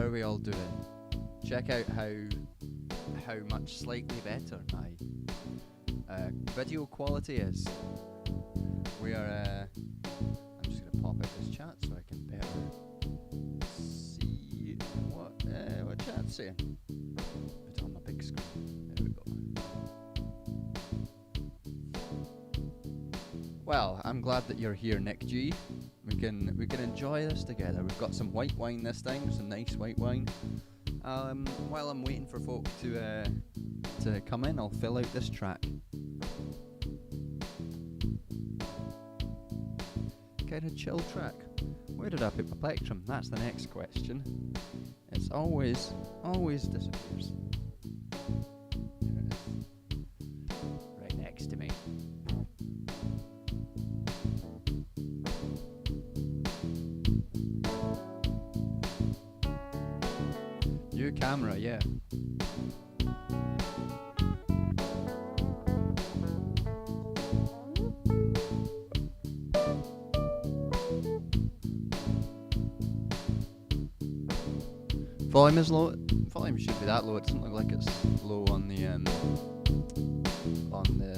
are we all doing? Check out how much slightly better my video quality is. We are. I'm just gonna pop out this chat so I can better see what chat's saying. Put it on my big screen. There we go. Well, I'm glad that you're here, Nick G. We can enjoy this together. We've got some white wine this time, some nice white wine. While I'm waiting for folk to come in, I'll fill out this track. Kind of chill track. Where did I put my plectrum? That's the next question. It's always disappears. There it is. Right next to me. New camera, yeah. Volume is low. Volume should be that low. It doesn't look like it's low on the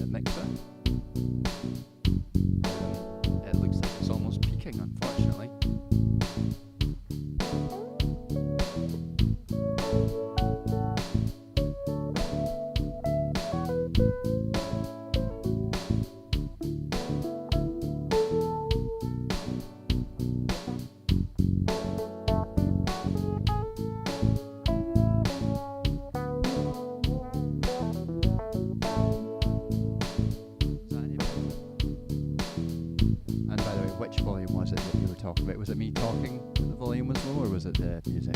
mixer. It looks like it's almost peaking, unfortunately. Was it me talking that the volume was low, or was it the music?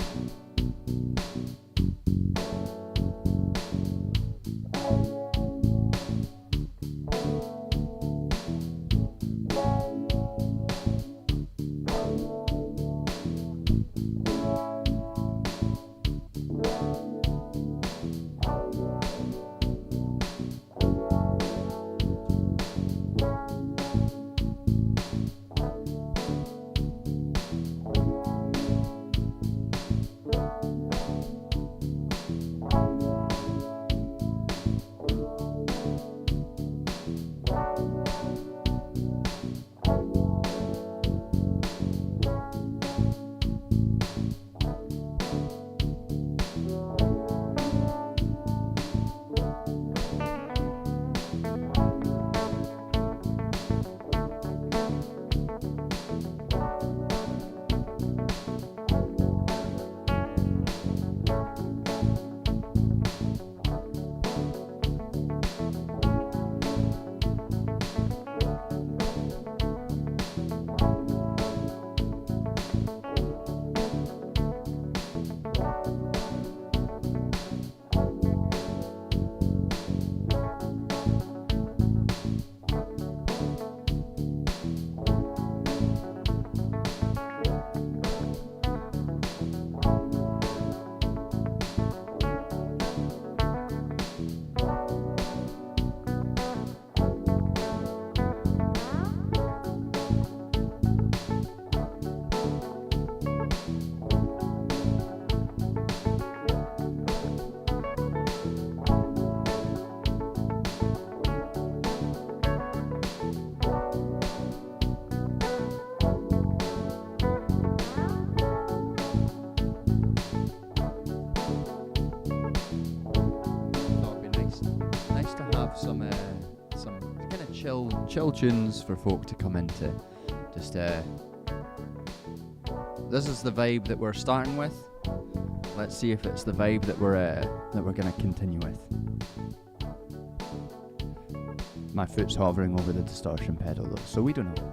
Some kind of chill tunes for folk to come into. Just this is the vibe that we're starting with. Let's see if it's the vibe that we're going to continue with. My foot's hovering over the distortion pedal though, so we don't know.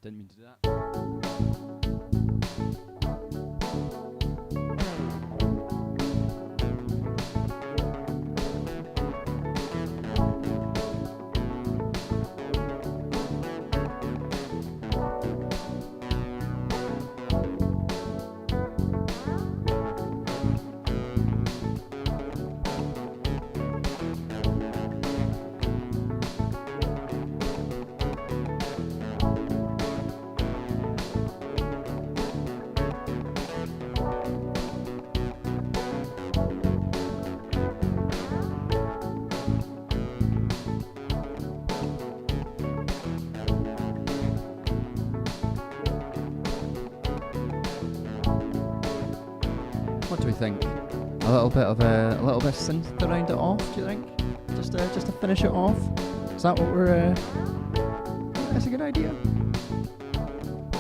didn't mean to do that. What do we think? A little bit of synth to round it off. Do you think? Just to finish it off. Is that what we're? That's a good idea.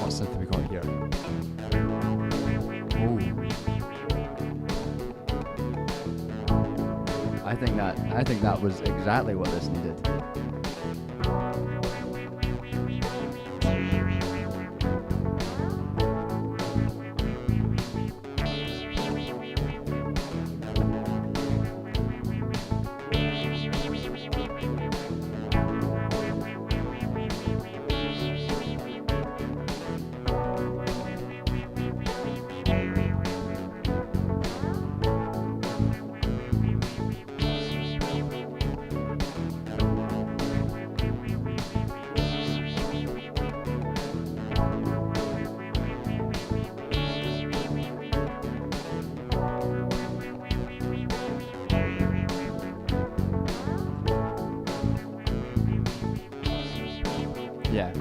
What synth have we got here? Oh. I think that was exactly what this needed. Yeah.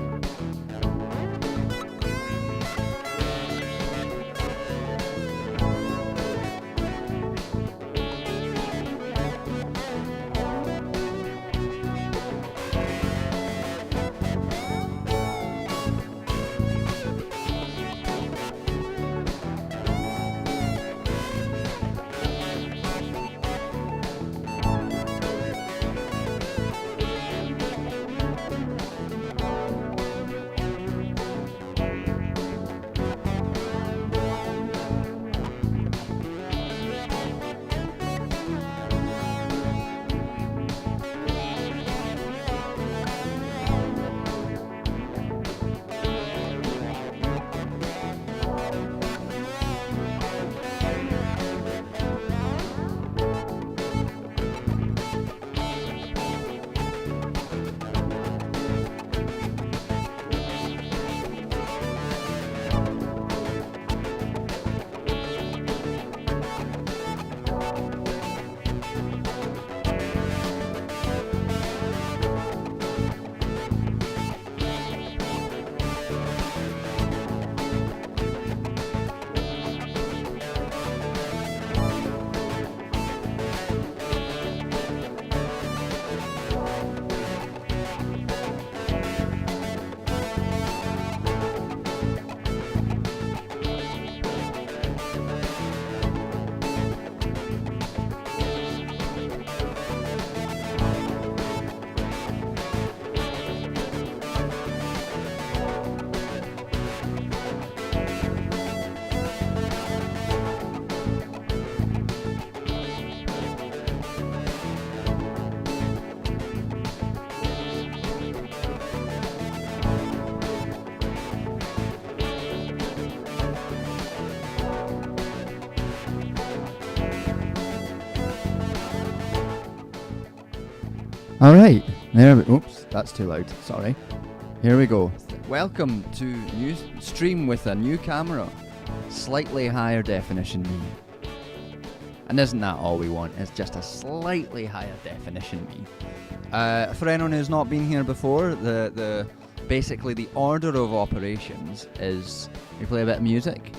All right, oops, that's too loud, sorry. Here we go. Welcome to new stream with a new camera. Slightly higher definition me. And isn't that all we want? It's just a slightly higher definition me. For anyone who's not been here before, basically the order of operations is we play a bit of music,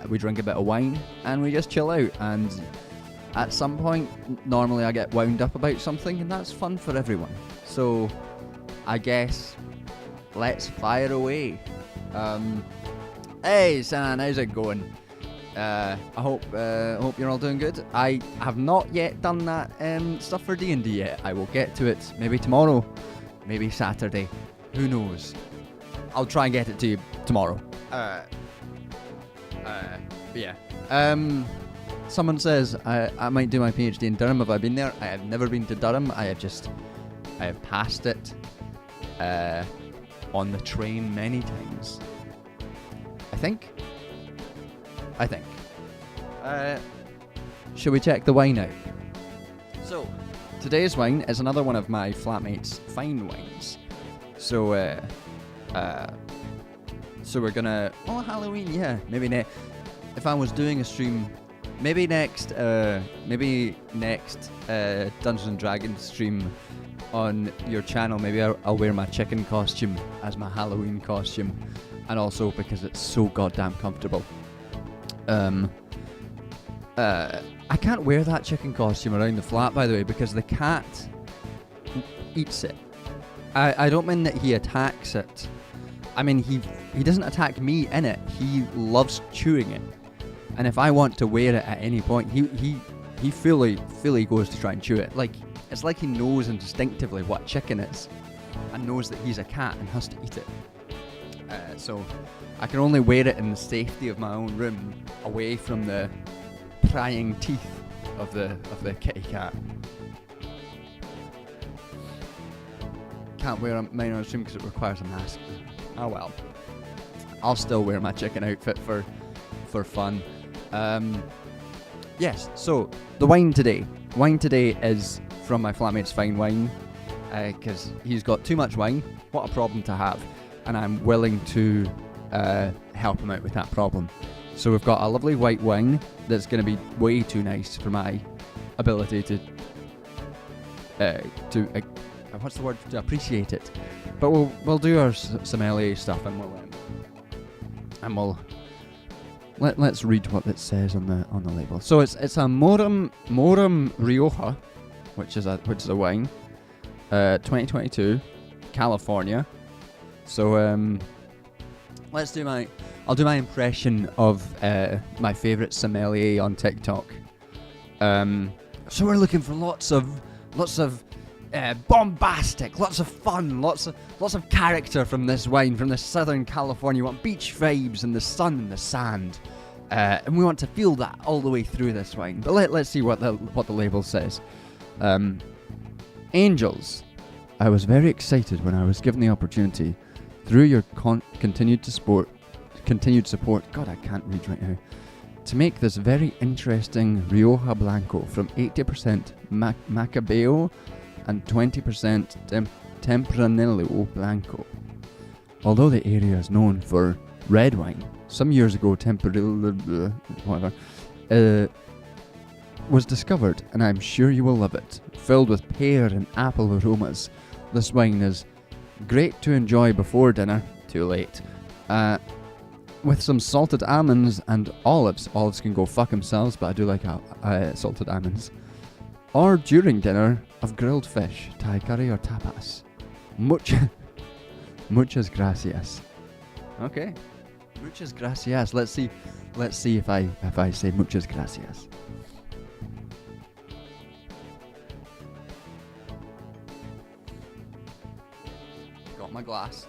we drink a bit of wine, and we just chill out. And at some point, normally I get wound up about something, and that's fun for everyone. So, I guess, let's fire away. Hey, San, how's it going? I hope you're all doing good. I have not yet done that stuff for D&D yet. I will get to it maybe tomorrow, maybe Saturday. Who knows? I'll try and get it to you tomorrow. Yeah. Someone says I might do my PhD in Durham. Have I been there? I have never been to Durham. I have passed it on the train many times. I think. Should we check the wine out? So, today's wine is another one of my flatmate's fine wines. So we're gonna... Oh, Halloween, yeah. Maybe if I was doing a stream... Maybe next Dungeons and Dragons stream on your channel, maybe I'll wear my chicken costume as my Halloween costume. And also because it's so goddamn comfortable. I can't wear that chicken costume around the flat, by the way, because the cat eats it. I don't mean that he attacks it. I mean, he doesn't attack me in it. He loves chewing it. And if I want to wear it at any point, he fully goes to try and chew it. Like, it's like he knows instinctively what chicken is and knows that he's a cat and has to eat it. So I can only wear it in the safety of my own room, away from the prying teeth of the kitty cat. Can't wear mine on stream because it requires a mask. Oh well. I'll still wear my chicken outfit for fun. Yes, so the wine today. Wine today is from my flatmate's fine wine, because he's got too much wine. What a problem to have. And I'm willing to help him out with that problem. So we've got a lovely white wine that's going to be way too nice for my ability to what's the word? To appreciate it. But we'll do our sommelier stuff, and let's read what it says on the label. So it's a Morum Rioja, which is a wine, 2022, California. So I'll do my impression of my favourite sommelier on TikTok. So we're looking for lots of bombastic, lots of fun, lots of character from this wine, from the Southern California. We want beach vibes and the sun and the sand, and we want to feel that all the way through this wine. But let's see what the label says. Angels, I was very excited when I was given the opportunity through your continued support. God, I can't read right now. To make this very interesting Rioja Blanco from 80% Macabeo and 20% Tempranillo Blanco. Although the area is known for red wine, some years ago Tempranillo was discovered, and I'm sure you will love it. Filled with pear and apple aromas, this wine is great to enjoy before dinner. Too late. With some salted almonds and olives. Olives can go fuck themselves, but I do like salted almonds. Or during dinner of grilled fish, Thai curry or tapas. Muchas gracias. Okay. Muchas gracias. Let's see if I say muchas gracias. Got my glass.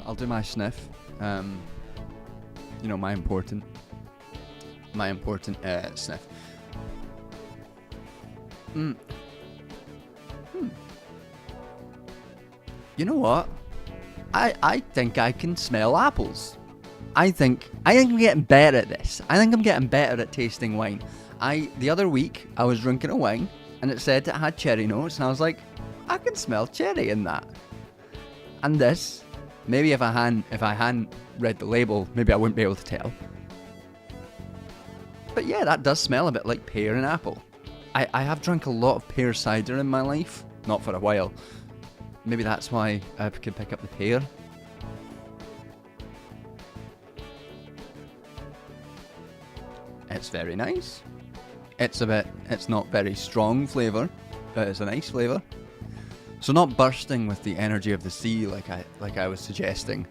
I'll do my sniff. My important sniff. You know what? I think I can smell apples. I think I'm getting better at this. I think I'm getting better at tasting wine. The other week I was drinking a wine and it said it had cherry notes, and I was like, I can smell cherry in that. And this, maybe if I hadn't read the label, maybe I wouldn't be able to tell. But yeah, that does smell a bit like pear and apple. I have drunk a lot of pear cider in my life, not for a while. Maybe that's why I can pick up the pear. It's very nice. It's not very strong flavour, but it's a nice flavour. So not bursting with the energy of the sea like I was suggesting,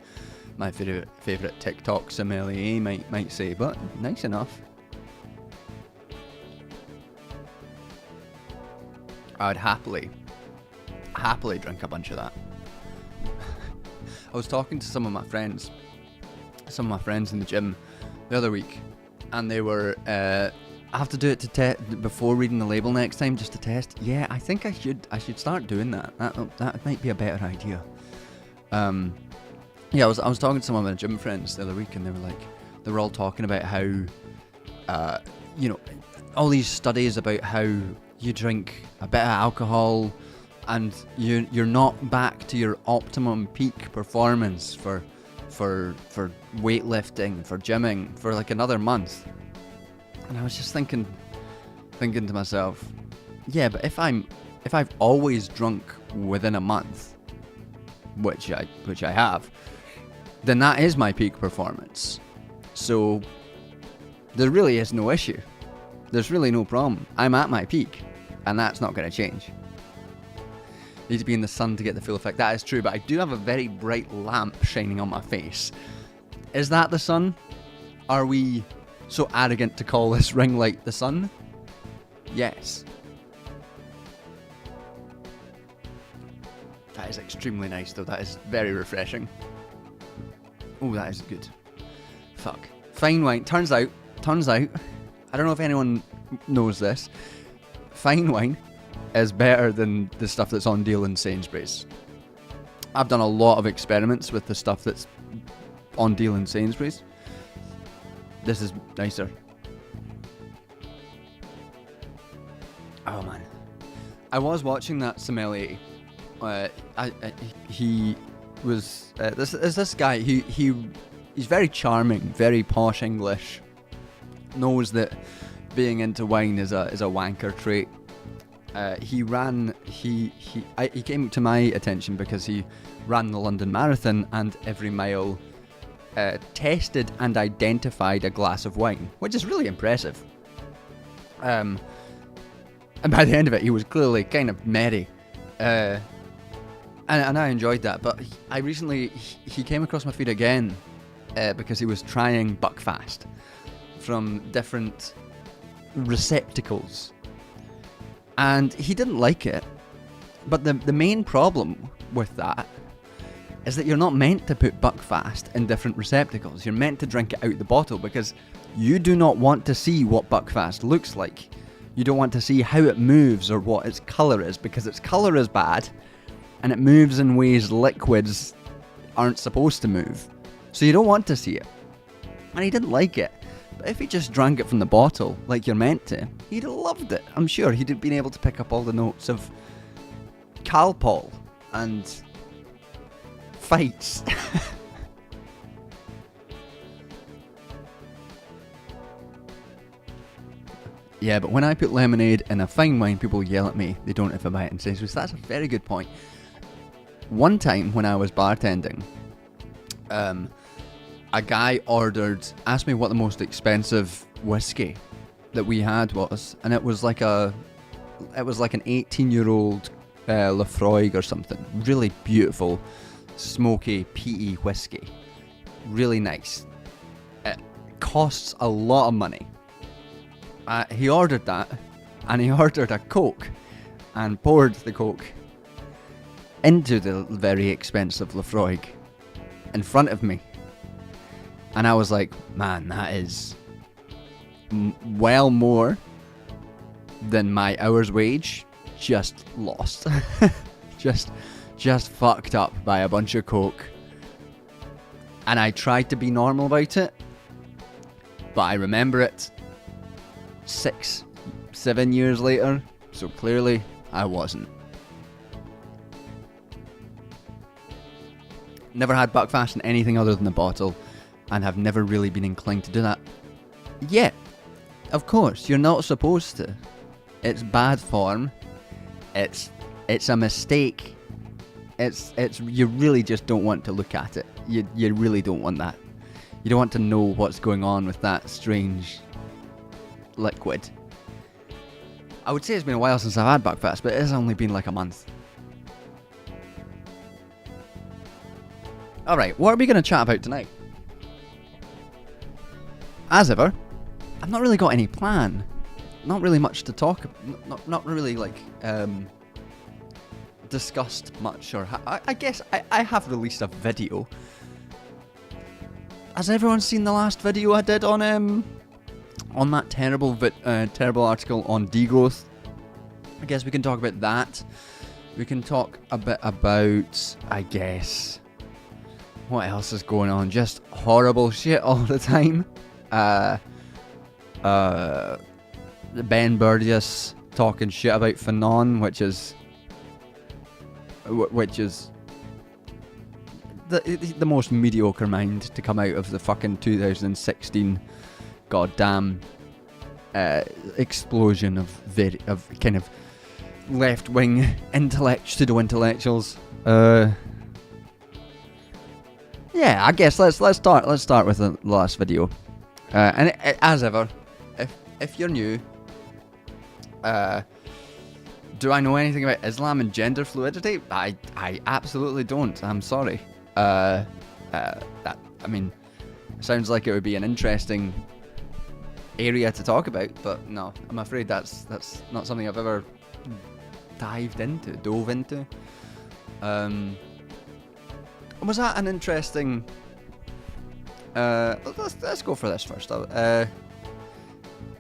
my favourite TikTok sommelier might say, but nice enough. I'd happily drink a bunch of that. I was talking to some of my friends in the gym the other week, and they were, I have to do it to before reading the label next time, just to test. Yeah, I think I should start doing that. That might be a better idea. Yeah, I was talking to some of my gym friends the other week, and they were all talking about how, all these studies about how you drink a bit of alcohol and you're not back to your optimum peak performance for weightlifting, for gymming, for like another month. And I was just thinking to myself, yeah, but if I've always drunk within a month, which I have, then that is my peak performance. So there really is no issue. There's really no problem. I'm at my peak, and that's not going to change. Need to be in the sun to get the full effect. That is true, but I do have a very bright lamp shining on my face. Is that the sun? Are we so arrogant to call this ring light the sun? Yes. That is extremely nice, though. That is very refreshing. Oh, that is good. Fuck. Fine wine. Turns out, I don't know if anyone knows this, fine wine is better than the stuff that's on deal in Sainsbury's. I've done a lot of experiments with the stuff that's on deal in Sainsbury's. This is nicer. Oh man, I was watching that sommelier. He was this guy. He's very charming, very posh English. Knows that being into wine is a wanker trait. He came to my attention because he ran the London Marathon and every mile tested and identified a glass of wine, which is really impressive. And by the end of it, he was clearly kind of merry. And I enjoyed that. But he came across my feed again because he was trying Buckfast from different receptacles. And he didn't like it. But the main problem with that is that you're not meant to put Buckfast in different receptacles. You're meant to drink it out the bottle because you do not want to see what Buckfast looks like. You don't want to see how it moves or what its colour is, because its colour is bad and it moves in ways liquids aren't supposed to move. So you don't want to see it. And he didn't like it. But if he just drank it from the bottle like you're meant to, he'd have loved it. I'm sure he'd have been able to pick up all the notes of Calpol and fights. Yeah, but when I put lemonade in a fine wine, people yell at me. They don't if I buy it in Sainsbury's. That's a very good point. One time when I was bartending, a guy asked me what the most expensive whiskey that we had was, and it was like an 18-year-old Lafroig or something. Really beautiful, smoky, peaty whiskey. Really nice. It costs a lot of money. He ordered that, and he ordered a Coke, and poured the Coke into the very expensive Lafroig in front of me. And I was like, man, that is well more than my hour's wage just lost. just fucked up by a bunch of Coke. And I tried to be normal about it, but I remember it 6-7 years later, so clearly I wasn't. Never had Buckfast in anything other than the bottle, and have never really been inclined to do that yet. Of course, you're not supposed to. It's bad form. It's a mistake. It's you really just don't want to look at it. You really don't want that. You don't want to know what's going on with that strange liquid. I would say it's been a while since I've had Buckfast, but it has only been like a month. Alright, what are we going to chat about tonight? As ever, I've not really got any plan. Not really much to talk about. Not really, like, discussed much. Or I guess I have released a video. Has everyone seen the last video I did on that terrible article on degrowth? I guess we can talk about that. We can talk a bit about, I guess, what else is going on? Just horrible shit all the time. Ben Burgess talking shit about Fanon, which is the most mediocre mind to come out of the fucking 2016 goddamn explosion of kind of left-wing pseudo-intellectuals. Yeah, I guess let's start with the last video. And as ever, if you're new, do I know anything about Islam and gender fluidity? I absolutely don't. I'm sorry. That, I mean, sounds like it would be an interesting area to talk about, but no, I'm afraid that's not something I've ever dove into. Was that an interesting? Let's go for this first.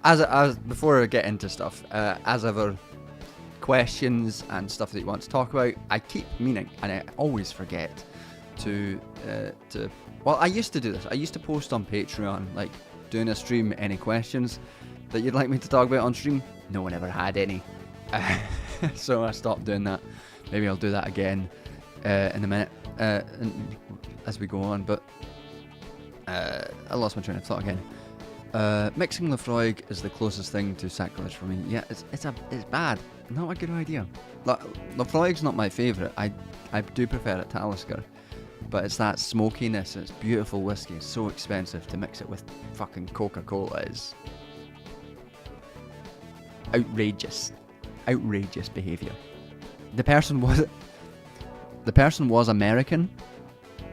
As before I get into stuff, as ever, questions and stuff that you want to talk about, I keep meaning, and I always forget to. Well, I used to do this. I used to post on Patreon, like doing a stream, any questions that you'd like me to talk about on stream. No one ever had any, so I stopped doing that. Maybe I'll do that again in a minute as we go on. But I lost my train of thought again. Mixing Lefroy is the closest thing to sacrilege for me. Yeah, it's bad. Not a good idea. Lefroy's not my favourite. I do prefer it to Talisker. But it's that smokiness, it's beautiful whiskey, it's so expensive to mix it with fucking Coca-Cola is outrageous behaviour. The person was American,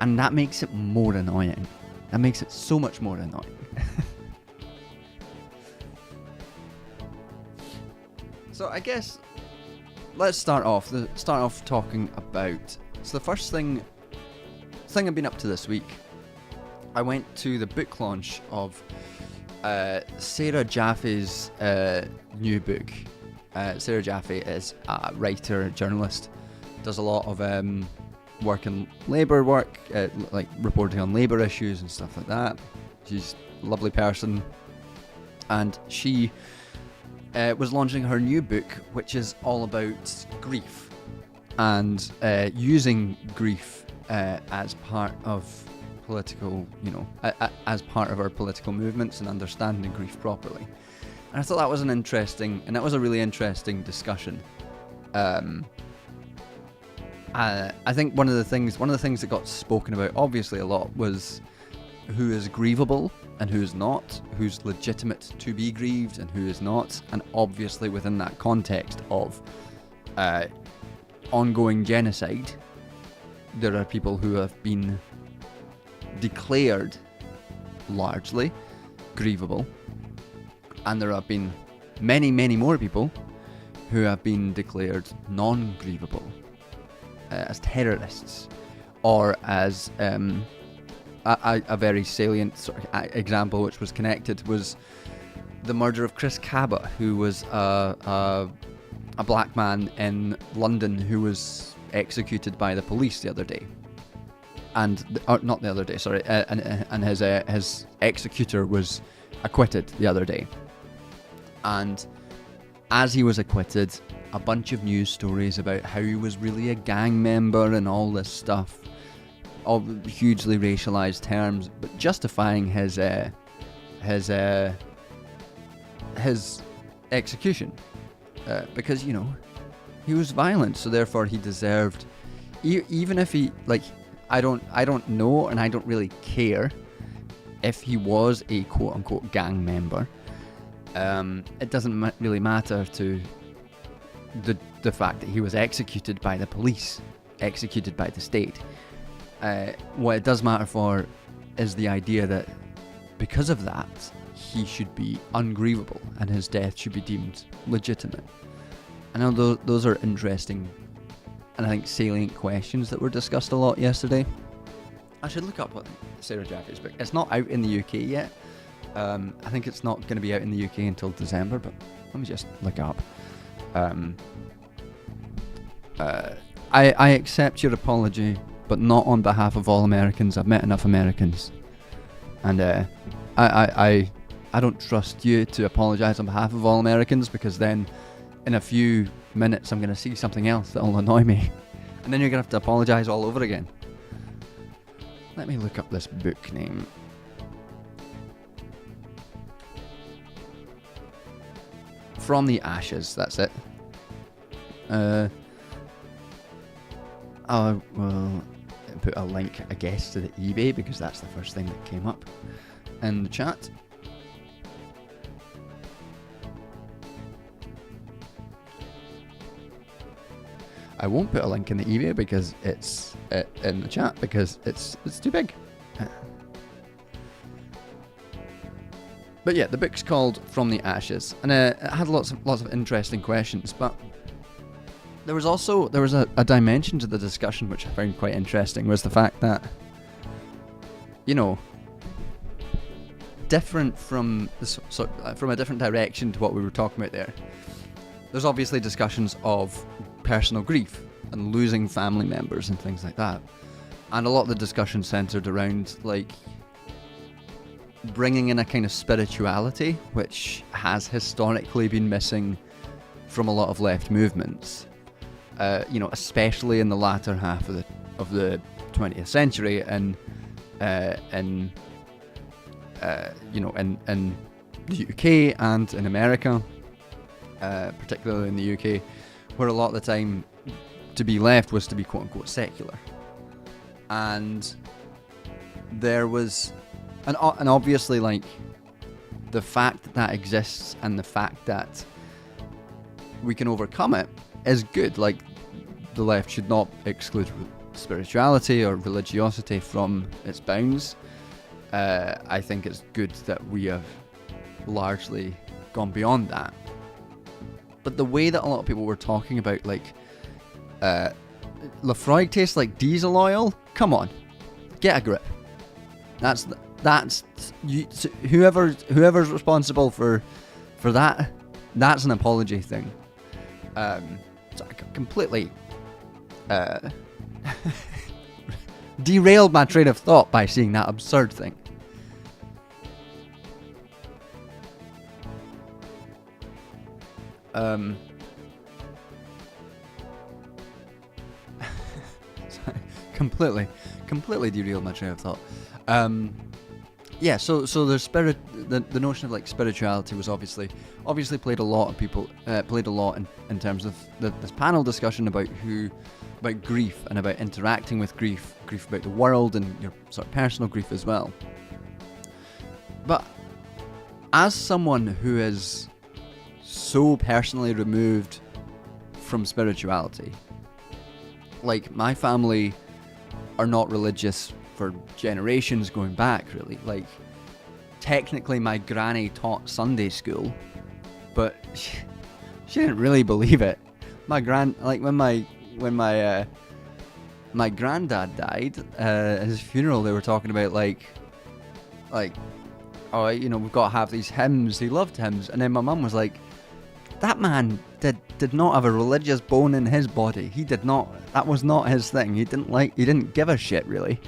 and that makes it more annoying. That makes it so much more annoying. So I guess let's start off talking about. So the first thing I've been up to this week, I went to the book launch of Sarah Jaffe's new book. Sarah Jaffe is a writer, journalist, does a lot of work in labour work, like reporting on labour issues and stuff like that. She's a lovely person, and she was launching her new book, which is all about grief and using grief as part of political, as part of our political movements and understanding grief properly. And I thought that was a really interesting discussion. I think one of the things that got spoken about obviously a lot was who is grievable and who is not, who's legitimate to be grieved and who is not, and obviously within that context of ongoing genocide, there are people who have been declared largely grievable, and there have been many, many more people who have been declared non-grievable as terrorists, or as a very salient sort of example which was connected was the murder of Chris Cabot, who was a black man in London who was executed by the police the other day, and not the other day, sorry, and his executor was acquitted the other day. And as he was acquitted, a bunch of news stories about how he was really a gang member and all this stuff, all hugely racialized terms, but justifying his execution because he was violent, so therefore he deserved, even if he, like, I don't know, and I don't really care if he was a quote-unquote gang member. It doesn't really matter to the fact that he was executed by the police, executed by the state. what it does matter for is the idea that because of that, he should be ungrievable and his death should be deemed legitimate. I know those are interesting and I think salient questions that were discussed a lot yesterday. I should look up what Sarah Jaffe's book. It's not out in the UK yet. I think it's not going to be out in the UK until December, but let me just look it up. I accept your apology, but not on behalf of all Americans. I've met enough Americans, and I don't trust you to apologize on behalf of all Americans, because then in a few minutes I'm going to see something else that will annoy me, and then you're going to have to apologize all over again. Let me look up this book name. From the Ashes, that's it. I will put a link, I guess, to the eBay, because that's the first thing that came up in the chat. I won't put a link in the eBay because it's in the chat because it's too big. But yeah, the book's called From the Ashes, and it had lots of interesting questions. But there was a dimension to the discussion which I found quite interesting, was the fact that, you know, different from a different direction to what we were talking about there. There's obviously discussions of personal grief and losing family members and things like that, and a lot of the discussion centered around like bringing in a kind of spirituality which has historically been missing from a lot of left movements, you know, especially in the latter half of the 20th century, and you know, in the UK and in America, particularly in the UK, where a lot of the time to be left was to be quote unquote secular, and there was and obviously, like, the fact that exists and the fact that we can overcome it is good. Like, the left should not exclude spirituality or religiosity from its bounds. I think it's good that we have largely gone beyond that. But the way that a lot of people were talking about, like, Lafroig tastes like diesel oil? Come on, get a grip. That's you, whoever's responsible for that. That's an apology thing. So I completely derailed my train of thought by seeing that absurd thing. Sorry, completely derailed my train of thought. Yeah, so the notion of like spirituality was obviously played a lot in terms of this panel discussion about grief and about interacting with grief about the world and your sort of personal grief as well. But as someone who is so personally removed from spirituality, like, my family are not religious for generations going back, really. Like, technically my granny taught Sunday school, but she didn't really believe it. When my granddad died, at his funeral, they were talking about like, oh, you know, we've got to have these hymns. He loved hymns. And then my mum was like, that man did not have a religious bone in his body. He did not. That was not his thing. He didn't give a shit, really.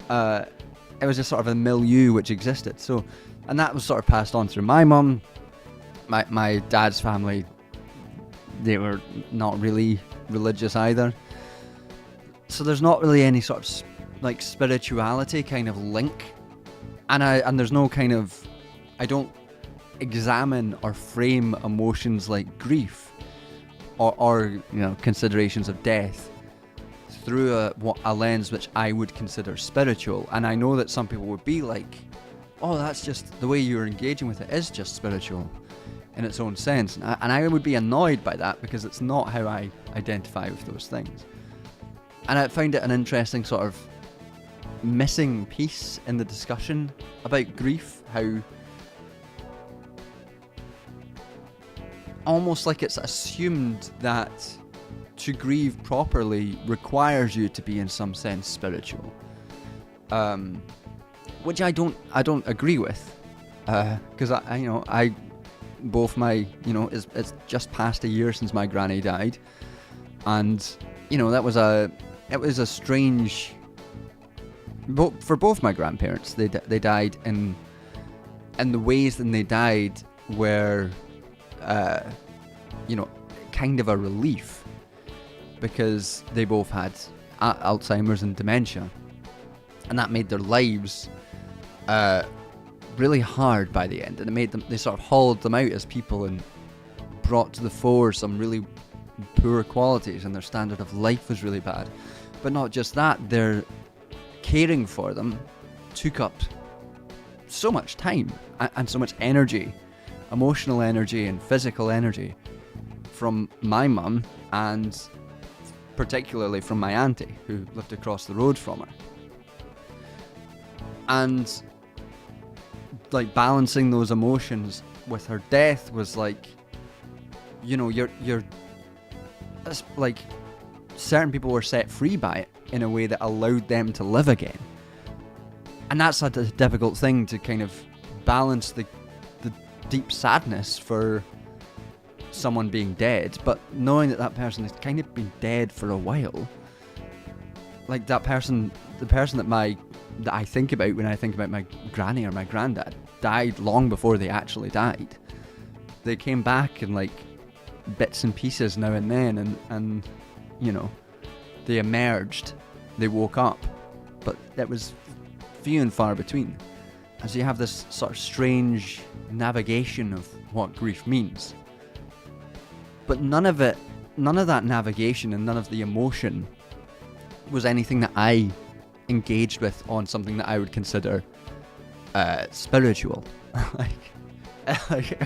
It was just sort of a milieu which existed. So, and that was sort of passed on through my mum. My dad's family, they were not really religious either. So there's not really any sort of like spirituality kind of link. And there's no kind of, I don't examine or frame emotions like grief or you know, considerations of death through a lens which I would consider spiritual. And I know that some people would be like, oh, that's just the way you're engaging with it is just spiritual in its own sense. And I would be annoyed by that, because it's not how I identify with those things. And I found it an interesting sort of missing piece in the discussion about grief, how almost like it's assumed that to grieve properly requires you to be in some sense spiritual, which I don't agree with, because I both my, it's just past a year since my granny died, and it was a strange, for both my grandparents. They died in the ways that they died were kind of a relief, because they both had Alzheimer's and dementia, and that made their lives really hard by the end, and it made them, they sort of hollowed them out as people and brought to the fore some really poor qualities, and their standard of life was really bad. But not just that, their caring for them took up so much time and so much energy, emotional energy and physical energy, from my mum, and particularly from my auntie, who lived across the road from her. And like balancing those emotions with her death was like, you're like, certain people were set free by it in a way that allowed them to live again. And that's a difficult thing, to kind of balance the deep sadness for someone being dead, but knowing that person has kind of been dead for a while. Like the person that I think about when I think about my granny or my granddad died long before they actually died. They came back in like bits and pieces now and then, and they emerged, they woke up, but that was few and far between. And so you have this sort of strange navigation of what grief means. But none of that navigation and none of the emotion was anything that I engaged with on something that I would consider spiritual. like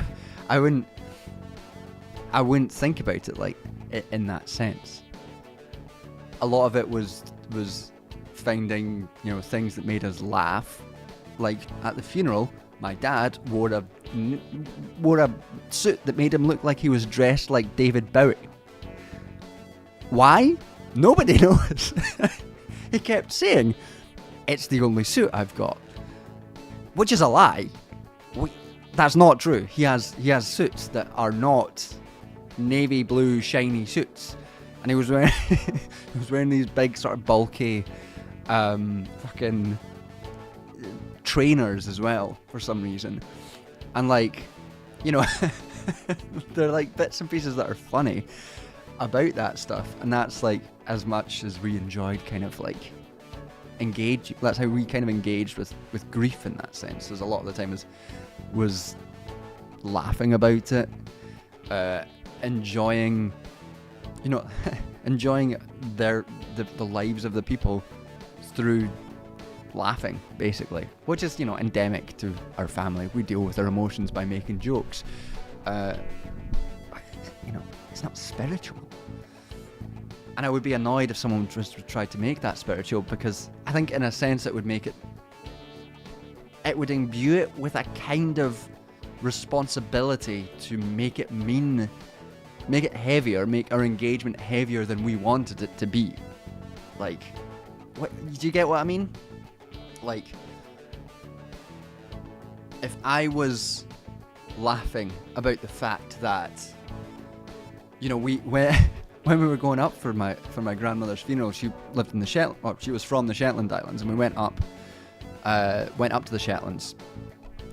I wouldn't think about it like in that sense. A lot of it was finding things that made us laugh. Like at the funeral, my dad wore a suit that made him look like he was dressed like David Bowie. Why? Nobody knows. He kept saying, "It's the only suit I've got," which is a lie. That's not true. He has suits that are not navy blue shiny suits, and he was wearing these big sort of bulky fucking trainers as well for some reason, and like they're like bits and pieces that are funny about that stuff, and that's like as much as we enjoyed kind of like engage. That's how we kind of engaged with grief in that sense. There's a lot of the time was laughing about it, enjoying enjoying the lives of the people through laughing, basically, which is endemic to our family. We deal with our emotions by making jokes. It's not spiritual. And I would be annoyed if someone just tried to make that spiritual, because I think in a sense it would imbue it with a kind of responsibility to make it heavier, make our engagement heavier than we wanted it to be. Like, what, do you get what I mean? Like, if I was laughing about the fact that when we were going up for my grandmother's funeral, she lived in she was from the Shetland Islands, and we went up to the Shetlands.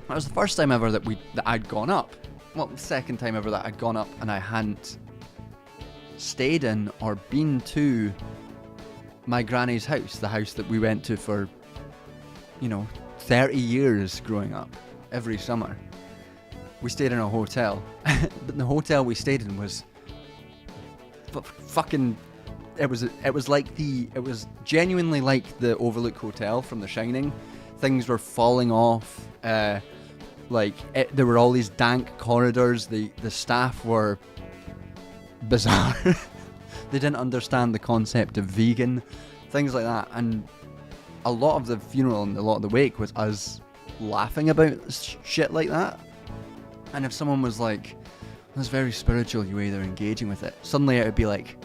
That was the first time ever that I'd gone up. Well, the second time ever that I'd gone up and I hadn't stayed in or been to my granny's house, the house that we went to for 30 years growing up, every summer. We stayed in a hotel, but the hotel we stayed in was fucking. It was genuinely like the Overlook Hotel from The Shining. Things were falling off. There were all these dank corridors. The staff were bizarre. They didn't understand the concept of vegan, things like that, and a lot of the funeral and a lot of the wake was us laughing about shit like that. And if someone was like, that's very spiritual, you either engaging with it, suddenly it would be like,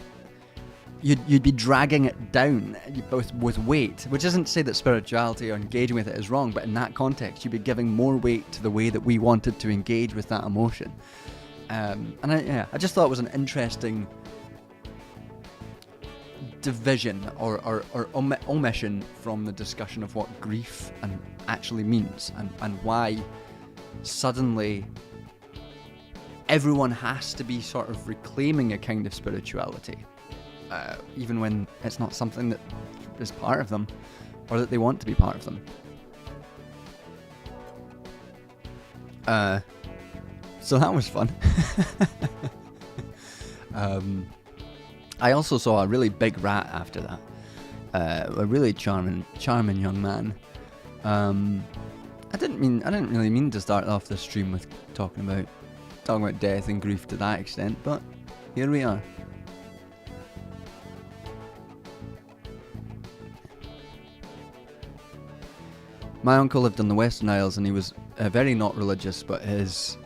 you'd be dragging it down both with weight, which isn't to say that spirituality or engaging with it is wrong, but in that context, you'd be giving more weight to the way that we wanted to engage with that emotion. And I just thought it was an interesting division or omission from the discussion of what grief actually means and why suddenly everyone has to be sort of reclaiming a kind of spirituality, even when it's not something that is part of them or that they want to be part of them. So that was fun. I also saw a really big rat after that. A really charming young man. I didn't really mean to start off the stream with talking about death and grief to that extent, but here we are. My uncle lived in the Western Isles, and he was very not religious, but his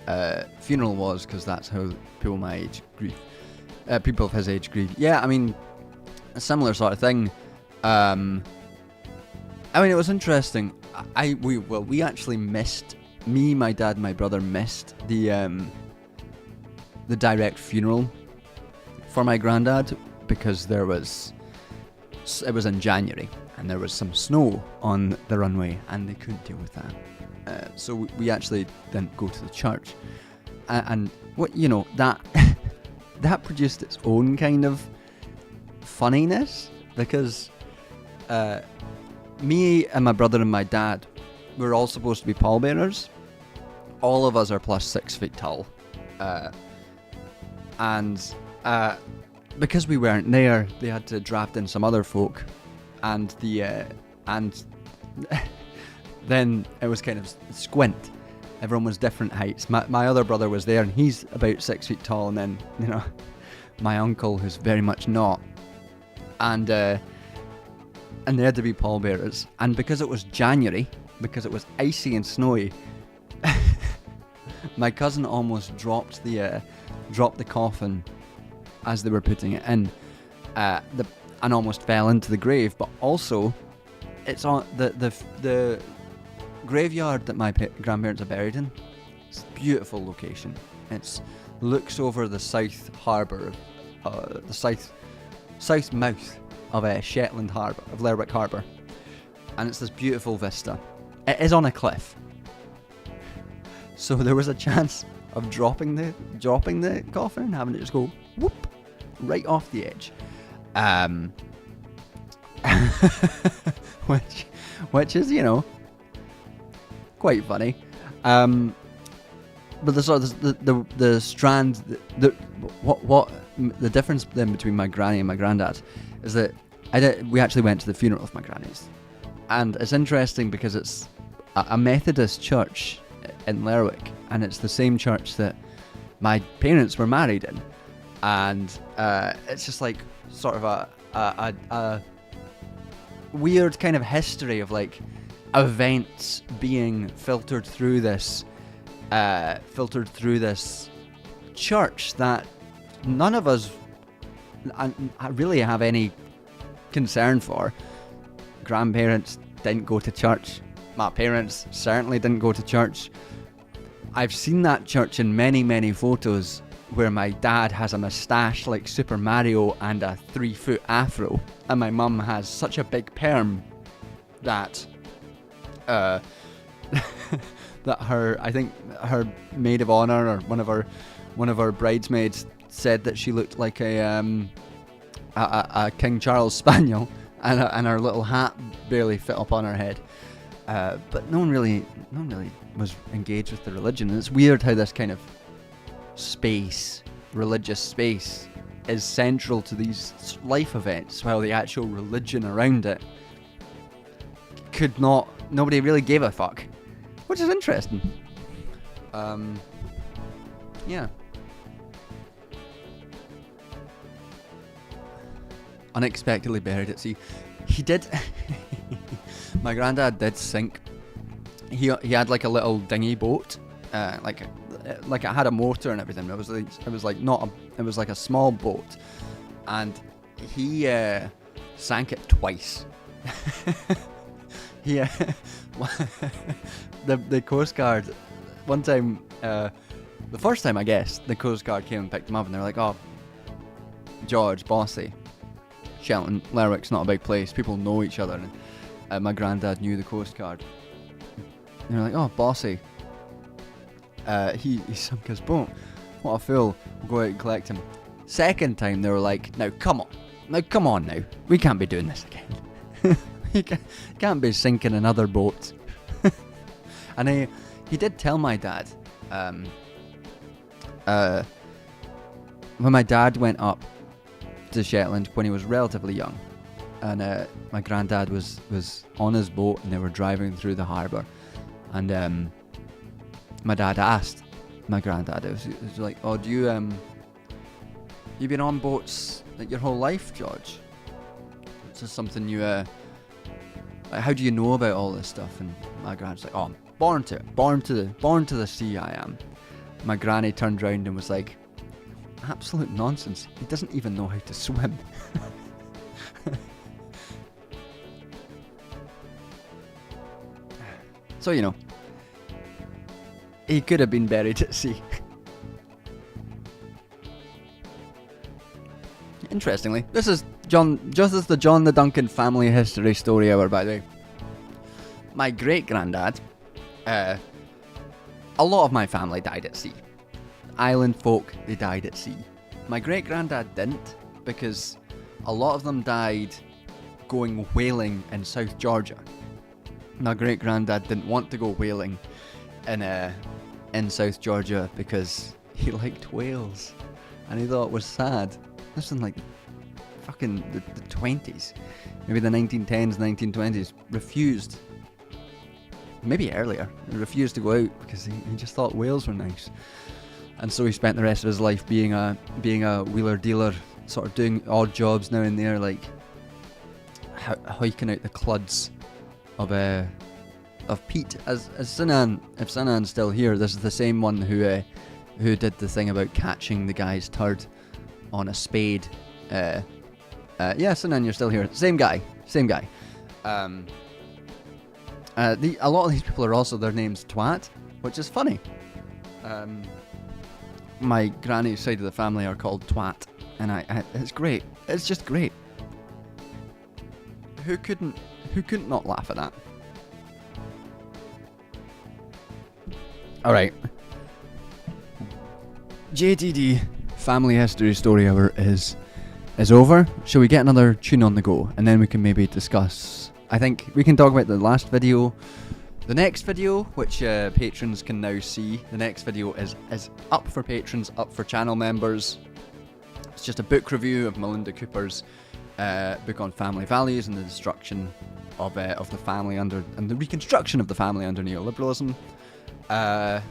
funeral was, because that's how people my age grieve. People of his age grieve. Yeah, I mean, a similar sort of thing. I mean, it was interesting. We actually missed, me, my dad, and my brother missed the direct funeral for my granddad because it was in January and there was some snow on the runway and they couldn't deal with that. So we actually didn't go to the church. And what, that that produced its own kind of funniness because me and my brother and my dad were all supposed to be pallbearers. All of us are plus 6 feet tall. And because we weren't there, they had to draft in some other folk, and then it was kind of squint. Everyone was different heights. My other brother was there, and he's about 6 feet tall, and then my uncle, who's very much not, and they had to be pallbearers. And because it was January, because it was icy and snowy, my cousin almost dropped the coffin as they were putting it in, and almost fell into the grave. But also, it's on the graveyard that my grandparents are buried in. It's a beautiful location. It looks over the south harbour, the south mouth of Shetland Harbour, of Lerwick Harbour, and it's this beautiful vista. It is on a cliff. So there was a chance of dropping the coffin and having it just go whoop right off the edge, which is quite funny. But the sort of the strand, what the difference then between my granny and my granddad is that we actually went to the funeral of my granny's, and it's interesting because it's a Methodist church in Lerwick, and it's the same church that my parents were married in, and it's just like sort of a weird kind of history of like events being filtered through this church that none of us really have any concern for. Grandparents didn't go to church. My parents certainly didn't go to church. I've seen that church in many, many photos where my dad has a moustache like Super Mario and a 3-foot afro, and my mum has such a big perm that that I think her maid of honor or one of her bridesmaids said that she looked like a King Charles spaniel, and her little hat barely fit up on her head. But no one really was engaged with the religion. And it's weird how this kind of religious space, is central to these life events, while the actual religion around it nobody really gave a fuck, which is interesting. Yeah. Unexpectedly buried at sea. He did. My granddad did sink. He had like a little dinghy boat, like it had a motor and everything. It was like a small boat, and he sank it twice. He the Coast Guard one time, the first time I guess the Coast Guard came and picked him up, and they're like, "Oh, George, bossy, Shelton, Lerwick's not a big place. People know each other." And my granddad knew the Coast Guard. And they're like, "Oh, bossy, he sunk his boat. What a fool. We'll go out and collect him." Second time they were like, "Now come on now. We can't be doing this again. You can't be sinking another boat." And he did tell my dad, when my dad went up to Shetland when he was relatively young, and my granddad was on his boat and they were driving through the harbour, and my dad asked my granddad, it was like, "Oh, do you been on boats like your whole life, George? Is this something you like, how do you know about all this stuff?" And my granddad's like, "Oh, I'm born to the sea, I am." My granny turned round and was like, "Absolute nonsense. He doesn't even know how to swim." So, you know, he could have been buried at sea. Interestingly, this is the John the Duncan family history story hour, by the way. My great granddad, a lot of my family died at sea. Island folk, they died at sea. My great granddad didn't, because a lot of them died going whaling in South Georgia. My great granddad didn't want to go whaling in South Georgia because he liked whales and he thought it was sad. This was in like fucking the 20s, maybe the 1910s, 1920s. Refused, maybe earlier, refused to go out because he just thought whales were nice. And so he spent the rest of his life being a wheeler dealer, sort of doing odd jobs now and there, like hiking out the cluds of peat. As Sinan, if Sinan's still here, this is the same one who did the thing about catching the guy's turd on a spade. Yeah, Sinan, you're still here. Same guy. A lot of these people are also, their name's Twat, which is funny. My granny's side of the family are called Twat, and it's great. It's just great. Who couldn't not laugh at that? Alright. JtD Family History Story Hour is over. Shall we get another tune on the go? And then we can maybe discuss... I think we can talk about the last video. The next video, which patrons can now see, the next video is up for patrons, up for channel members. It's just a book review of Melinda Cooper's book on family values and the destruction of the family and the reconstruction of the family under neoliberalism. That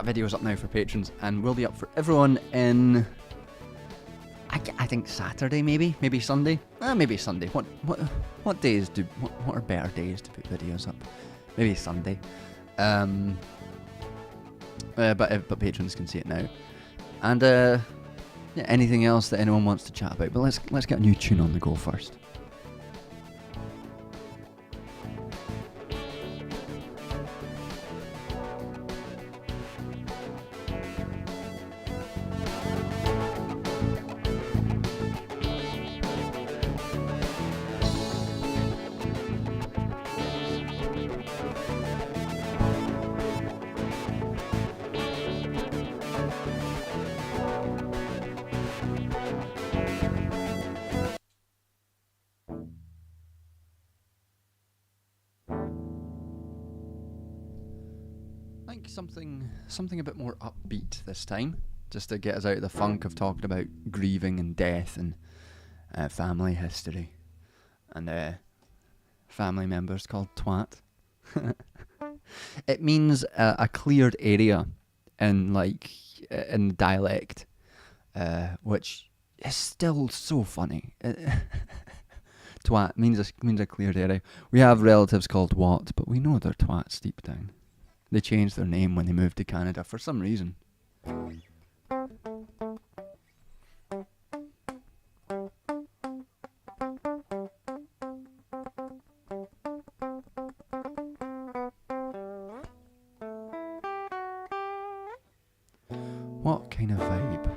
video is up now for patrons and will be up for everyone in, I think Saturday, maybe Sunday. Maybe Sunday. What days what are better days to put videos up? Maybe Sunday. But patrons can see it now. And yeah, anything else that anyone wants to chat about. But let's get a new tune on the go first. Something a bit more upbeat this time, just to get us out of the funk of talking about grieving and death and family history and family members called twat. It means a cleared area in dialect, which is still so funny. Twat means a clear area. We have relatives called Wat, but we know they're twats deep down. They changed their name when they moved to Canada for some reason. What kind of vibe?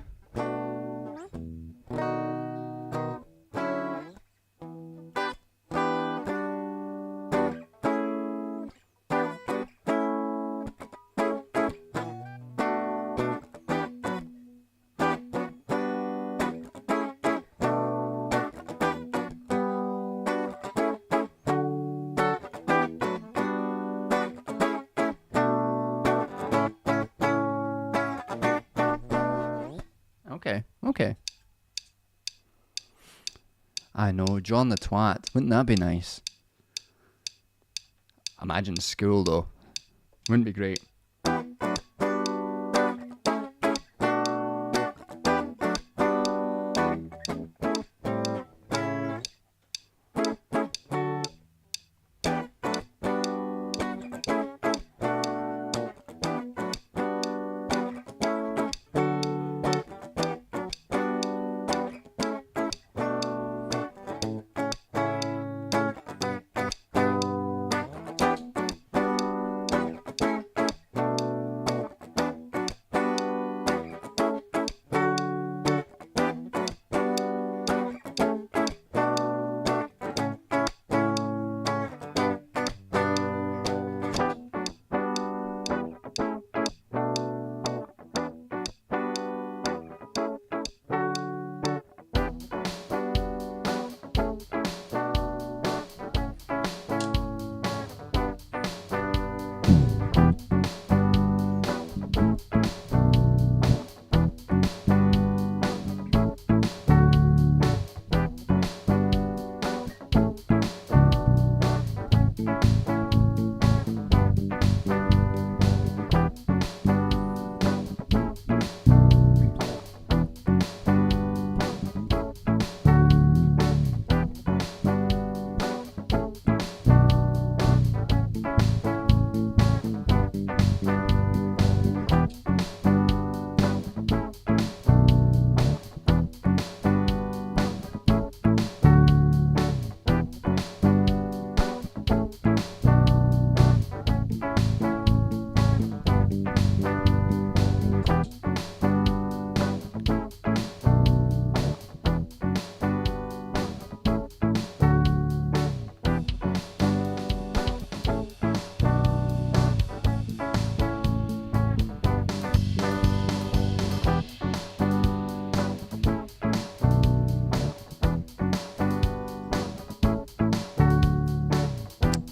Okay. I know, John the Twat. Wouldn't that be nice? Imagine school though. Wouldn't be great.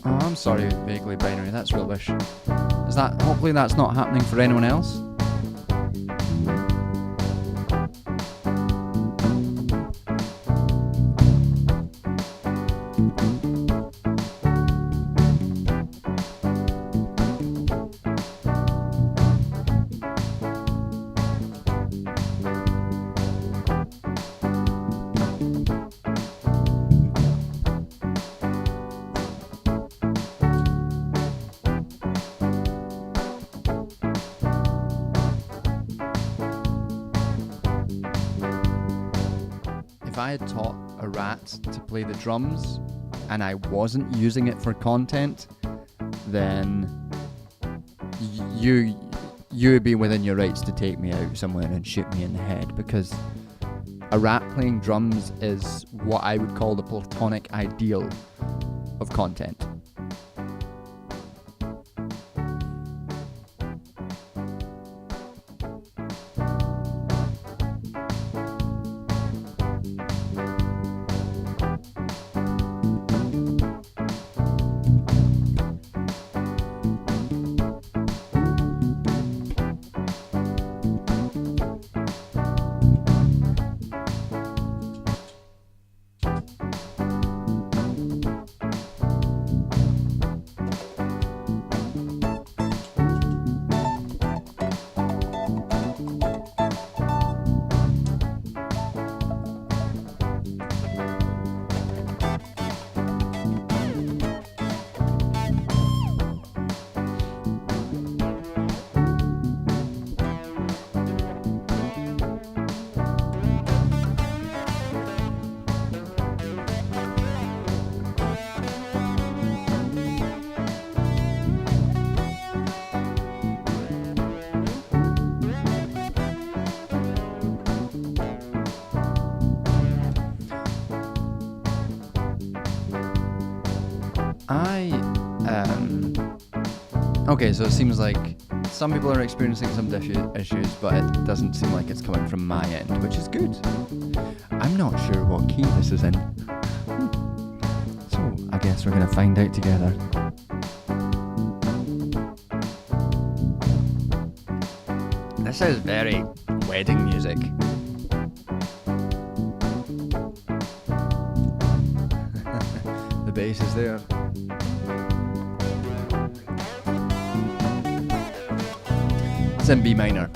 I'm sorry, vaguely binary, that's rubbish. Is that, hopefully that's not happening for anyone else? If I had taught a rat to play the drums and I wasn't using it for content, then you would be within your rights to take me out somewhere and shoot me in the head, because a rat playing drums is what I would call the platonic ideal of content. Okay, so it seems like some people are experiencing some issues, but it doesn't seem like it's coming from my end, which is good. I'm not sure what key this is in. So I guess we're gonna find out together. This is very wedding music. The bass is there. It's in B minor.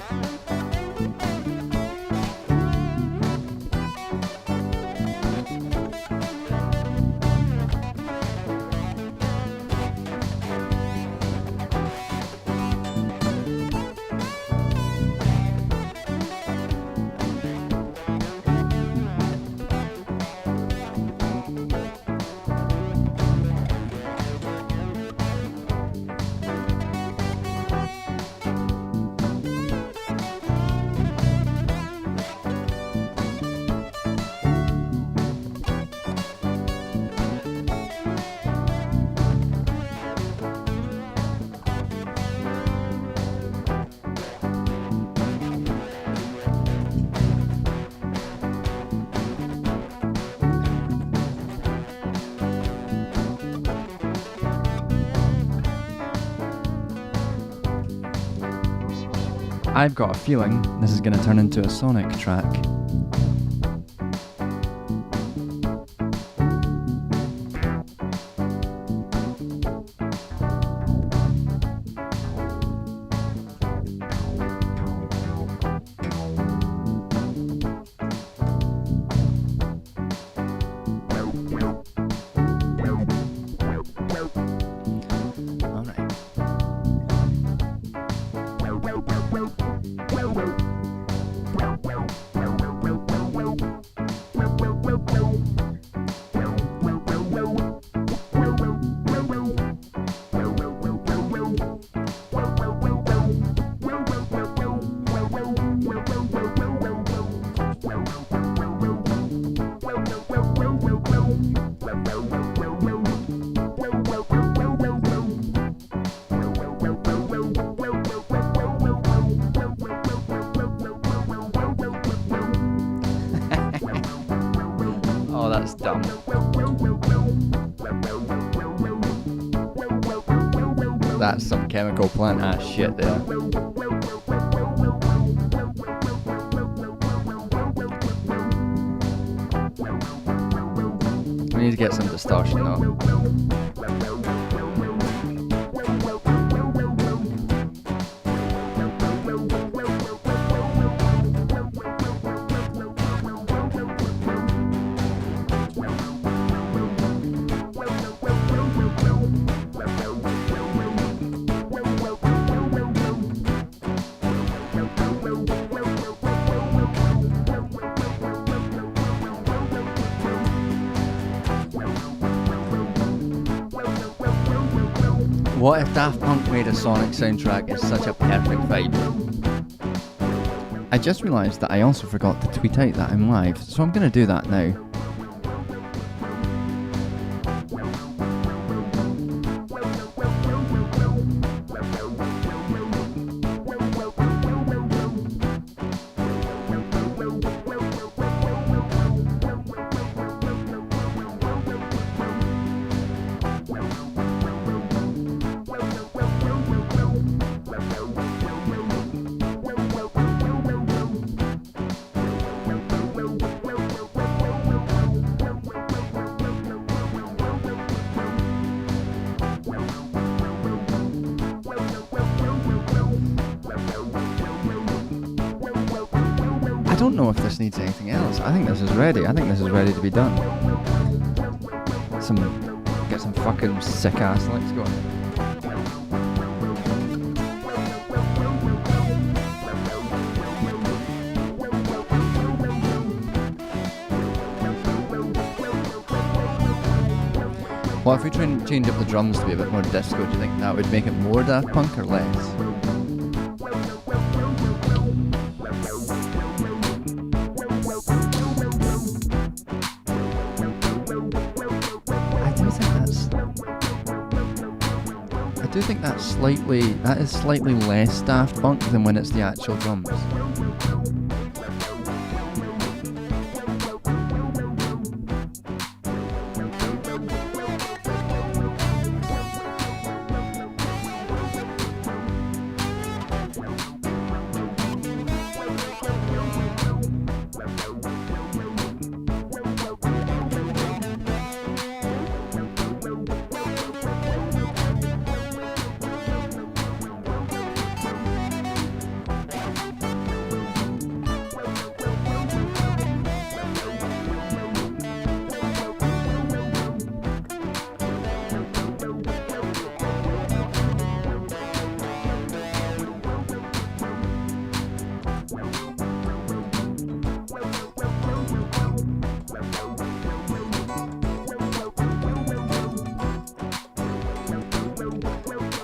I've got a feeling this is going to turn into a Sonic track. Oh, that's dumb. That's some chemical plant ass shit there. We need to get some distortion though. What if Daft Punk made a Sonic soundtrack? It's such a perfect vibe. I just realised that I also forgot to tweet out that I'm live, so I'm going to do that now. I don't know if this needs anything else. I think this is ready. I think this is ready to be done. Get some fucking sick ass licks going. Well, if we try and change up the drums to be a bit more disco, do you think that would make it more Daft Punk or less? do think that is slightly less Daft Punk than when it's the actual drums.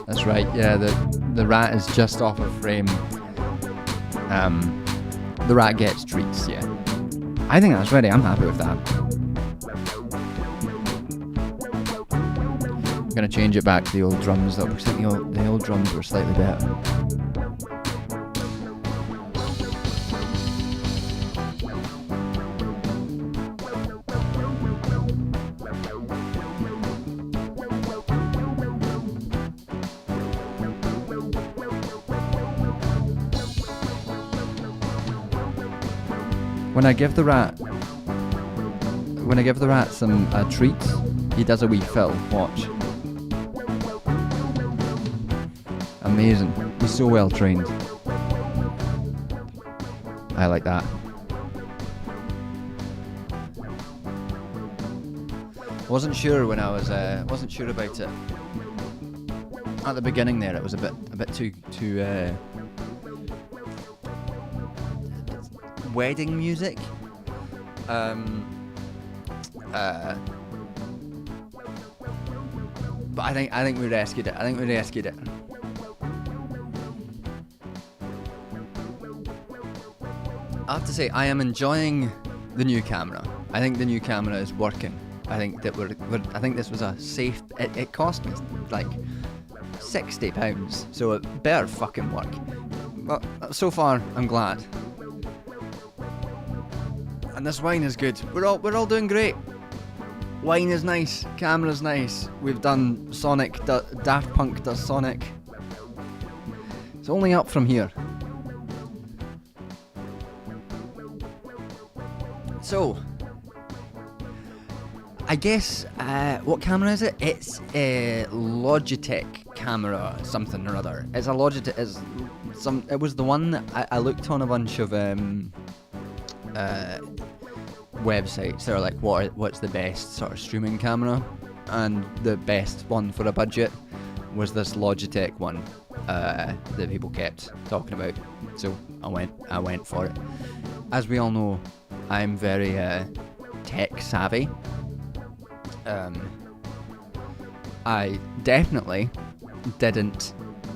That's right, yeah, the rat is just off of frame. The rat gets treats, yeah. I think that's ready, I'm happy with that. I'm gonna change it back to the old drums though, because I think the old drums were slightly better. When I give the rat some treats, he does a wee fill. Watch. Amazing. He's so well trained. I like that. Wasn't sure when I wasn't sure about it at the beginning. There, it was a bit too wedding music. But I think we rescued it. I have to say, I am enjoying the new camera. I think the new camera is working. I think that I think this was a safe. It cost me like £60, so it better fucking work. But so far, I'm glad. And this wine is good. We're all doing great. Wine is nice. Camera's nice. We've done Sonic. Daft Punk does Sonic. It's only up from here. So, I guess what camera is it? It's a Logitech camera, something or other. It's a Logitech. It was the one that I looked on a bunch of websites. They're like, what's the best sort of streaming camera? And the best one for a budget was this Logitech one that people kept talking about. So I went for it. As we all know, I'm very tech savvy. I definitely didn't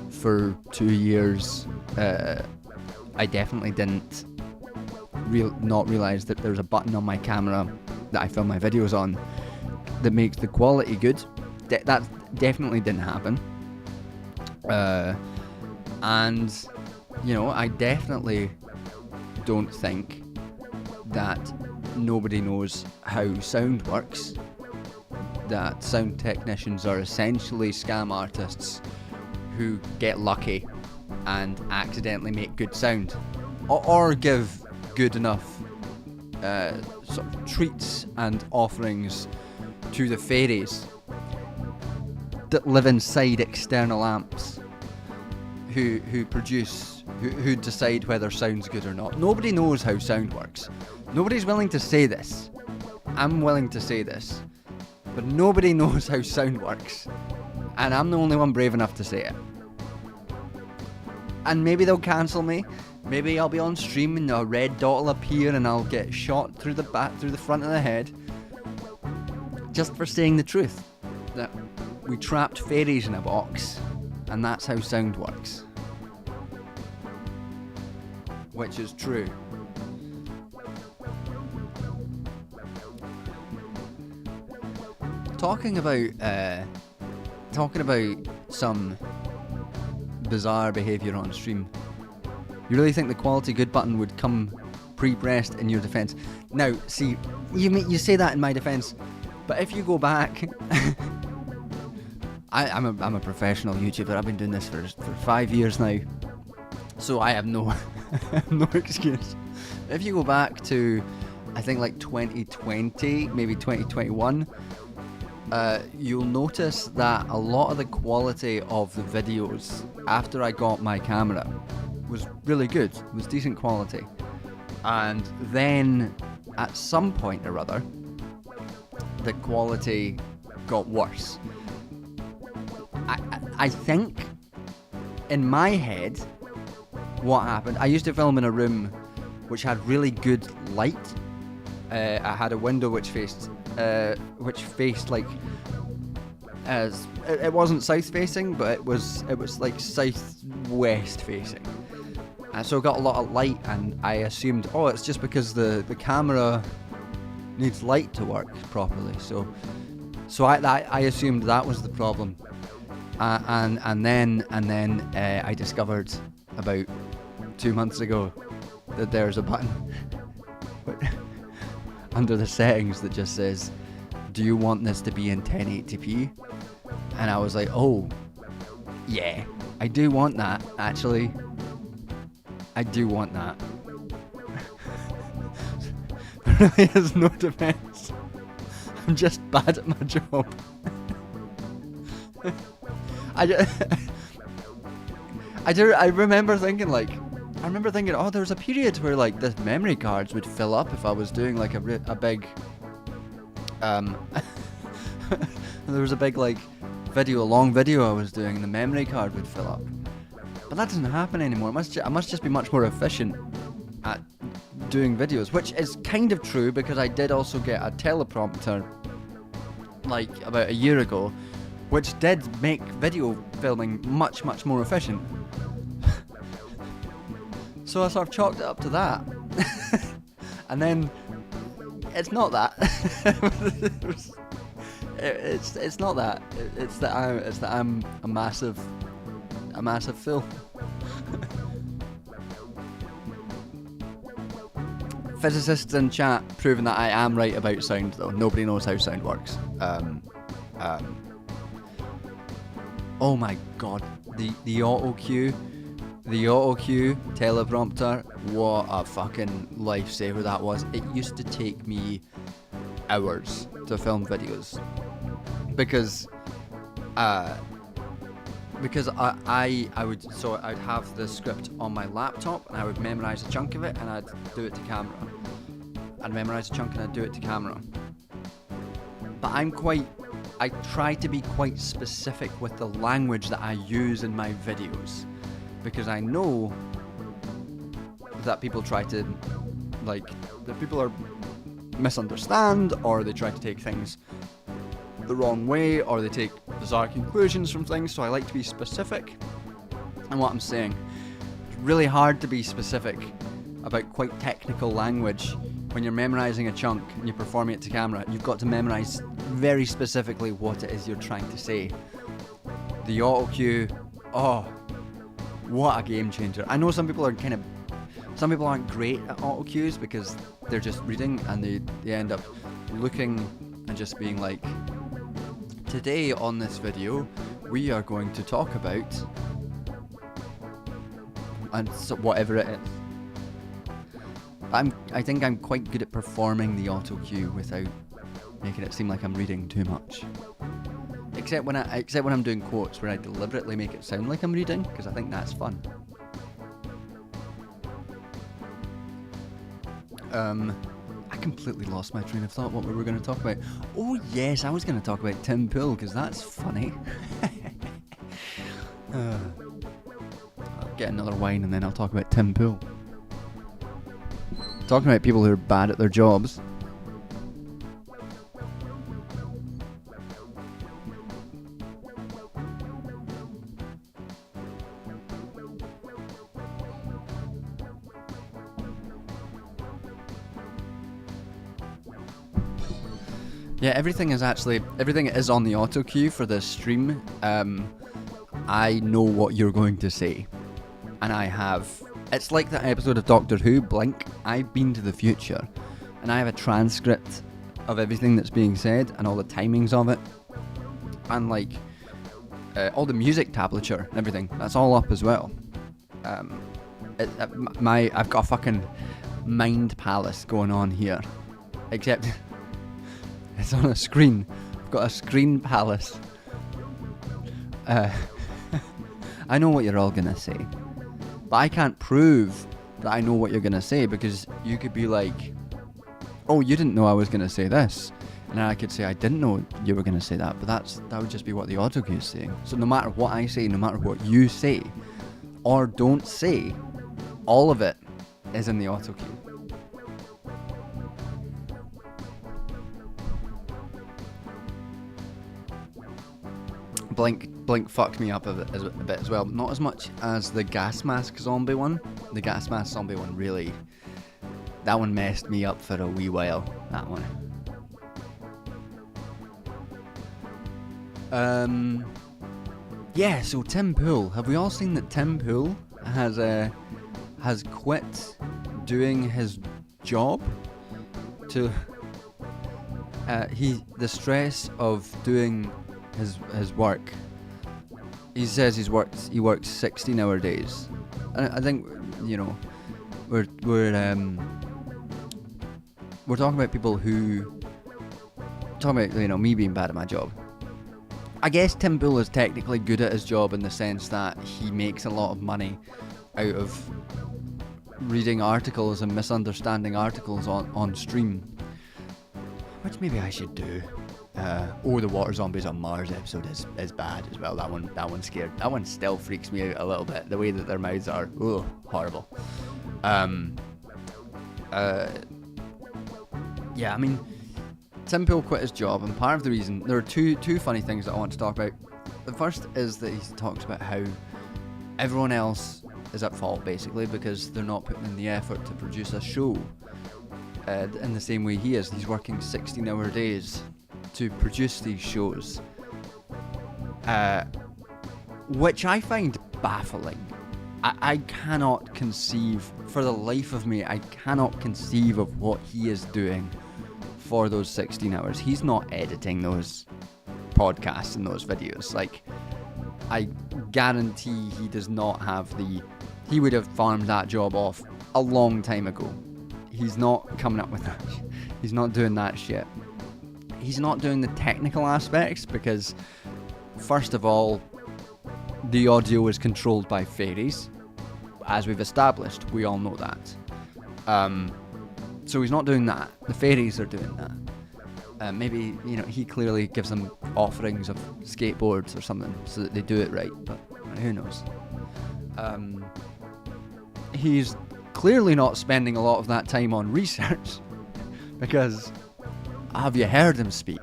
for 2 years. I definitely didn't not realise that there's a button on my camera that I film my videos on that makes the quality good. That definitely didn't happen. And you know, I definitely don't think that nobody knows how sound works. That sound technicians are essentially scam artists who get lucky and accidentally make good sound, or give good enough sort of treats and offerings to the fairies that live inside external amps who decide whether sound's good or not. Nobody knows how sound works. Nobody's willing to say this. I'm willing to say this. But nobody knows how sound works. And I'm the only one brave enough to say it. And maybe they'll cancel me. Maybe I'll be on stream and a red dot will appear and I'll get shot through the front of the head. Just for saying the truth. That we trapped fairies in a box. And that's how sound works. Which is true. Talking about some bizarre behaviour on stream. You really think the quality good button would come pre-pressed in your defence? Now, see, you say that in my defence, but if you go back, I'm a professional YouTuber. I've been doing this for 5 years now, so I have no no excuse. If you go back to, I think like 2020, maybe 2021, you'll notice that a lot of the quality of the videos after I got my camera was really good. It was decent quality. And then at some point or other, the quality got worse. I think in my head what happened, I used to film in a room which had really good light. I had a window which faced like, as it wasn't south facing, but it was like southwest facing, and so it got a lot of light, and I assumed, oh, it's just because the camera needs light to work properly, so I assumed that was the problem, and then I discovered about 2 months ago that there's a button under the settings that just says, do you want this to be in 1080p? And I was like, oh, yeah, I do want that, actually. I do want that. There really is no defense. I'm just bad at my job. I remember thinking, oh, there was a period where like the memory cards would fill up if I was doing like a big, there was a big like long video I was doing, and the memory card would fill up. But that doesn't happen anymore. I must just be much more efficient at doing videos, which is kind of true because I did also get a teleprompter like about a year ago, which did make video filming much more efficient. So I sort of chalked it up to that. And then it's not that. it's not that. It's that I'm a massive fool. Physicists in chat proving that I am right about sound, though. Nobody knows how sound works. Oh my god, the auto cue. The auto cue teleprompter, what a fucking lifesaver that was. It used to take me hours to film videos because I'd have the script on my laptop and I would memorize a chunk of it and I'd do it to camera. I'd memorize a chunk and I'd do it to camera. But I try to be quite specific with the language that I use in my videos, because I know that people try to, that people are misunderstand, or they try to take things the wrong way, or they take bizarre conclusions from things, so I like to be specific in what I'm saying. It's really hard to be specific about quite technical language when you're memorizing a chunk and you're performing it to camera. You've got to memorize very specifically what it is you're trying to say. The auto cue, oh, what a game changer. I know some people aren't great at auto cues because they're just reading and they end up looking and just being like, today on this video we are going to talk about, and so whatever it is. I think I'm quite good at performing the auto cue without making it seem like I'm reading too much. Except when I'm doing quotes where I deliberately make it sound like I'm reading, because I think that's fun. I completely lost my train of thought what we were going to talk about. Oh yes, I was going to talk about Tim Pool, because that's funny. I'll get another wine and then I'll talk about Tim Pool. Talking about people who are bad at their jobs. Yeah, everything is on the auto cue for this stream. I know what you're going to say. And I have. It's like that episode of Doctor Who, Blink. I've been to the future. And I have a transcript of everything that's being said and all the timings of it. And like all the music tablature and everything. That's all up as well. I've got a fucking mind palace going on here. Except it's on a screen. I've got a screen palace. I know what you're all gonna say. But I can't prove that I know what you're gonna say, because you could be like, oh, you didn't know I was gonna say this. And then I could say I didn't know you were gonna say that, but that would just be what the auto cue is saying. So no matter what I say, no matter what you say or don't say, all of it is in the auto cue. Blink fucked me up a bit as well, but not as much as the gas mask zombie one. The gas mask zombie one really, that one messed me up for a wee while, that one. Yeah, so Tim Pool. Have we all seen that Tim Pool has quit doing his job to the stress of doing his work. He says he works 16-hour days. And I think, you know, we're talking about people who talking about, you know, me being bad at my job. I guess Tim Pool is technically good at his job in the sense that he makes a lot of money out of reading articles and misunderstanding articles on stream, which maybe I should do. The water zombies on Mars episode is bad as well. That one's scared. That one still freaks me out a little bit. The way that their mouths are, horrible. Yeah, I mean, Tim Pool quit his job, and part of the reason, there are two funny things that I want to talk about. The first is that he talks about how everyone else is at fault, basically, because they're not putting in the effort to produce a show in the same way he is. He's working 16-hour days to produce these shows, which I find baffling. I cannot conceive, for the life of me, I cannot conceive of what he is doing for those 16 hours. He's not editing those podcasts and those videos. Like, I guarantee he does not have he would have farmed that job off a long time ago. He's not coming up with that. He's not doing that shit. He's not doing the technical aspects because, first of all, the audio is controlled by fairies. As we've established, we all know that. So he's not doing that. The fairies are doing that. Maybe, you know, he clearly gives them offerings of skateboards or something so that they do it right, but who knows. He's clearly not spending a lot of that time on research because have you heard him speak?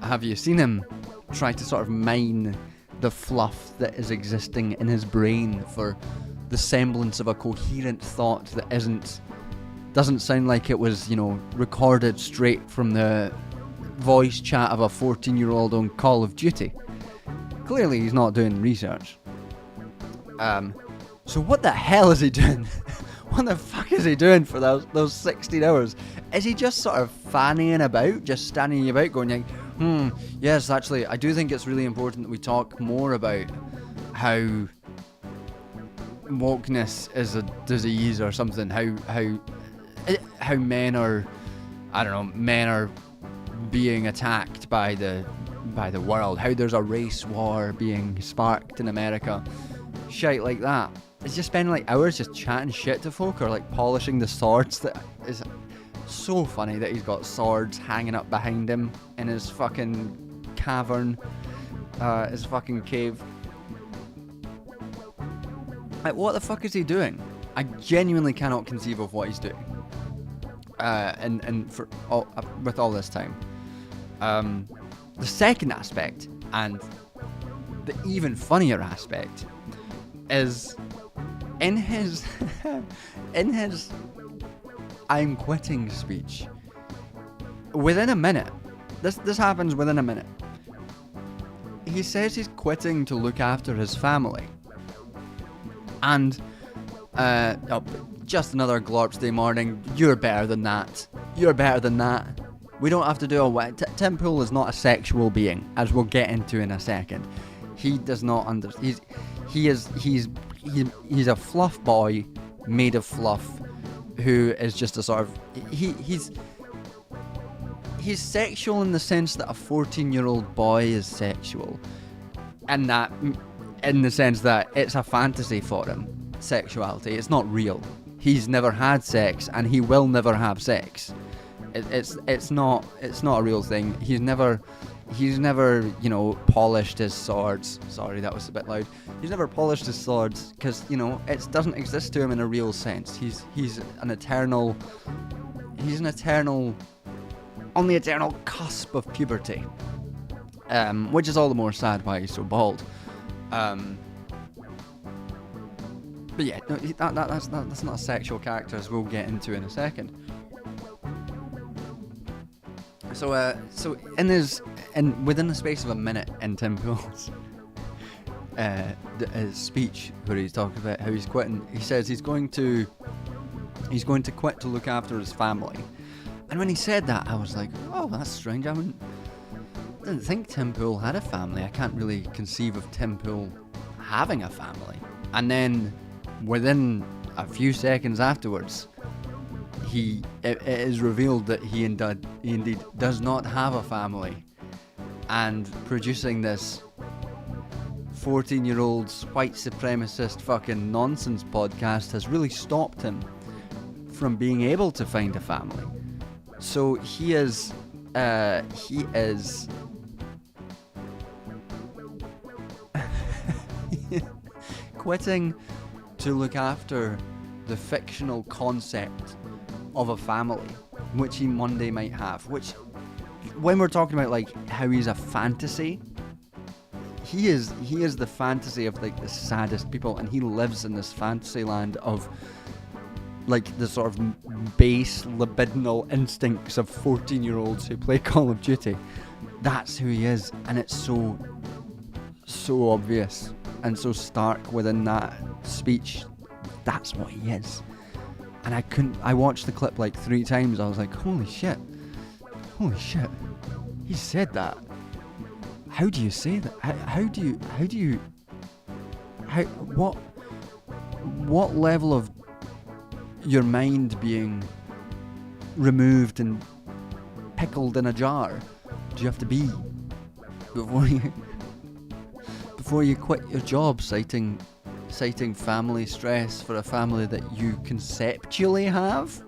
Have you seen him try to sort of mine the fluff that is existing in his brain for the semblance of a coherent thought that doesn't sound like it was, you know, recorded straight from the voice chat of a 14-year-old on Call of Duty? Clearly he's not doing research. So what the hell is he doing? What the fuck is he doing for those 16 hours? Is he just sort of fannying about, just standing about going like, yes, actually, I do think it's really important that we talk more about how wokeness is a disease or something, how men are, I don't know, men are being attacked by the world, how there's a race war being sparked in America, shit like that. He's just spending like hours just chatting shit to folk or like polishing the swords. That is so funny that he's got swords hanging up behind him in his fucking cavern, his fucking cave. Like, what the fuck is he doing? I genuinely cannot conceive of what he's doing. And for all, with all this time. The second aspect, and the even funnier aspect, is in his I'm quitting speech. Within a minute, this happens within a minute. he says he's quitting to look after his family. And, just another Glorps Day morning. You're better than that. You're better than that. We don't have to do a Tim Pool is not a sexual being, as we'll get into in a second. He does not understand. He's a fluff boy made of fluff, who is just a sort of he's sexual in the sense that a 14-year-old boy is sexual, and that in the sense that it's a fantasy for him. Sexuality, it's not real. He's never had sex, and he will never have sex. It's not a real thing. He's never polished his swords. Sorry, that was a bit loud. He's never polished his swords because it doesn't exist to him in a real sense. He's an eternal on the eternal cusp of puberty, which is all the more sad why he's so bald. But yeah, no, that's not a sexual character, as we'll get into in a second. So within the space of a minute in Tim Pool's his speech, where he's talking about how he's quitting, he says he's going to quit to look after his family. And when he said that, I was like, oh, that's strange. I didn't think Tim Pool had a family. I can't really conceive of Tim Pool having a family. And then, within a few seconds afterwards, it is revealed that he indeed does not have a family, and producing this 14-year-old white supremacist fucking nonsense podcast has really stopped him from being able to find a family. So he is quitting to look after the fictional concept of a family, which he one day might have. Which, when we're talking about like how he's a fantasy, he is the fantasy of like the saddest people, and he lives in this fantasy land of like the sort of base libidinal instincts of 14-year-olds who play Call of Duty. That's who he is, and it's so obvious and so stark within that speech. That's what he is. And I watched the clip like 3 times. I was like, holy shit, he said that. How do you say that? What level of your mind being removed and pickled in a jar do you have to be before you quit your job, citing family stress for a family that you conceptually have?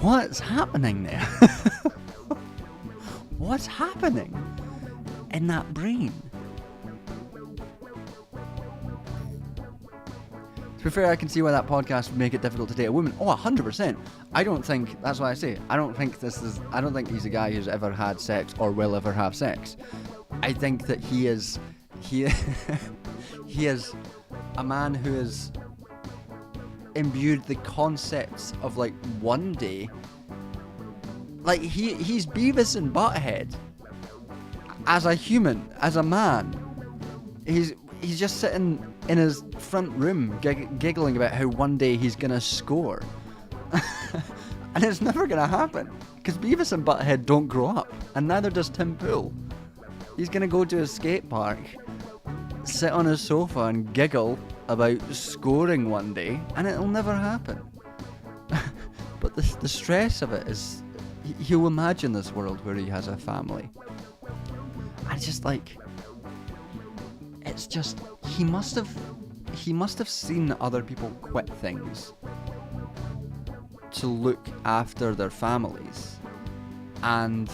What's happening there? What's happening in that brain? To be fair, I can see why that podcast would make it difficult to date a woman. Oh, 100%. I don't think, that's what I say. I don't think he's a guy who's ever had sex or will ever have sex. I think that he is a man who has imbued the concepts of like one day, like he's Beavis and Butthead as a human, as a man. He's just sitting in his front room giggling about how one day he's gonna score. And it's never gonna happen, because Beavis and Butthead don't grow up, and neither does Tim Pool. He's gonna go to a skate park, sit on his sofa and giggle about scoring one day, and it'll never happen. But the stress of it is, he'll imagine this world where he has a family. And just like, it's just, he must have seen other people quit things to look after their families, and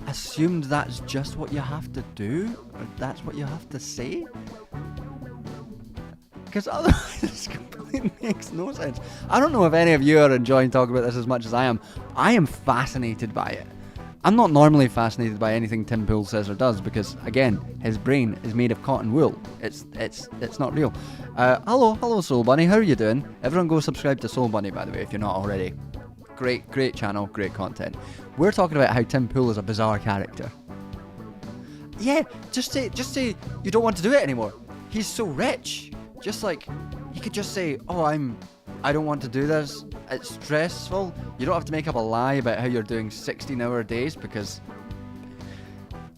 assumed that's just what you have to do, or that's what you have to say, because otherwise it completely makes no sense. I don't know if any of you are enjoying talking about this as much as I am. I am fascinated by it. I'm not normally fascinated by anything Tim Pool says or does, because again, his brain is made of cotton wool. It's not real. Hello Soul Bunny, how are you doing? Everyone go subscribe to Soul Bunny, by the way, if you're not already. great channel, great content. We're talking about how Tim Pool is a bizarre character. Yeah, just say you don't want to do it anymore. He's so rich. Just like, you could just say, oh, I don't want to do this. It's stressful. You don't have to make up a lie about how you're doing 16-hour days, because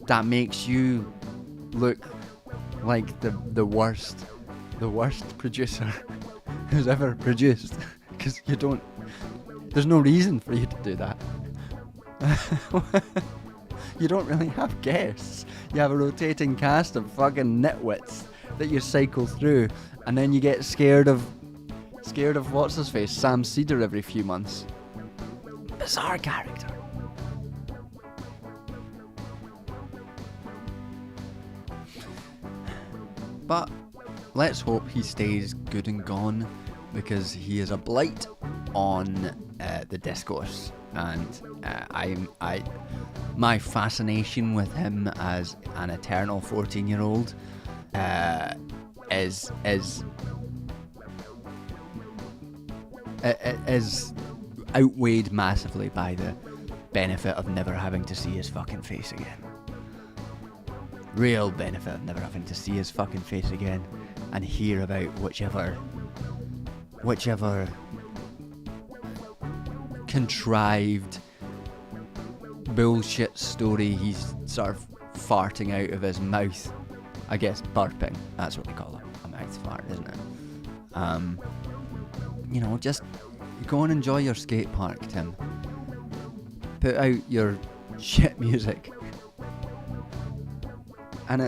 that makes you look like the worst producer who's ever produced. Because there's no reason for you to do that. You don't really have guests. You have a rotating cast of fucking nitwits that you cycle through, and then you get scared of what's his face, Sam Cedar, every few months. Bizarre character. But let's hope he stays good and gone, because he is a blight on the discourse, and my fascination with him as an eternal 14-year-old is outweighed massively by the benefit of never having to see his fucking face again. Real benefit of never having to see his fucking face again and hear about whichever contrived bullshit story he's sort of farting out of his mouth. I guess burping, that's what they call it, a mouth fart, isn't it? Just go and enjoy your skate park, Tim. Put out your shit music, and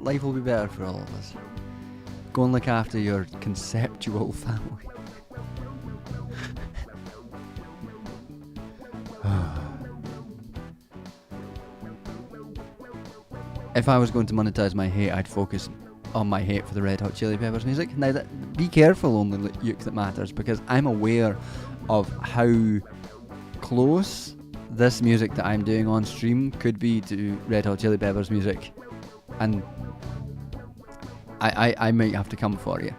life will be better for all of us. Go and look after your conceptual family. If I was going to monetize my hate, I'd focus on my hate for the Red Hot Chili Peppers music. Now, be careful, only Luke that matters, because I'm aware of how close this music that I'm doing on stream could be to Red Hot Chili Peppers music, and I might have to come for you.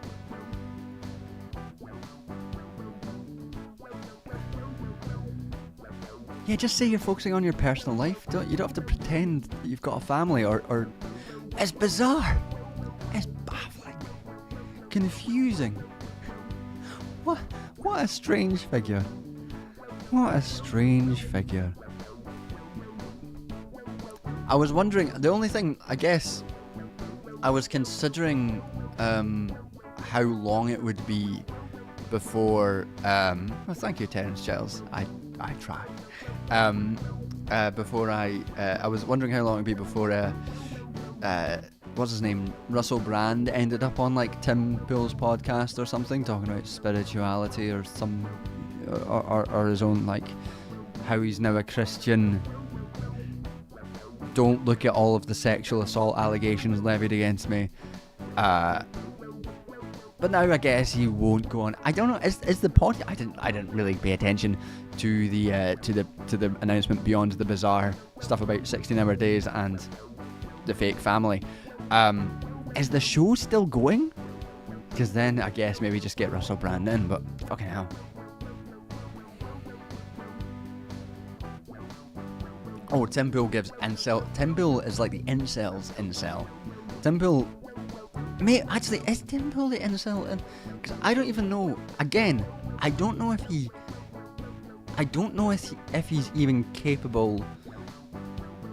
Yeah, just say you're focusing on your personal life. You don't have to pretend that you've got a family, or it's bizarre. It's baffling. Confusing. What a strange figure. What a strange figure. I was wondering, the only thing, I guess, I was considering how long it would be before, well, thank you, Terence Giles, I try. Before I was wondering how long it would be before, what's his name, Russell Brand ended up on like Tim Pool's podcast or something, talking about spirituality or or his own, like, how he's now a Christian. Don't look at all of the sexual assault allegations levied against me. But now I guess he won't go on. I don't know. Is the pod? I didn't really pay attention to the announcement beyond the bizarre stuff about 16-hour days and the fake family. Is the show still going? Because then I guess maybe just get Russell Brand in. But fucking hell. Oh, Tim Pool gives incel. Tim Pool is like the incel's incel. Tim Pool. Mate, actually, is Tim Pool the incel? Because I don't even know. Again, I don't know if he's even capable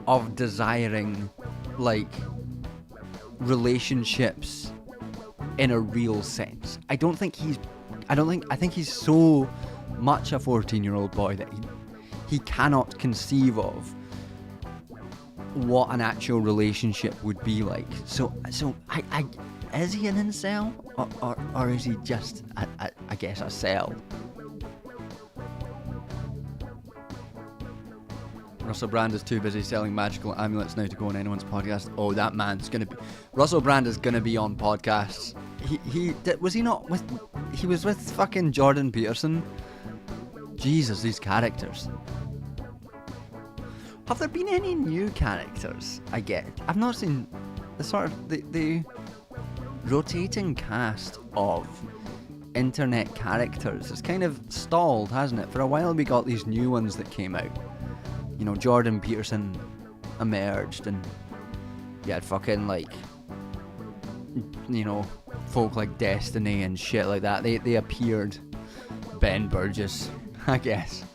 of desiring, like, relationships in a real sense. I think he's so much a 14-year-old boy that he cannot conceive of what an actual relationship would be like. So I is he an incel, or is he just I guess a cell? Russell Brand is too busy selling magical amulets now to go on anyone's podcast. Oh, that man's gonna be. Russell Brand is gonna be on podcasts. He was with fucking Jordan Peterson. Jesus, these characters. Have there been any new characters? I've not seen the sort of the rotating cast of internet characters. It's kind of stalled, hasn't it? For a while we got these new ones that came out. You know, Jordan Peterson emerged, and you had fucking like, you know, folk like Destiny and shit like that. They appeared. Ben Burgess, I guess.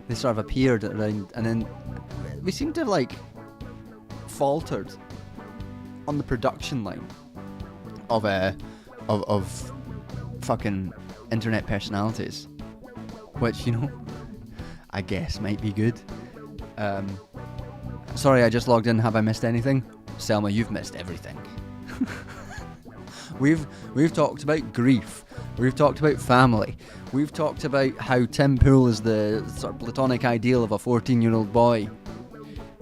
They sort of appeared around, and then we seem to have like faltered on the production line of fucking internet personalities, which, you know, I guess might be good. Sorry, I just logged in. Have I missed anything? Selma, you've missed everything. We've talked about grief. We've talked about family. We've talked about how Tim Pool is the sort of platonic ideal of a 14-year-old boy.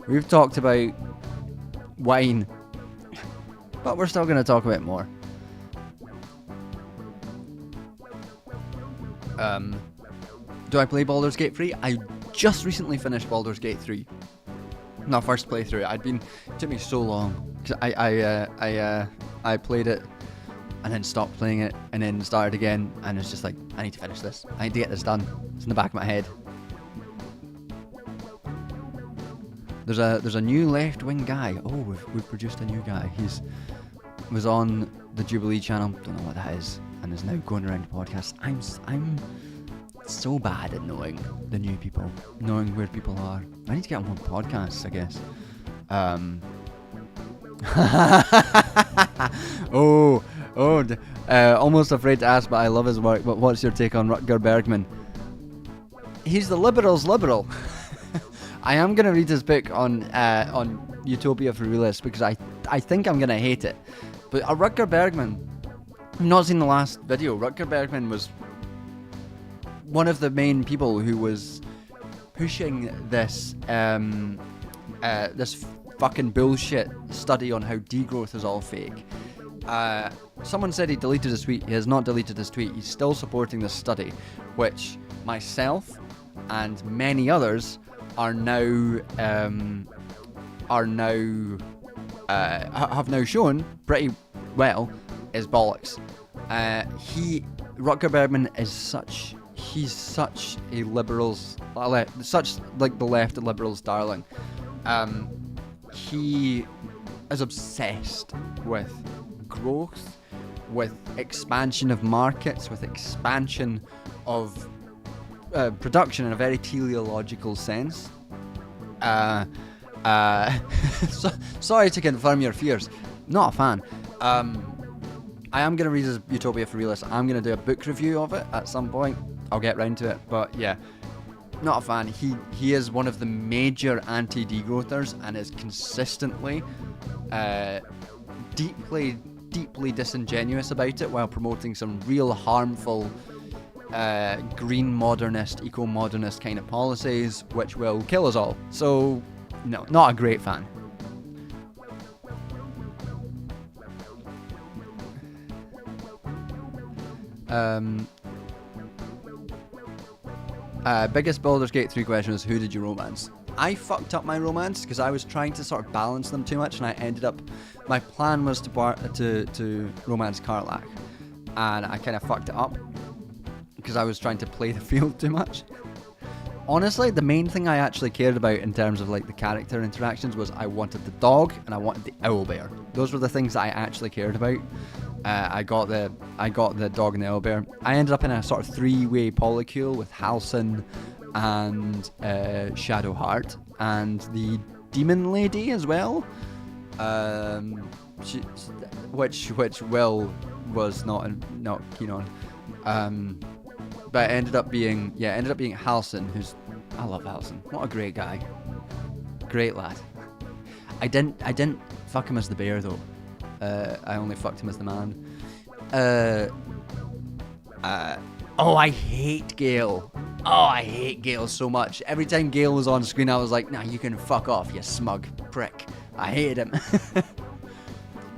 We've talked about wine. But we're still going to talk about more. Do I play Baldur's Gate 3? I just recently finished Baldur's Gate 3. My first playthrough. It took me so long. Cause I played it and then stopped playing it and then started again, and it's just like, I need to finish this. I need to get this done. It's in the back of my head. There's a new left-wing guy. Oh, we've produced a new guy. Was on the Jubilee channel. Don't know what that is, and is now going around podcasts. I'm so bad at knowing the new people, knowing where people are. I need to get on more podcasts, I guess. Almost afraid to ask, but I love his work. But what's your take on Rutger Bergman? He's the liberals' liberal. I am gonna read his book on Utopia for Realists because I think I'm gonna hate it. But Rutger Bergman, I've not seen the last video. Rutger Bergman was one of the main people who was pushing this this fucking bullshit study on how degrowth is all fake. Someone said he deleted his tweet. He has not deleted his tweet. He's still supporting this study, which myself and many others have now shown pretty well is bollocks. Rutger Bergman is he's such a liberals, such like the left and liberals' darling. He is obsessed with growth, with expansion of markets, with expansion of production in a very teleological sense. Sorry to confirm your fears. Not a fan. I am going to read his Utopia for Realists. I'm going to do a book review of it at some point. I'll get round to it. But yeah, not a fan. He is one of the major anti-degrowthers and is consistently deeply disingenuous about it while promoting some real harmful green modernist, eco-modernist kind of policies which will kill us all. So, no, not a great fan. Biggest Baldur's Gate 3 question was, who did you romance? I fucked up my romance because I was trying to sort of balance them too much, and I ended up, my plan was to romance Karlach, and I kind of fucked it up because I was trying to play the field too much. Honestly, the main thing I actually cared about in terms of like the character interactions was I wanted the dog and I wanted the owlbear. Those were the things that I actually cared about. I got the dog and the owlbear. I ended up in a sort of three-way polycule with Halsin and Shadowheart and the demon lady as well. Which Will was not keen on. But it ended up being Halsin, who's, I love Halsin. What a great guy. Great lad. I didn't fuck him as the bear though. I only fucked him as the man. I hate Gale. Oh, I hate Gale so much. Every time Gale was on screen, I was like, nah, you can fuck off, you smug prick. I hated him.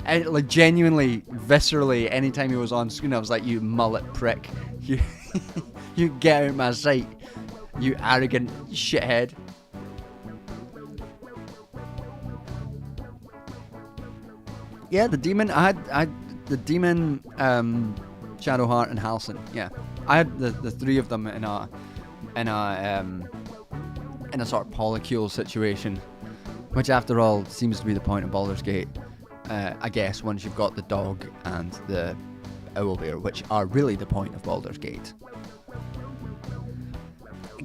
And like genuinely, viscerally, anytime he was on screen, I was like, you mullet prick. You get out of my sight, you arrogant shithead. Yeah, the demon. I had the demon Shadowheart, and Halcyon. Yeah, I had the three of them in a in a sort of polycule situation, which after all seems to be the point of Baldur's Gate. I guess once you've got the dog and the owlbear, which are really the point of Baldur's Gate.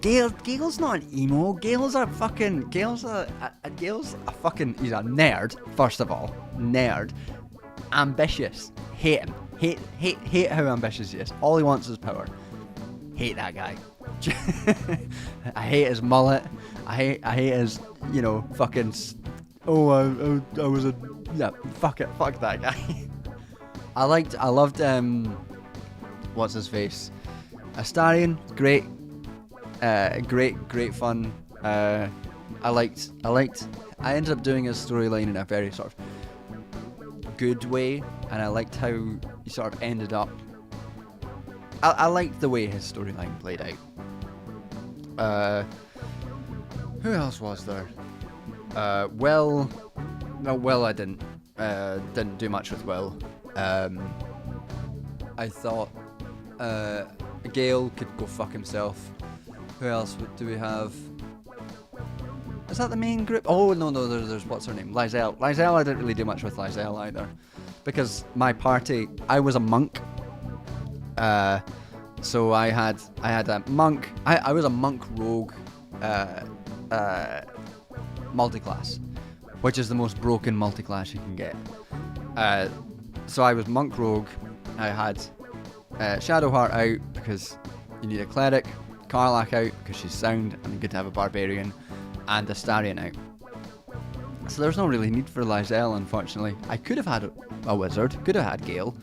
Gale's not an emo. Gale's a fucking he's a nerd. First of all, nerd, ambitious. Hate him. Hate how ambitious he is. All he wants is power. Hate that guy. I hate his mullet. I hate his fucking. I was a fuck that guy. I loved what's his face, Astarion. Great fun. I ended up doing his storyline in a very sort of good way, and I liked how he sort of ended up. I liked the way his storyline played out. Who else was there? Will I didn't do much with Will. I thought Gale could go fuck himself. Who else do we have? Is that the main group? Oh no, there's what's her name? Lizelle. I didn't really do much with Lizelle either, because my party, I was a monk. So I had a monk. I was a monk rogue multiclass, which is the most broken multiclass you can get. So I was monk rogue. I had Shadowheart out because you need a cleric, Karlach out because she's sound and good to have a barbarian, and Astarion out. So there's no really need for Lizelle, unfortunately. I could have had a wizard, could have had Gale,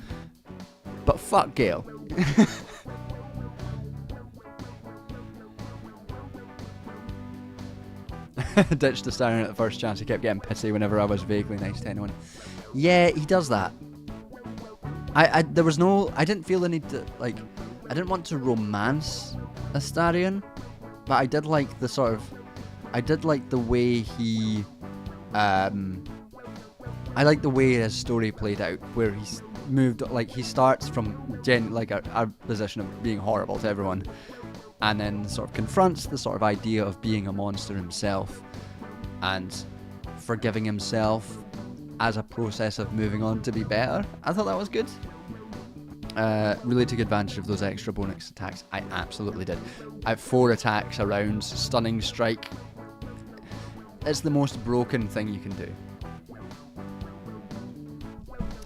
but fuck Gale. Ditched Astarion at the first chance. He kept getting pissy whenever I was vaguely nice to anyone. Yeah, he does that. I didn't feel the need to, I didn't want to romance Astarion, but I did like the way he, I like the way his story played out, where he's moved, he starts from a position of being horrible to everyone, and then sort of confronts the sort of idea of being a monster himself, and forgiving himself as a process of moving on to be better. I thought that was good. Really took advantage of those extra bonus attacks. I absolutely did. I have 4 attacks, a round, stunning strike. It's the most broken thing you can do.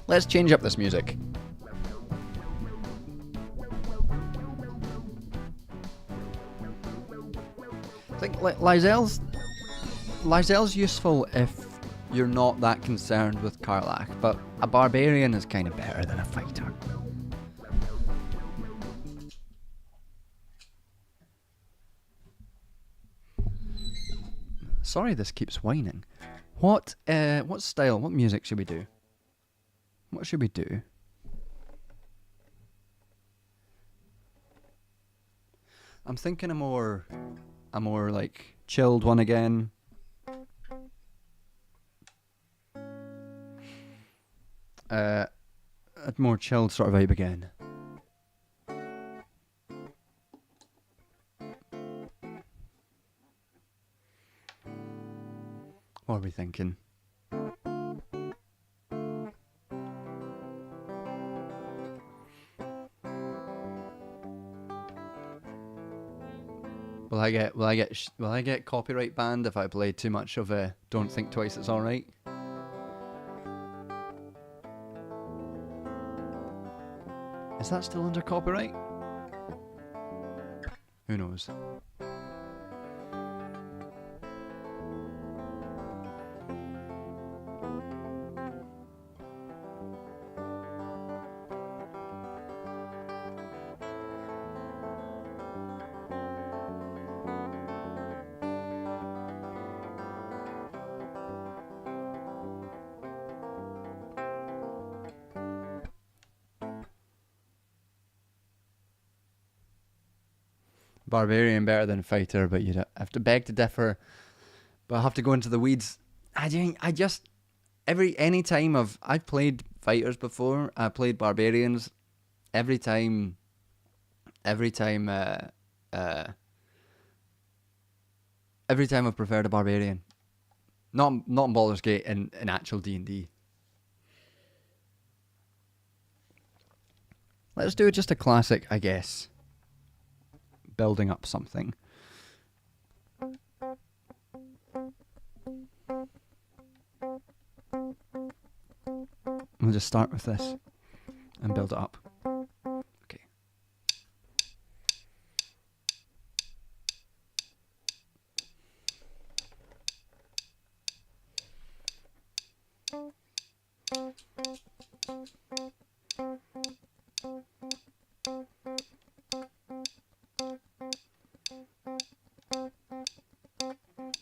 Let's change up this music. I think Lizelle's useful if you're not that concerned with Karlach, but a barbarian is kind of better than a fighter. Sorry, this keeps whining. What style? What music should we do? What should we do? I'm thinking a more chilled one again. A more chilled sort of vibe again. What are we thinking? Will I get copyright banned if I play too much of Don't Think Twice, It's Alright? Is that still under copyright? Who knows? Barbarian better than fighter, but you'd have to beg to differ. But I have to go into the weeds. Any time I've played fighters before, I played barbarians, every time, every time, uh, every time I've preferred a barbarian. Not in Baldur's Gate, in actual D&D. Let's do just a classic, I guess. Building up something. We'll just start with this and build it up. Okay.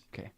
Okay.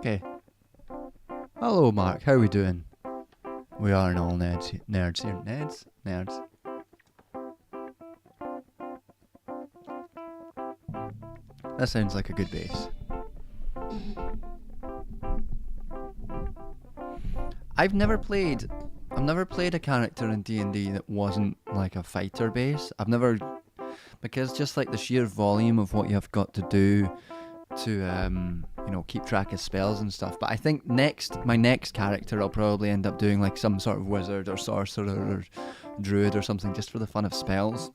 Okay. Hello, Mark. How are we doing? We are all nerds here. Nerds. That sounds like a good base. I've never played a character in D&D that wasn't like a fighter base. Because just like the sheer volume of what you have got to do to keep track of spells and stuff. But I think my next character I'll probably end up doing like some sort of wizard or sorcerer or druid or something just for the fun of spells.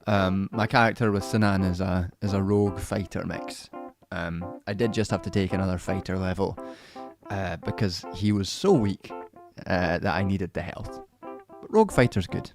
My character with Sinan is a rogue fighter mix. I did just have to take another fighter level because he was so weak that I needed the health. But rogue fighter's good.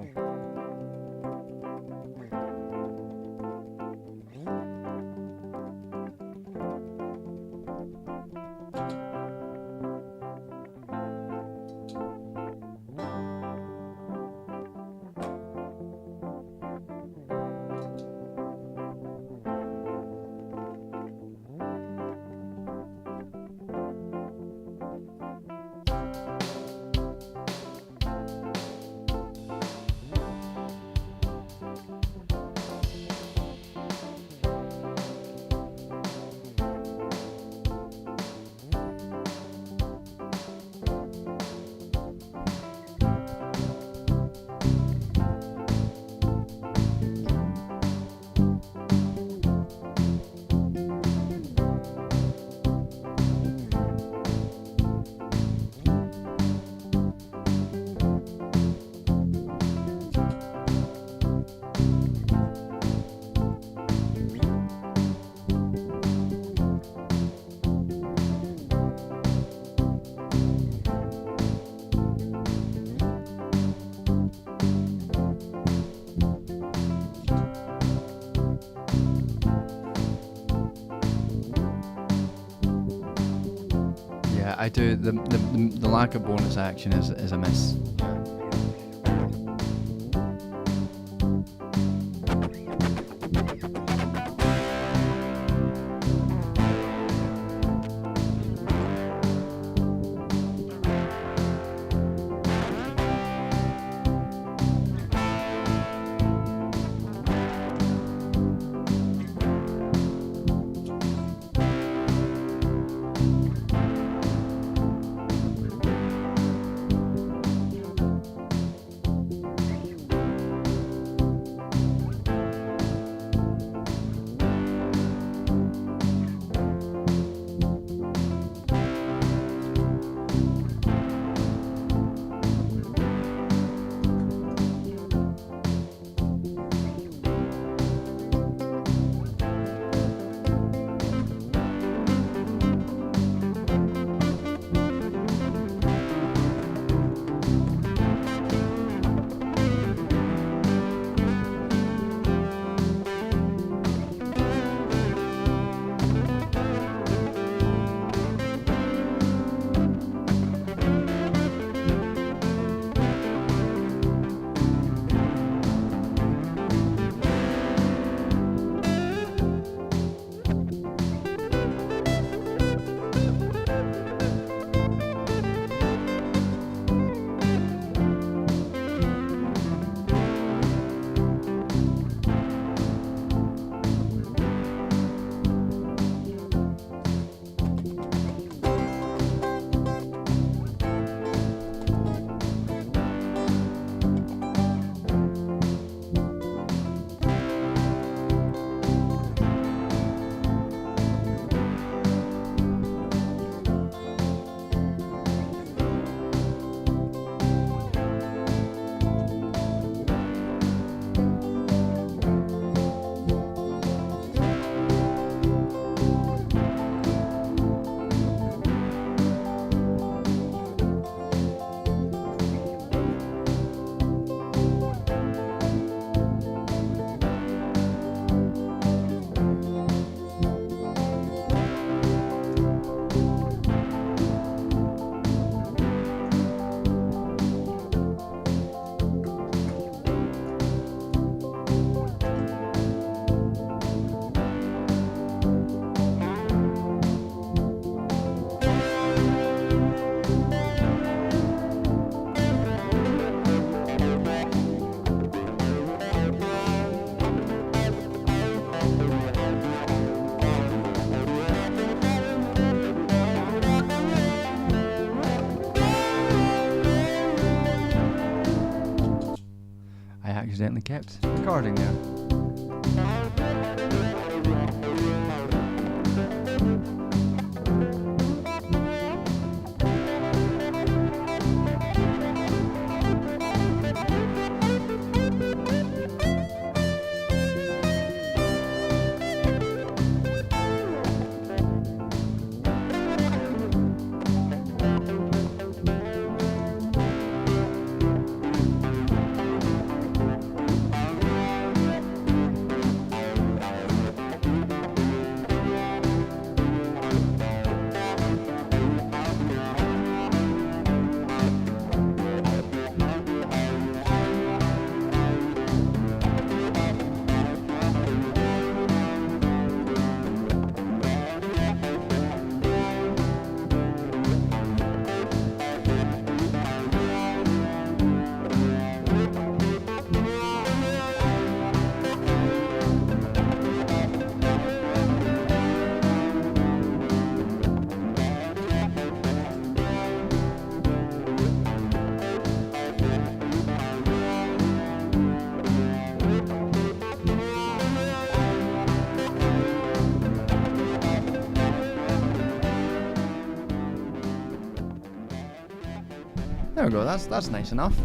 know. I do. The lack of bonus action is a miss. Accidentally kept recording there. There we go. That's nice enough.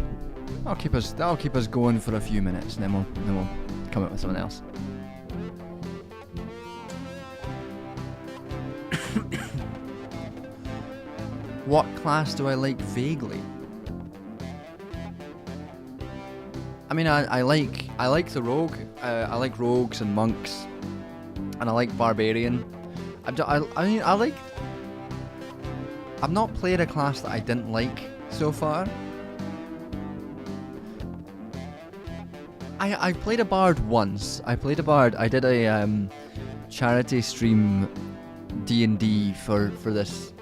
That'll keep us going for a few minutes, and then we'll come up with something else. What class do I like vaguely? I mean, I like the rogue. I like rogues and monks, and I like barbarian. I've not played a class that I didn't like so far. I played a bard once. I did a charity stream D&D for this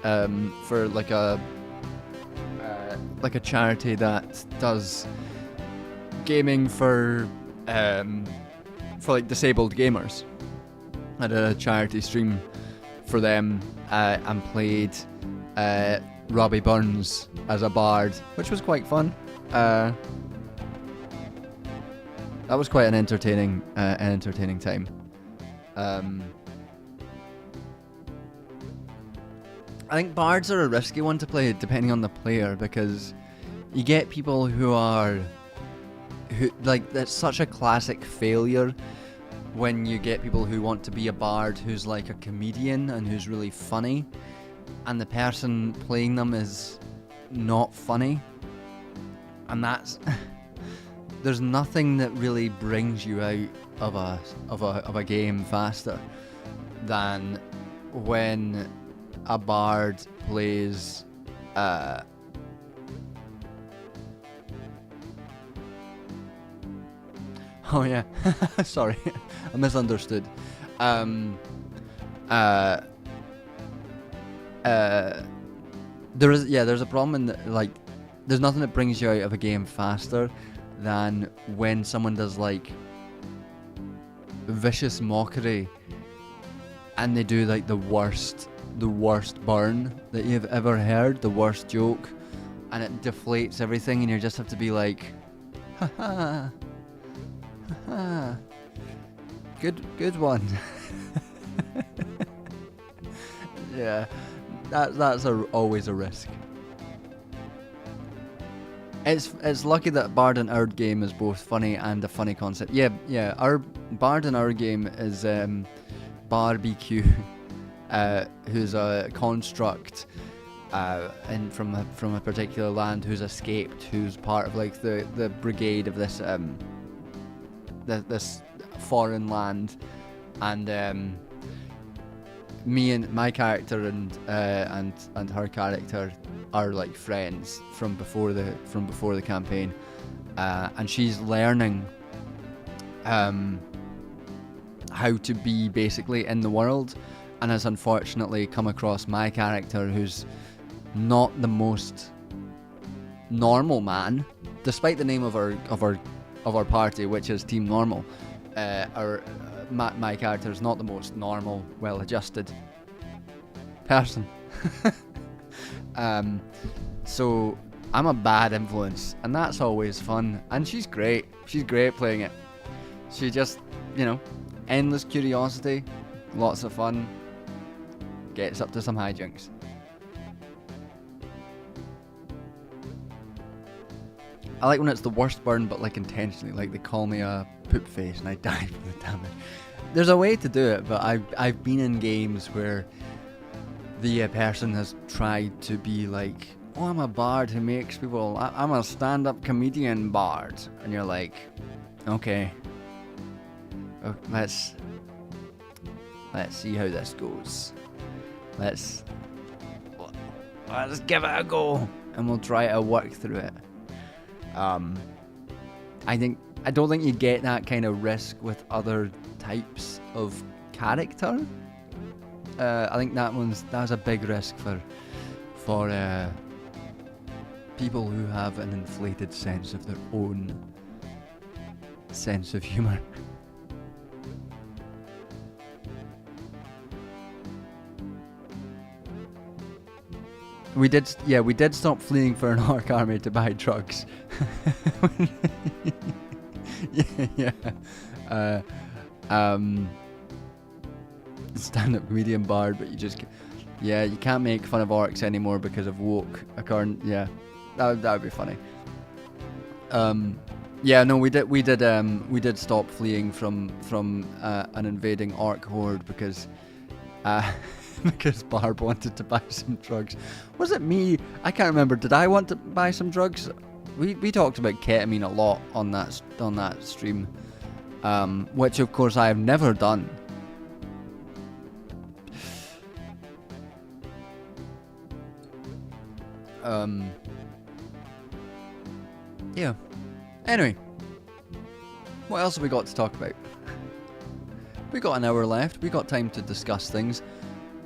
for like a charity that does gaming for like disabled gamers. I did a charity stream for them and played Robbie Burns as a bard, which was quite fun. That was quite an entertaining time. I think bards are a risky one to play depending on the player, because you get people who like, that's such a classic failure when you get people who want to be a bard who's like a comedian and who's really funny, and the person playing them is not funny, and that's there's nothing that really brings you out of a game faster than when a bard plays oh yeah, sorry, I misunderstood. There's a problem in that, like, there's nothing that brings you out of a game faster than when someone does like vicious mockery and they do like the worst burn that you've ever heard, the worst joke, and it deflates everything, and you just have to be like, haha, haha, good one. Yeah, that's always a risk. It's lucky that Bard in our game is both funny and a funny concept. Yeah. Our Bard in our game is Barbecue, who's a construct, and from a particular land, who's escaped, who's part of like the brigade of this this foreign land, and me and my character and her character are like friends from before the campaign, and she's learning how to be basically in the world, and has unfortunately come across my character, who's not the most normal man, despite the name of our party, which is Team Normal. My character is not the most normal, well-adjusted person. So I'm a bad influence, and that's always fun. And she's great. She's great playing it. She just, endless curiosity, lots of fun, gets up to some hijinks. I like when it's the worst burn, but like intentionally, like they call me a poop face and I die from the damage. There's a way to do it, but I've been in games where the person has tried to be like, oh, I'm a bard who makes people, I'm a stand-up comedian bard, and you're like, okay, let's see how this goes. Let's give it a go, and we'll try to work through it. I don't think you get that kind of risk with other types of character. I think that's a big risk for people who have an inflated sense of their own sense of humor. We did stop fleeing for an orc army to buy drugs. yeah. Stand-up comedian bard, but you can't make fun of orcs anymore because of woke. That would be funny. Yeah, no, we did stop fleeing from an invading orc horde because because Barb wanted to buy some drugs. Was it me? I can't remember. Did I want to buy some drugs? We talked about ketamine a lot on that stream, which of course I have never done. Yeah. Anyway, what else have we got to talk about? We got an hour left. We got time to discuss things.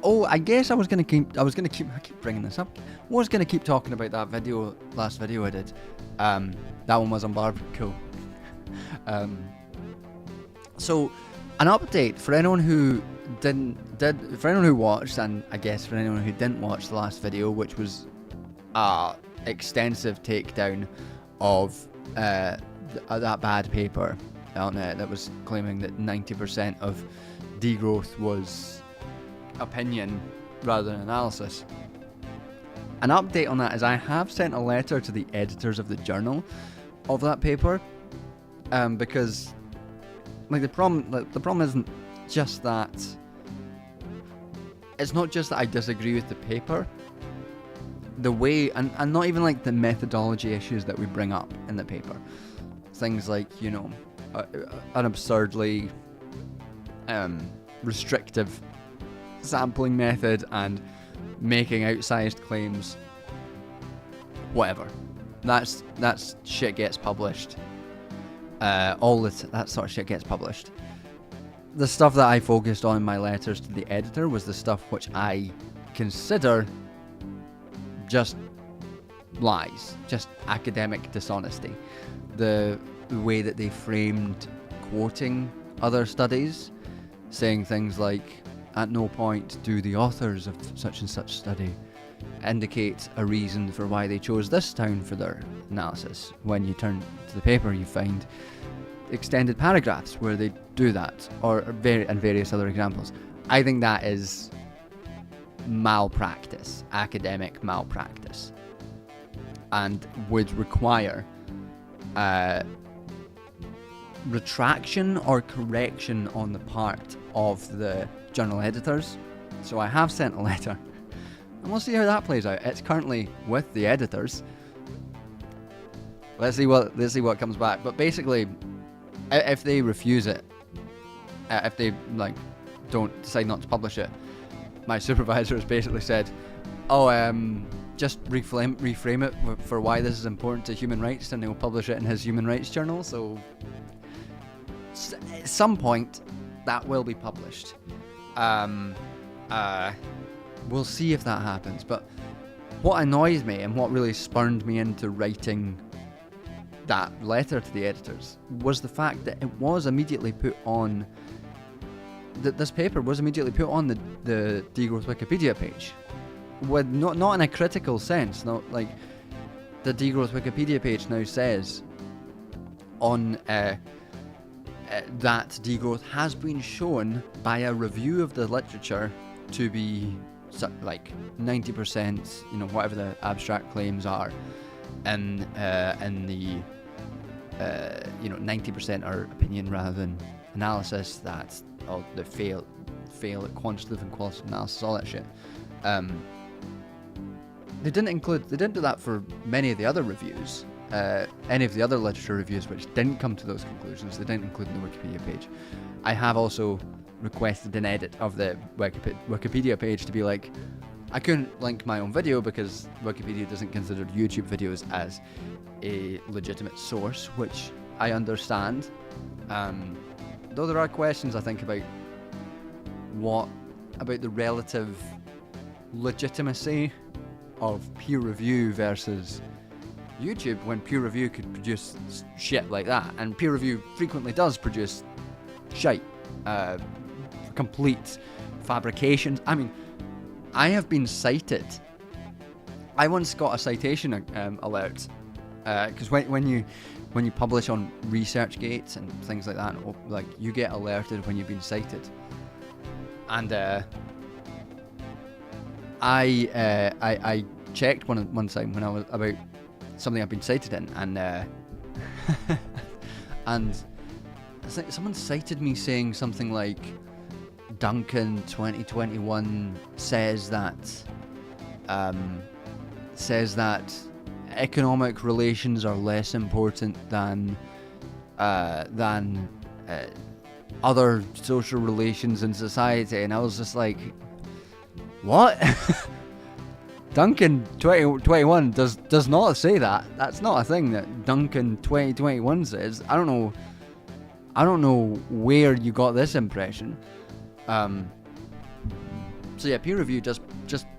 Oh, I guess I keep bringing this up. I was gonna keep talking about that last video I did. That one was on Barb. Cool. So, an update for anyone who for anyone who watched, and I guess for anyone who didn't watch the last video, which was extensive takedown of that bad paper out there that was claiming that 90% of degrowth was opinion rather than analysis. An update on that is I have sent a letter to the editors of the journal of that paper, because like the problem isn't just that. It's not just that I disagree with the paper. The way, and not even like the methodology issues that we bring up in the paper. Things like, you know, an absurdly restrictive sampling method and making outsized claims. Whatever. That's shit gets published. That sort of shit gets published. The stuff that I focused on in my letters to the editor was the stuff which I consider just lies, just academic dishonesty. The way that they framed quoting other studies, saying things like, at no point do the authors of such and such study indicate a reason for why they chose this town for their analysis. When you turn to the paper, you find extended paragraphs where they do that, and various other examples. I think that is malpractice, academic malpractice, and would require retraction or correction on the part of the journal editors. So I have sent a letter, and we'll see how that plays out. It's currently with the editors. Let's see what comes back. But basically, if they refuse it, if they don't decide not to publish it, my supervisor has basically said, just reframe it for why this is important to human rights, and he'll publish it in his human rights journal. So at some point that will be published. We'll see if that happens. But what annoys me and what really spurred me into writing that letter to the editors was the fact that it was immediately put on, that this paper was immediately put on the degrowth Wikipedia page, with not in a critical sense. Not like the degrowth Wikipedia page now says on that degrowth has been shown by a review of the literature to be like 90%, you know, whatever the abstract claims are, and the 90% are opinion rather than analysis. That's all the fail at quantitative and qualitative analysis, all that shit. They didn't do that for many of the other reviews. Any of the other literature reviews which didn't come to those conclusions, they didn't include in the Wikipedia page. I have also requested an edit of the Wikipedia page to be like, I couldn't link my own video because Wikipedia doesn't consider YouTube videos as a legitimate source, which I understand. Though there are questions I think about the relative legitimacy of peer review versus YouTube, when peer review could produce shit like that, and peer review frequently does produce shite, complete fabrications. I mean, I have been cited. I once got a citation alert because when you publish on ResearchGate and things like that, like you get alerted when you've been cited. And I checked one time when I was about something I've been cited in, and and I think someone cited me saying something like, Duncan 2021 says that economic relations are less important than other social relations in society, and I was just like, what? Duncan 2021 does not say that. That's not a thing that Duncan 2021 says. I don't know where you got this impression. So yeah, peer review just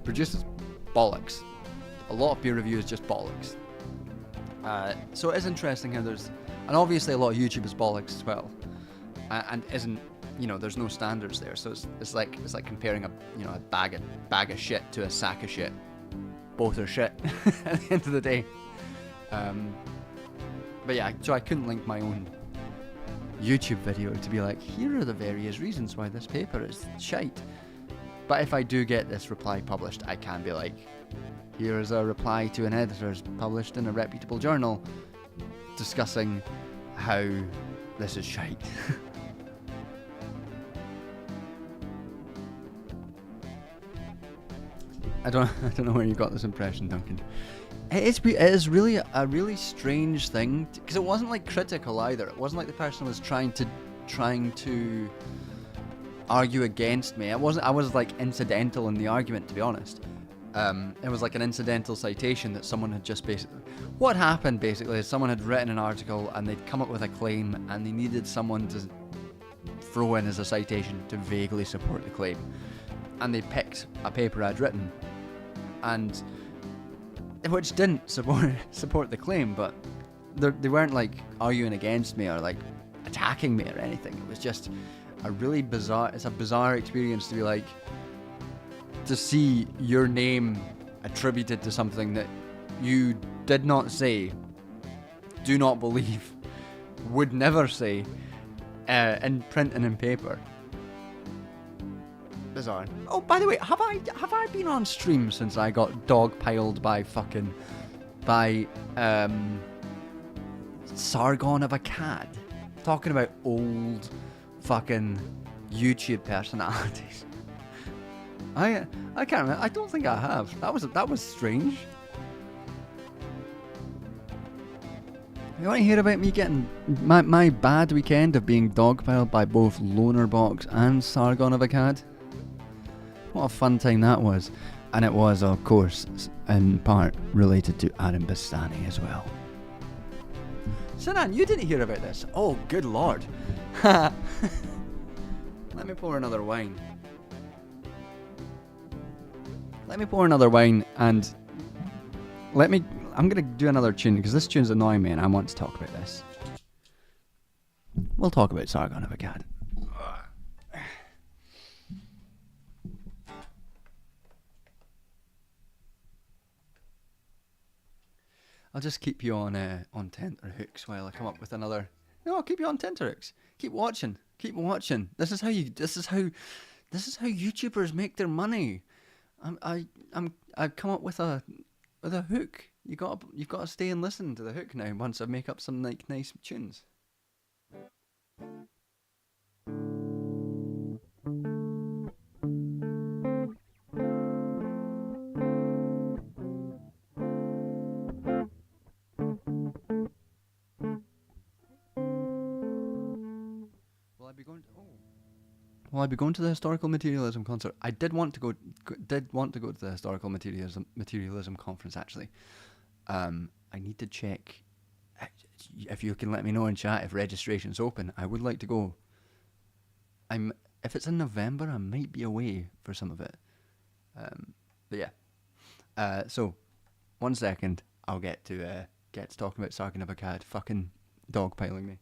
produces bollocks. A lot of peer review is just bollocks. So it is interesting how and obviously a lot of YouTube is bollocks as well, and isn't, there's no standards there. So it's like comparing a bag of shit to a sack of shit. Both are shit at the end of the day. But yeah, so I couldn't link my own YouTube video to be like, here are the various reasons why this paper is shite. But if I do get this reply published, I can be like, here is a reply to an editor's published in a reputable journal discussing how this is shite. I don't know where you got this impression, Duncan. It is really a really strange thing, because it wasn't like critical either. It wasn't like the person was trying to argue against me. I was like incidental in the argument, to be honest. It was like an incidental citation that someone had just basically... What happened basically is someone had written an article and they'd come up with a claim and they needed someone to throw in as a citation to vaguely support the claim. And they picked a paper I'd written, and which didn't support the claim, but they weren't like arguing against me or like attacking me or anything. It was just a really bizarre... It's a bizarre experience to be like, to see your name attributed to something that you did not say, do not believe, would never say, in print and in paper. Bizarre. Oh, by the way, have I been on stream since I got dogpiled by Sargon of Akkad? Talking about old fucking YouTube personalities. I can't remember. I don't think I have. That was strange. You want to hear about me getting my bad weekend of being dogpiled by both Lonerbox and Sargon of Akkad? What a fun time that was. And it was, of course, in part related to Adam Bastani as well. Sinan, you didn't hear about this? Oh, good lord. Let me pour another wine. And I'm going to do another tune, because this tune's annoying me and I want to talk about this. We'll talk about Sargon of Akkad. I'll just keep you on tenterhooks while I come up with another. No, I'll keep you on tenterhooks. Keep watching. This is how YouTubers make their money. I've come up with a hook. You've got to stay and listen to the hook now. Once I make up some like nice tunes. Will I be going to the historical materialism concert? I did want to go to the historical materialism conference actually. I need to check if you can let me know in chat if registration's open. I would like to go. If it's in November, I might be away for some of it. But yeah. So 1 second, I'll get to talking about Sargon of Akkad fucking dogpiling me.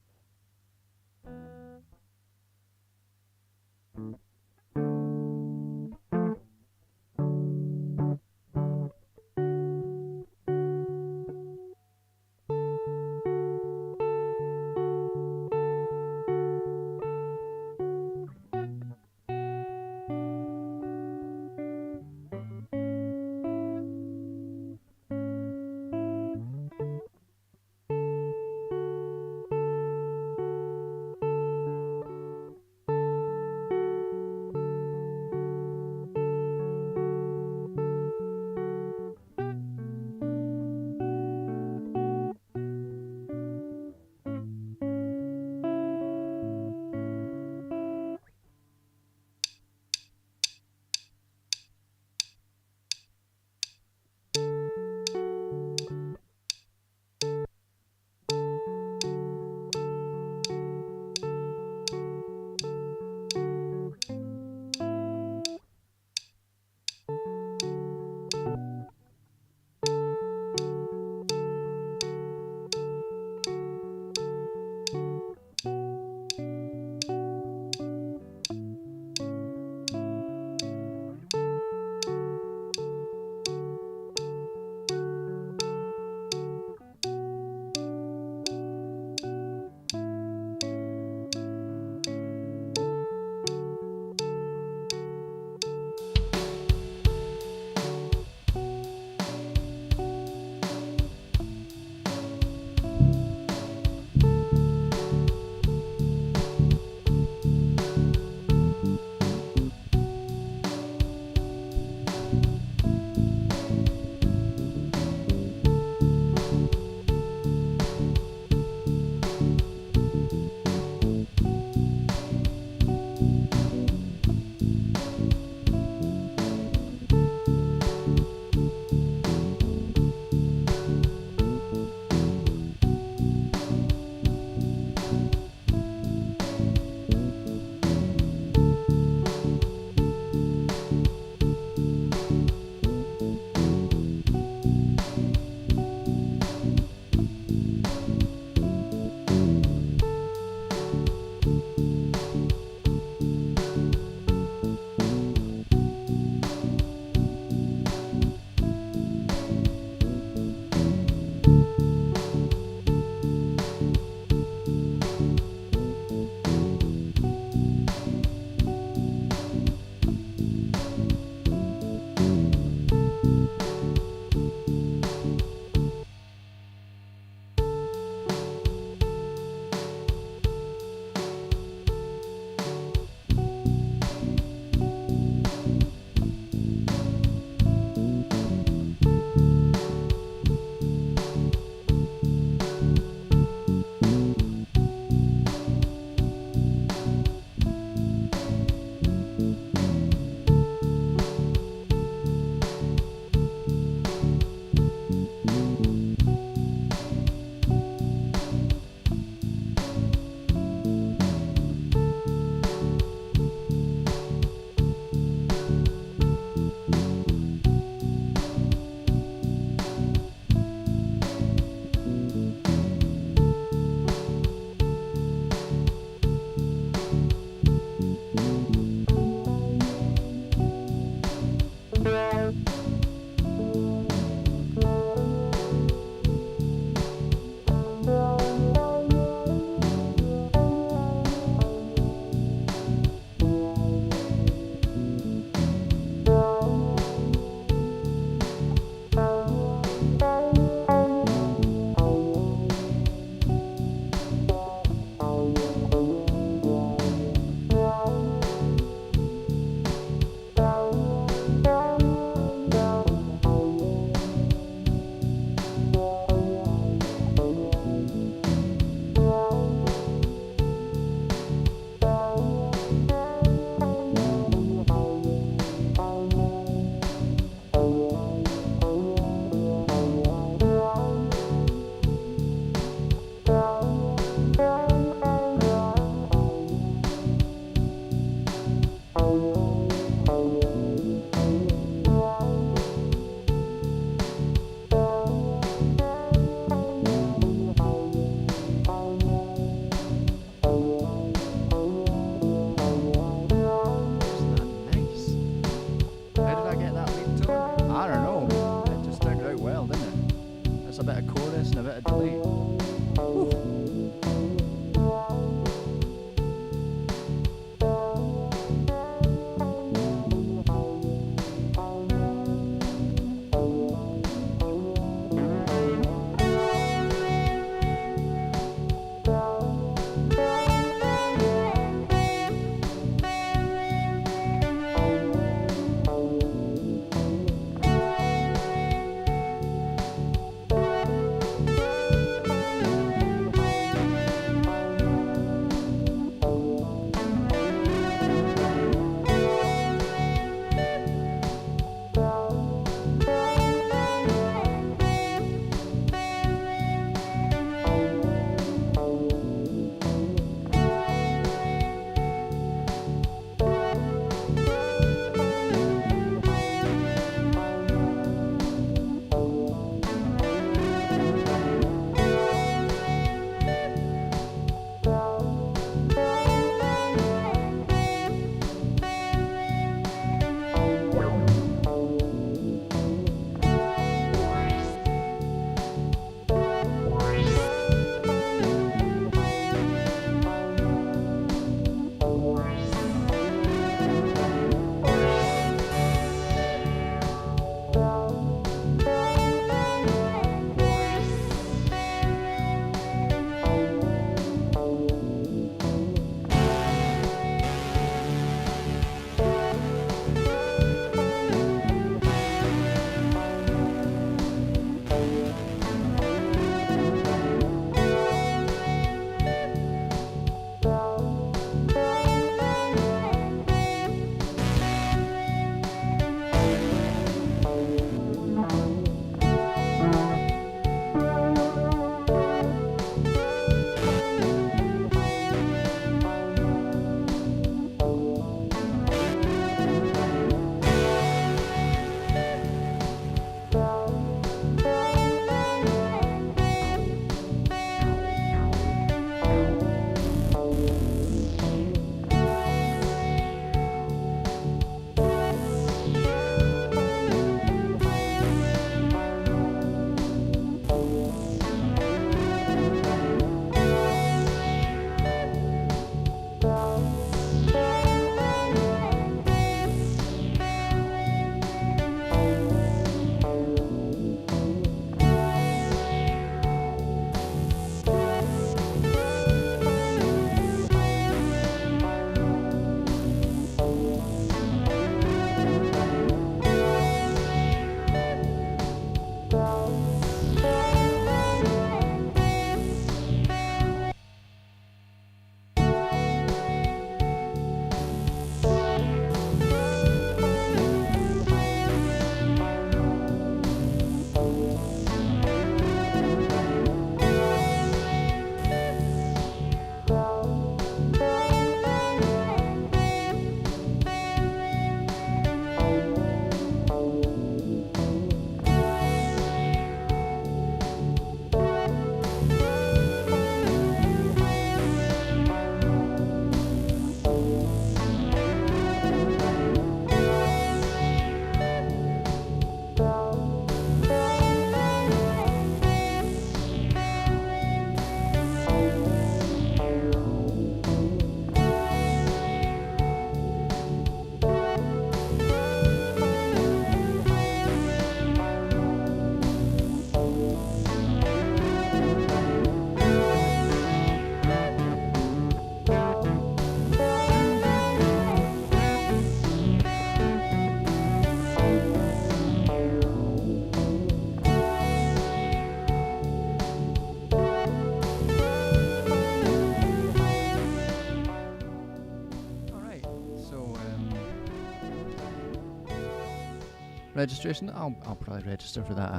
registration. I'll probably register for that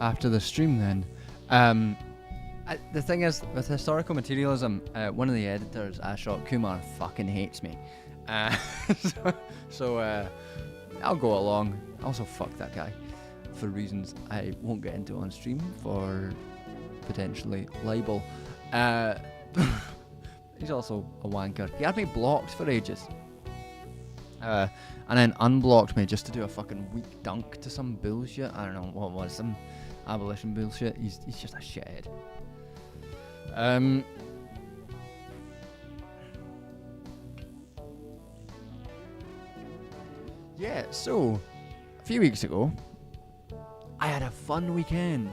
after this stream then. The thing is, with historical materialism, one of the editors, Ashok Kumar, fucking hates me. So I'll go along. Also, fuck that guy for reasons I won't get into on stream for potentially libel. He's also a wanker. He had me blocked for ages. And then unblocked me just to do a fucking weak dunk to some bullshit. I don't know what it was, some abolition bullshit. He's just a shithead. Yeah, so a few weeks ago, I had a fun weekend.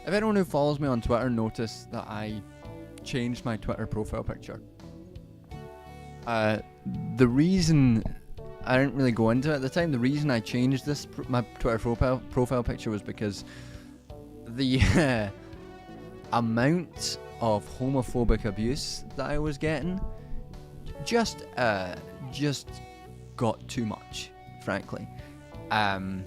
If anyone who follows me on Twitter noticed that I changed my Twitter profile picture. The reason I didn't really go into it at the time. The reason I changed my Twitter profile picture was because the amount of homophobic abuse that I was getting just got too much, frankly. And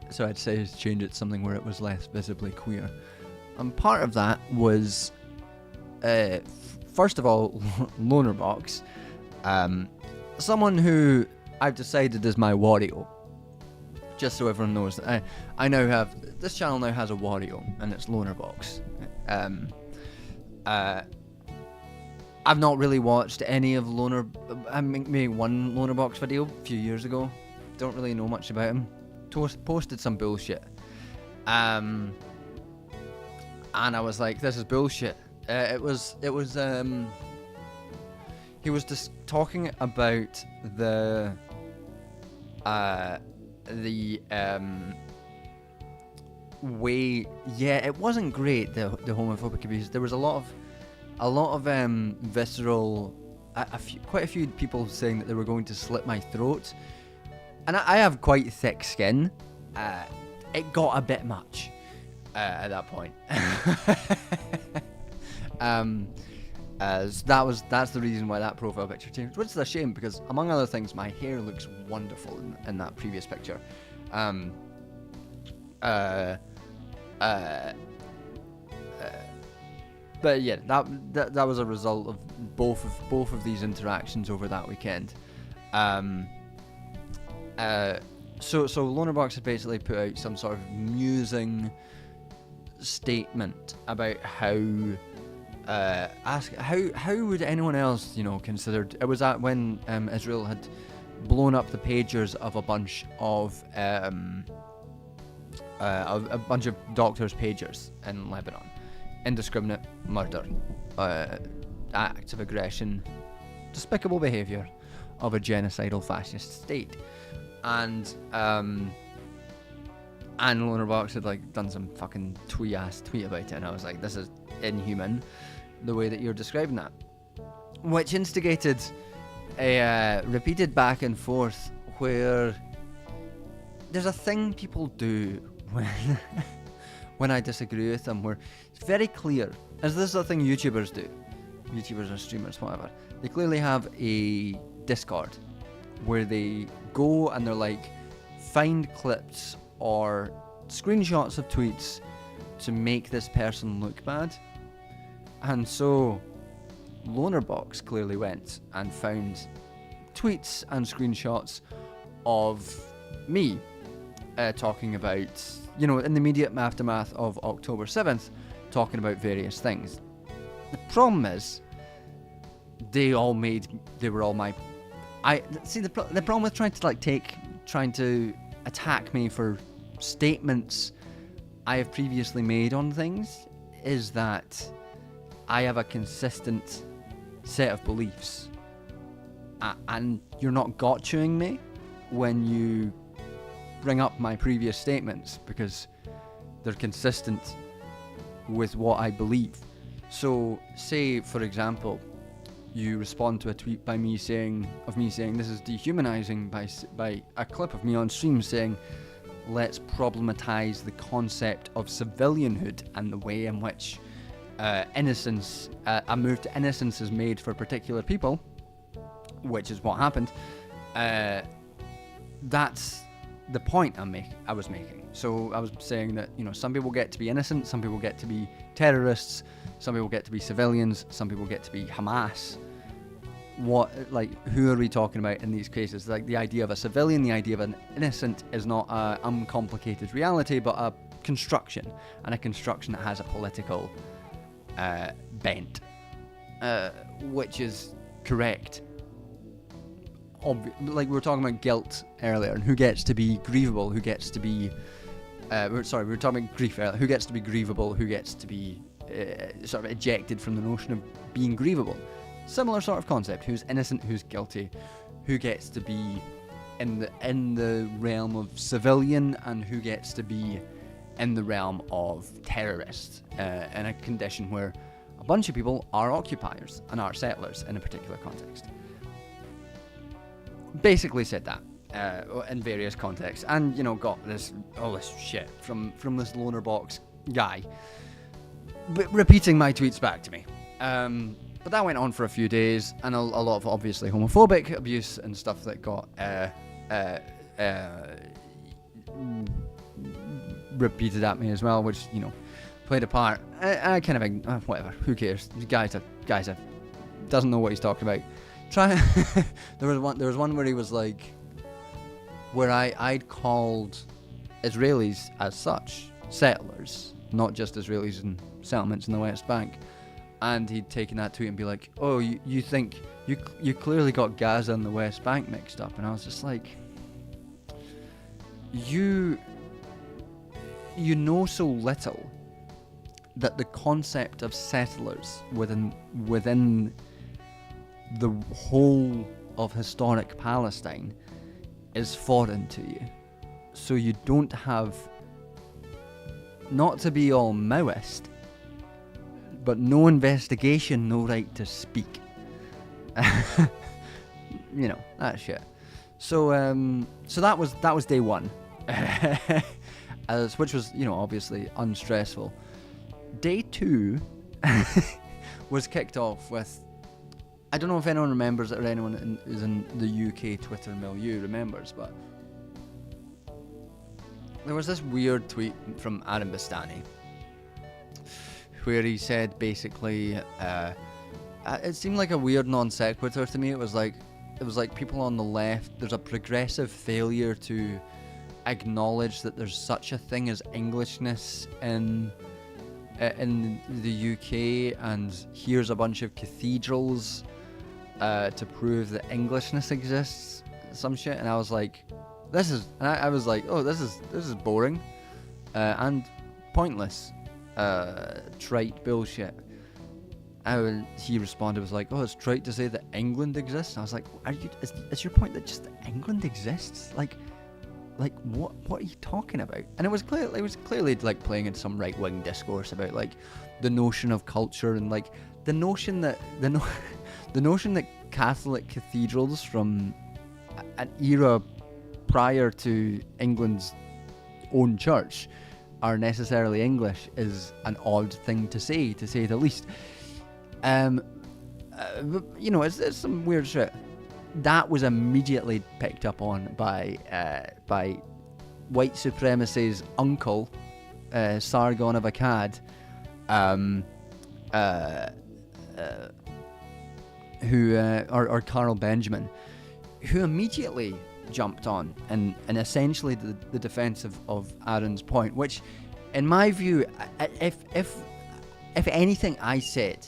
so I'd say to change it to something where it was less visibly queer. And part of that was, first of all, Lonerbox. Someone who I've decided is my Wario. Just so everyone knows that I now have, this channel now has a Wario, and it's Lonerbox. I've not really watched any of maybe one Lonerbox video a few years ago. Don't really know much about him. Posted some bullshit. And I was like, this is bullshit. He was just talking about the way, yeah, it wasn't great, the homophobic abuse. There was a lot of visceral, quite a few people saying that they were going to slit my throat, and I have quite thick skin. It got a bit much at that point. That's the reason why that profile picture changed, which is a shame because, among other things, my hair looks wonderful in that previous picture. But yeah, that was a result of both of these interactions over that weekend. So Lonerbox had basically put out some sort of musing statement about how would anyone else, consider, it was at when Israel had blown up the pagers of a bunch of doctors' pagers in Lebanon. Indiscriminate murder, acts of aggression, despicable behaviour of a genocidal fascist state. And Lonerbox had done some fucking tweet about it, and I was like, this is inhuman, the way that you're describing that, which instigated a repeated back and forth where there's a thing people do when I disagree with them, where it's very clear, as this is a thing YouTubers do, YouTubers or streamers, whatever, they clearly have a Discord where they go and they're like, find clips or screenshots of tweets to make this person look bad. And so Lonerbox clearly went and found tweets and screenshots of me talking about, in the immediate aftermath of October 7th, talking about various things. The problem is, they were all my... the problem with trying to attack me for statements I have previously made on things is that I have a consistent set of beliefs, and you're not gotchaing me when you bring up my previous statements because they're consistent with what I believe. So, say for example, you respond to a tweet by me saying this is dehumanizing by a clip of me on stream saying, let's problematize the concept of civilianhood and the way in which innocence, a move to innocence is made for particular people. which is what happened. That's the point I was making. So I was saying that, some people get to be innocent, some people get to be terrorists, some people get to be civilians, some people get to be Hamas. Who are we talking about in these cases? Like, the idea of a civilian, the idea of an innocent is not a uncomplicated reality, but a construction, and a construction that has a political bent, which is correct. Like we were talking about guilt earlier, and who gets to be grievable, who gets to be we were talking about grief earlier, who gets to be grievable, who gets to be sort of ejected from the notion of being grievable. Similar sort of concept: who's innocent, who's guilty, who gets to be in the realm of civilian, and who gets to be in the realm of terrorists, in a condition where a bunch of people are occupiers and are settlers in a particular context. Basically said that in various contexts, and got all this shit from this loner box guy, but repeating my tweets back to me. But that went on for a few days, and a lot of obviously homophobic abuse and stuff that got repeated at me as well, which played a part. I kind of whatever. Who cares? The guy's doesn't know what he's talking about. There was one where he was like, where I'd called Israelis as such settlers, not just Israelis in settlements in the West Bank, and he'd taken that tweet and be like, oh, you think you clearly got Gaza and the West Bank mixed up, and I was just like, you know so little that the concept of settlers within the whole of historic Palestine is foreign to you. So you don't have, not to be all Maoist, but no investigation, no right to speak. That shit. So that was day one, which was obviously unstressful. Day two was kicked off with, I don't know if anyone remembers it, or anyone is in the UK Twitter milieu remembers, but there was this weird tweet from Adam Bastani where he said basically, it seemed like a weird non sequitur to me. It was like people on the left, there's a progressive failure to acknowledge that there's such a thing as Englishness in the UK, and here's a bunch of cathedrals to prove that Englishness exists, some shit. And I was like, I was like, oh, this is boring and pointless, trite bullshit. He responded, was like, oh, it's trite to say that England exists. And I was like, is your point that just England exists? Like what are you talking about? And it was clearly like playing in some right wing discourse about like the notion of culture, and like the notion that Catholic cathedrals from an era prior to England's own church are necessarily English is an odd thing to say the least. It's some weird shit. That was immediately picked up on by white supremacy's uncle, Sargon of Akkad, or Carl Benjamin, who immediately jumped on and essentially the defense of Aaron's point, which, in my view, if anything I said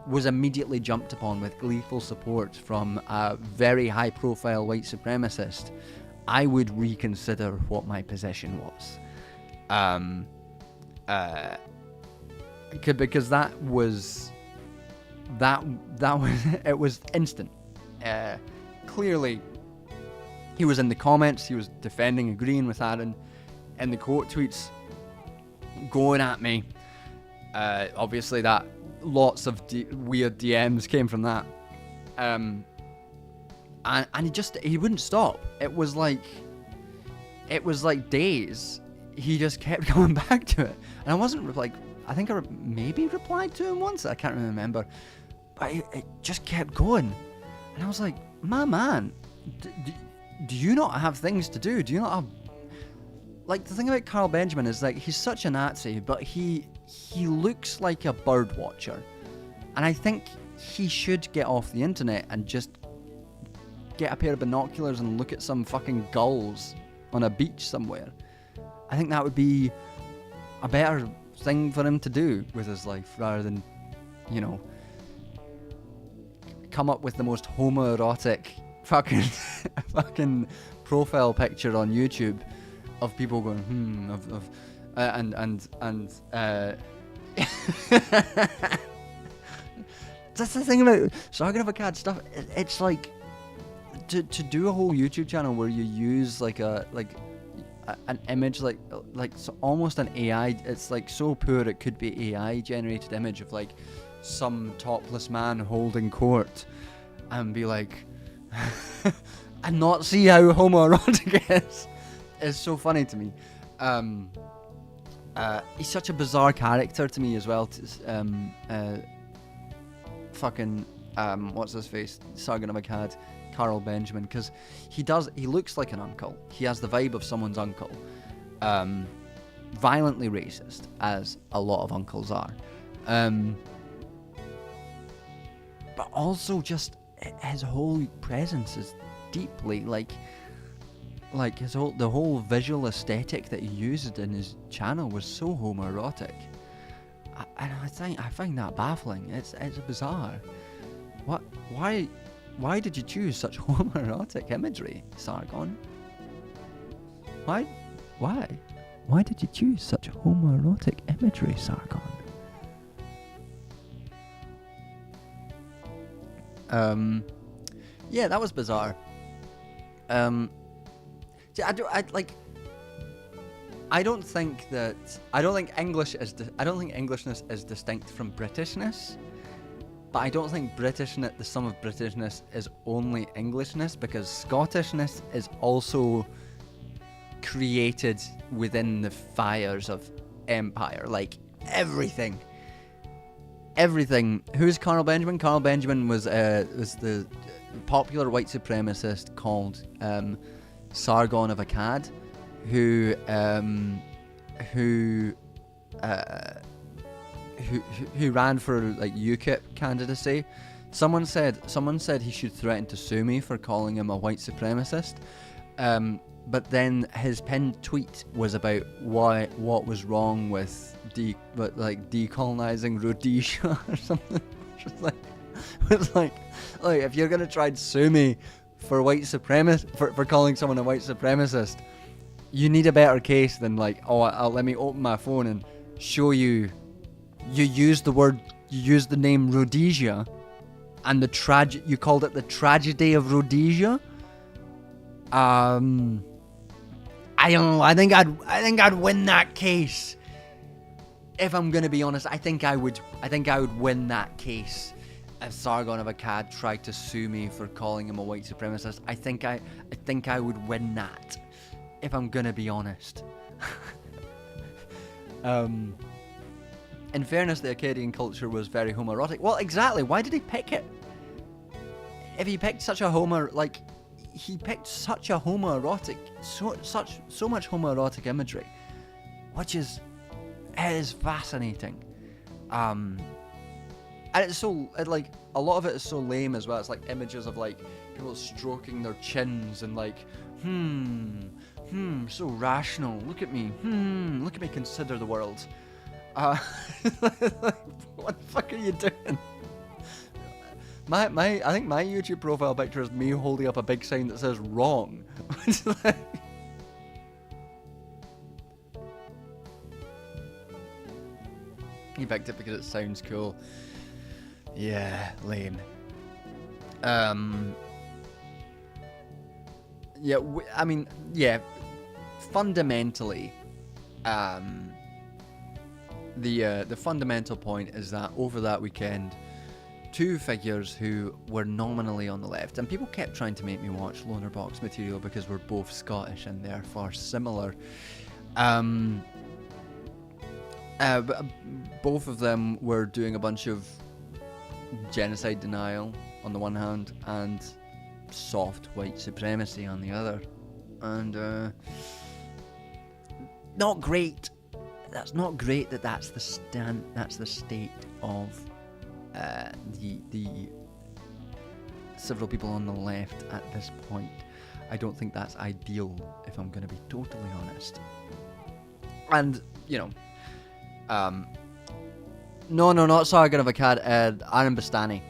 was immediately jumped upon with gleeful support from a very high-profile white supremacist, I would reconsider what my position was. Because that was it was instant. Clearly, he was in the comments, he was defending, agreeing with Aaron, in the quote tweets, going at me. Obviously, that lots of weird DMs came from that, and he wouldn't stop. It was like days. He just kept coming back to it, and I wasn't like, I think maybe replied to him once. I can't remember, but it just kept going, And I was like, my man, do you not have things to do? Do you not have... Like, the thing about Carl Benjamin is, like, he's such a Nazi, but he looks like a bird watcher. And I think he should get off the internet and just get a pair of binoculars and look at some fucking gulls on a beach somewhere. I think that would be a better thing for him to do with his life, rather than, you know, come up with the most homoerotic fucking profile picture on YouTube of people going that's the thing about Sargon of Akkad stuff. It's like to do a whole YouTube channel where you use like an image like so almost an AI. It's like so poor it could be AI generated image of like some topless man holding court, and be like, and not see how homoerotic it is so funny to me. He's such a bizarre character to me as well. What's his face? Sargon of Akkad, Carl Benjamin, because he looks like an uncle. He has the vibe of someone's uncle. Violently racist, as a lot of uncles are. But also just his whole presence is deeply like the whole visual aesthetic that he used in his channel was so homoerotic. I find that baffling. It's bizarre. Why did you choose such homoerotic imagery, Sargon? Why did you choose such homoerotic imagery, Sargon? Yeah, that was bizarre. I don't think Englishness is distinct from Britishness, but I don't think the sum of Britishness is only Englishness, because Scottishness is also created within the fires of empire. Like everything. Who's Carl Benjamin? Carl Benjamin was the popular white supremacist called Sargon of Akkad, who ran for like UKIP candidacy. Someone said he should threaten to sue me for calling him a white supremacist. But then his pinned tweet was about what was wrong with decolonizing Rhodesia or something. It's like if you're gonna try and sue me for for calling someone a white supremacist, you need a better case than like, let me open my phone and show you. You used the name Rhodesia, and you called it the tragedy of Rhodesia. I don't know. I think I'd win that case. If I'm gonna be honest, I think I would win that case. If Sargon of Akkad tried to sue me for calling him a white supremacist, I think I would win that. If I'm gonna be honest. In fairness, the Akkadian culture was very homoerotic. Well, exactly. Why did he pick it? If he picked such a he picked such a homoerotic, so much homoerotic imagery, which is fascinating. And it's like a lot of it is so lame as well. It's like images of like people stroking their chins and like, so rational. Look at me. Look at me consider the world. What the fuck are you doing? I think my YouTube profile picture is me holding up a big sign that says wrong. He picked it because it sounds cool. Yeah, lame. Fundamentally, the fundamental point is that over that weekend, two figures who were nominally on the left, and people kept trying to make me watch Loner Box material because we're both Scottish and therefore similar. Both of them were doing a bunch of genocide denial on the one hand and soft white supremacy on the other. And not great. That's not great that's the state of the several people on the left at this point. I don't think that's ideal, if I'm going to be totally honest. And, you know, no, not Sargon of Akkad, Aaron Bastani.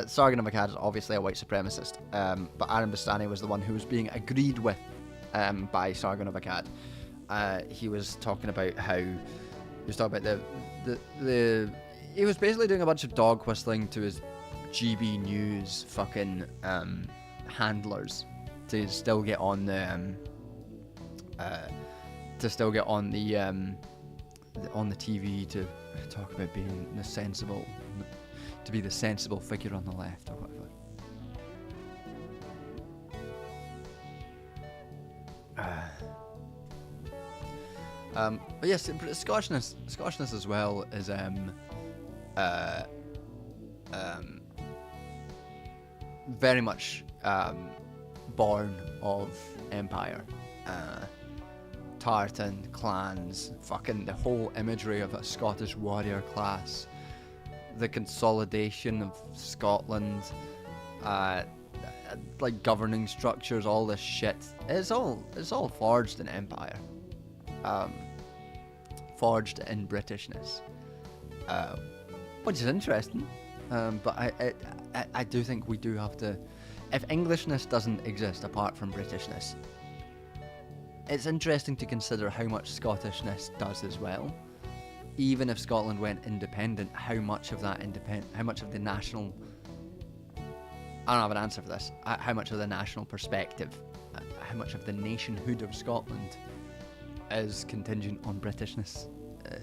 Sargon of Akkad is obviously a white supremacist, but Aaron Bastani was the one who was being agreed with by Sargon of Akkad. He was talking about he was basically doing a bunch of dog whistling to his GB News fucking handlers to still get on the on the TV to talk about being the sensible figure on the left or whatever. But yes, Scottishness as well is very much born of empire. Tartan clans, fucking the whole imagery of a Scottish warrior class, the consolidation of Scotland, like governing structures, all this shit. It's all forged in empire, forged in Britishness, which is interesting. But I do think we do have to, if Englishness doesn't exist apart from Britishness, it's interesting to consider how much Scottishness does as well. Even if Scotland went independent, how much of the national, I don't have an answer for this, how much of the national perspective, how much of the nationhood of Scotland is contingent on Britishness.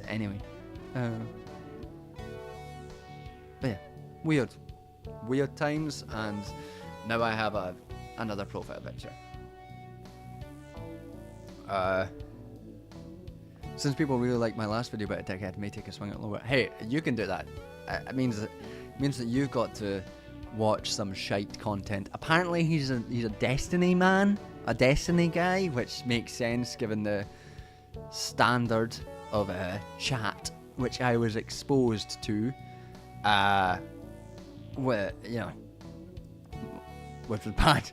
Anyway. But yeah, weird times, and now I have another profile picture. Since people really like my last video about a dickhead may take a swing at lower. Hey, you can do that. It means that you've got to watch some shite content. Apparently he's a Destiny man, a Destiny guy, which makes sense given the standard of chat which I was exposed to. Which was bad.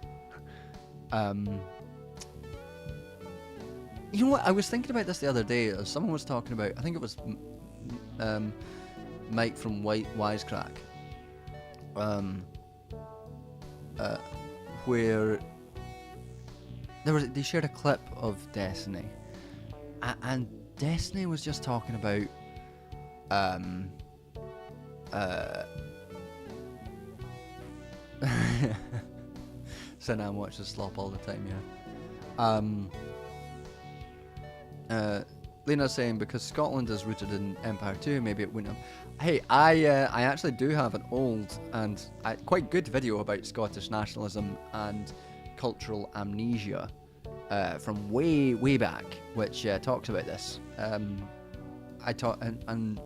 You know what? I was thinking about this the other day. Someone was talking about, I think it was Mike from Wisecrack, where they shared a clip of Destiny, and Destiny was just talking about so now I'm watching slop all the time, yeah. Lena's saying because Scotland is rooted in Empire too, maybe it wouldn't have. Hey, I actually do have an old and quite good video about Scottish nationalism and cultural amnesia from way back, which talks about this. I taught and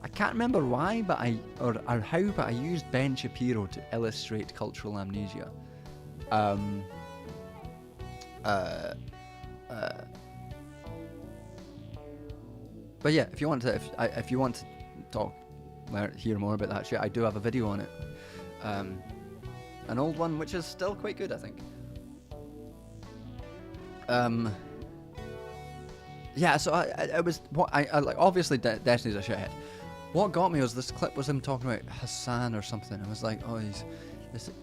I can't remember why, but or how, but I used Ben Shapiro to illustrate cultural amnesia. But yeah, if you want to hear more about that shit, I do have a video on it. An old one, which is still quite good, I think. Yeah, so I was like, obviously Destiny's a shithead. What got me was this clip was him talking about Hassan or something. I was like, oh,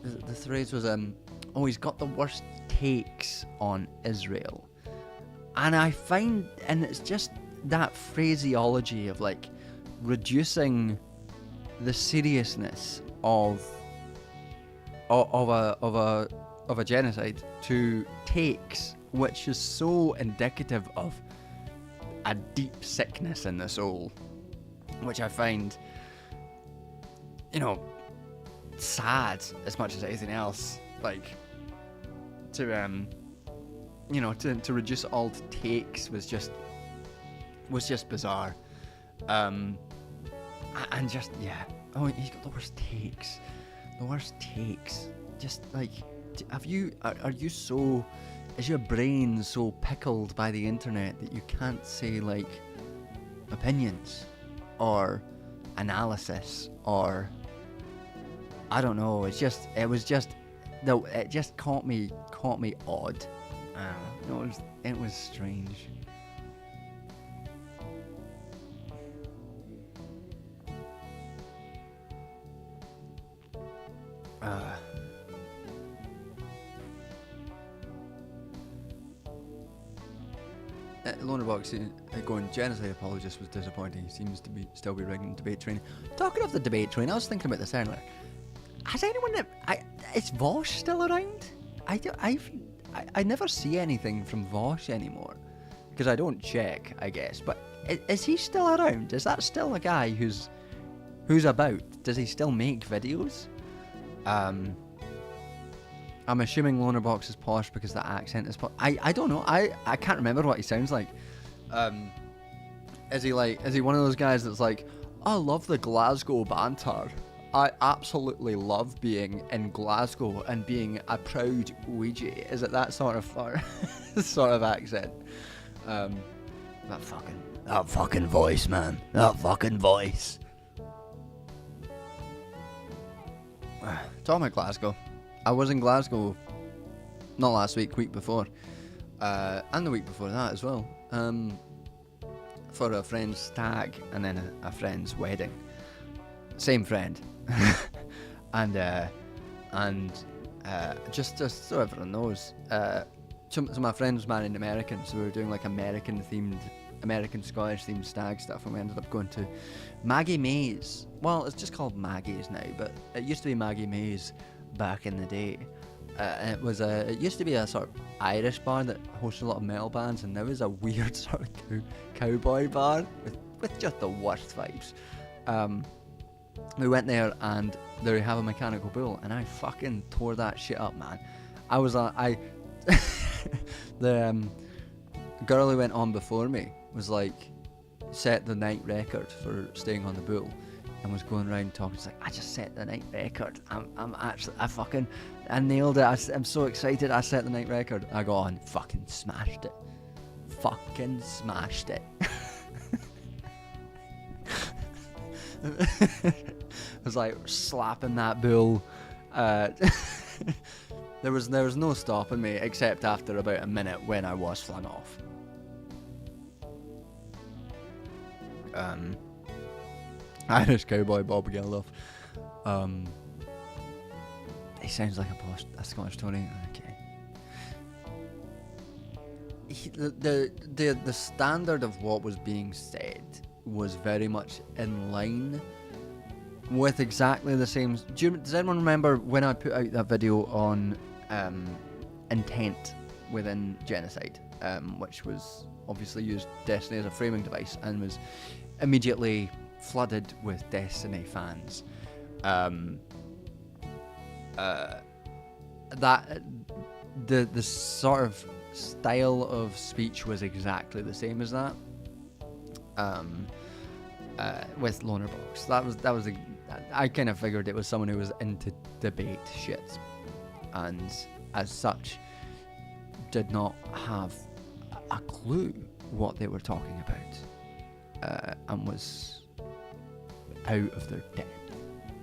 the phrase was oh, he's got the worst takes on Israel, and I find, and it's just that phraseology of like reducing the seriousness of a genocide to takes, which is so indicative of a deep sickness in the soul, which I find, sad as much as anything else. Like to reduce it all to takes was just bizarre. And just, yeah. Oh, he's got the worst takes. The worst takes. Just like, have you? Are you so? Is your brain so pickled by the internet that you can't say like opinions or analysis or I don't know. It was just caught me odd. It was strange. Lonerbox going, genocide apologist was disappointing. He seems to still be rigging debate train. Talking of the debate train, I was thinking about this earlier. Has anyone... is Vosh still around? I never see anything from Vosh anymore. Because I don't check, I guess. But is he still around? Is that still a guy who's about? Does he still make videos? I'm assuming Lonerbox is posh because the accent is posh. I don't know. I can't remember what he sounds like. Is he one of those guys that's like, I love the Glasgow banter. I absolutely love being in Glasgow and being a proud Ouija. Is it that sort of sort of accent? That fucking voice, man. That fucking voice. Talking about Glasgow. I was in Glasgow, not last week before, and the week before that as well, for a friend's stag and then a friend's wedding. Same friend, and just so everyone knows, so my friend was marrying American, so we were doing like American Scottish themed stag stuff, and we ended up going to Maggie Mae's. Well, it's just called Maggie's now, but it used to be Maggie Mae's back in the day. It used to be a sort of Irish bar that hosted a lot of metal bands, and now is a weird sort of cowboy bar with just the worst vibes. We went there and they have a mechanical bull, and I fucking tore that shit up, man. The girl who went on before me was like, set the night record for staying on the bull, and was going around talking. It's like, I just set the night record. I nailed it. I'm so excited. I set the night record. I go on, fucking smashed it. Fucking smashed it. I was like slapping that bull. There was no stopping me except after about a minute when I was flung off. Irish cowboy Bob Geldof. He sounds like a Scottish Tory. Okay. The standard of what was being said was very much in line with exactly the same. Does anyone remember when I put out that video on intent within genocide, which was obviously used Destiny as a framing device and was immediately flooded with Destiny fans? That the sort of style of speech was exactly the same as that. With Lonerbox, that was I kind of figured it was someone who was into debate shit, and as such did not have a clue what they were talking about, and was out of their depth,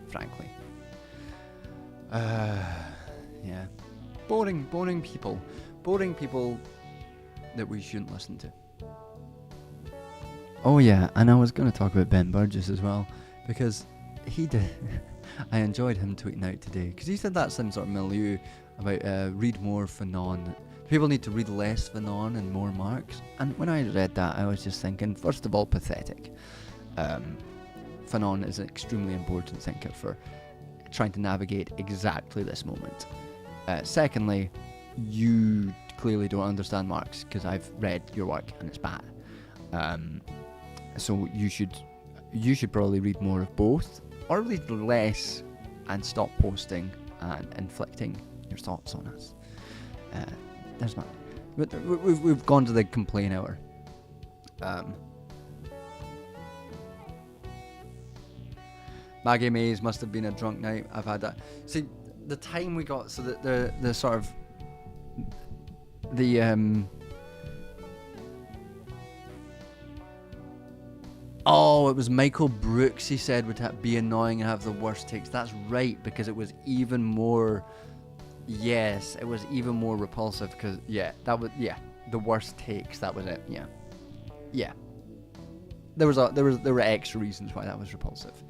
frankly. Yeah, boring people that we shouldn't listen to. Oh yeah, and I was going to talk about Ben Burgess as well, because he did. I enjoyed him tweeting out today, because he said that's in sort of milieu about read more Fanon. People need to read less Fanon and more Marx. And when I read that, I was just thinking, first of all, pathetic. Fanon is an extremely important thinker for trying to navigate exactly this moment. Secondly, you clearly don't understand Marx, because I've read your work and it's bad. So you should probably read more of both, or read less and stop posting and inflicting your thoughts on us. There's not. We've gone to the complain hour. Maggie Mays must have been a drunk night. I've had that. See, the time we got, so that the sort of the oh, it was Michael Brooks. He said would be annoying and have the worst takes. That's right, because it was even more. Yes, it was even more repulsive. Because the worst takes. That was it. Yeah. There were extra reasons why that was repulsive.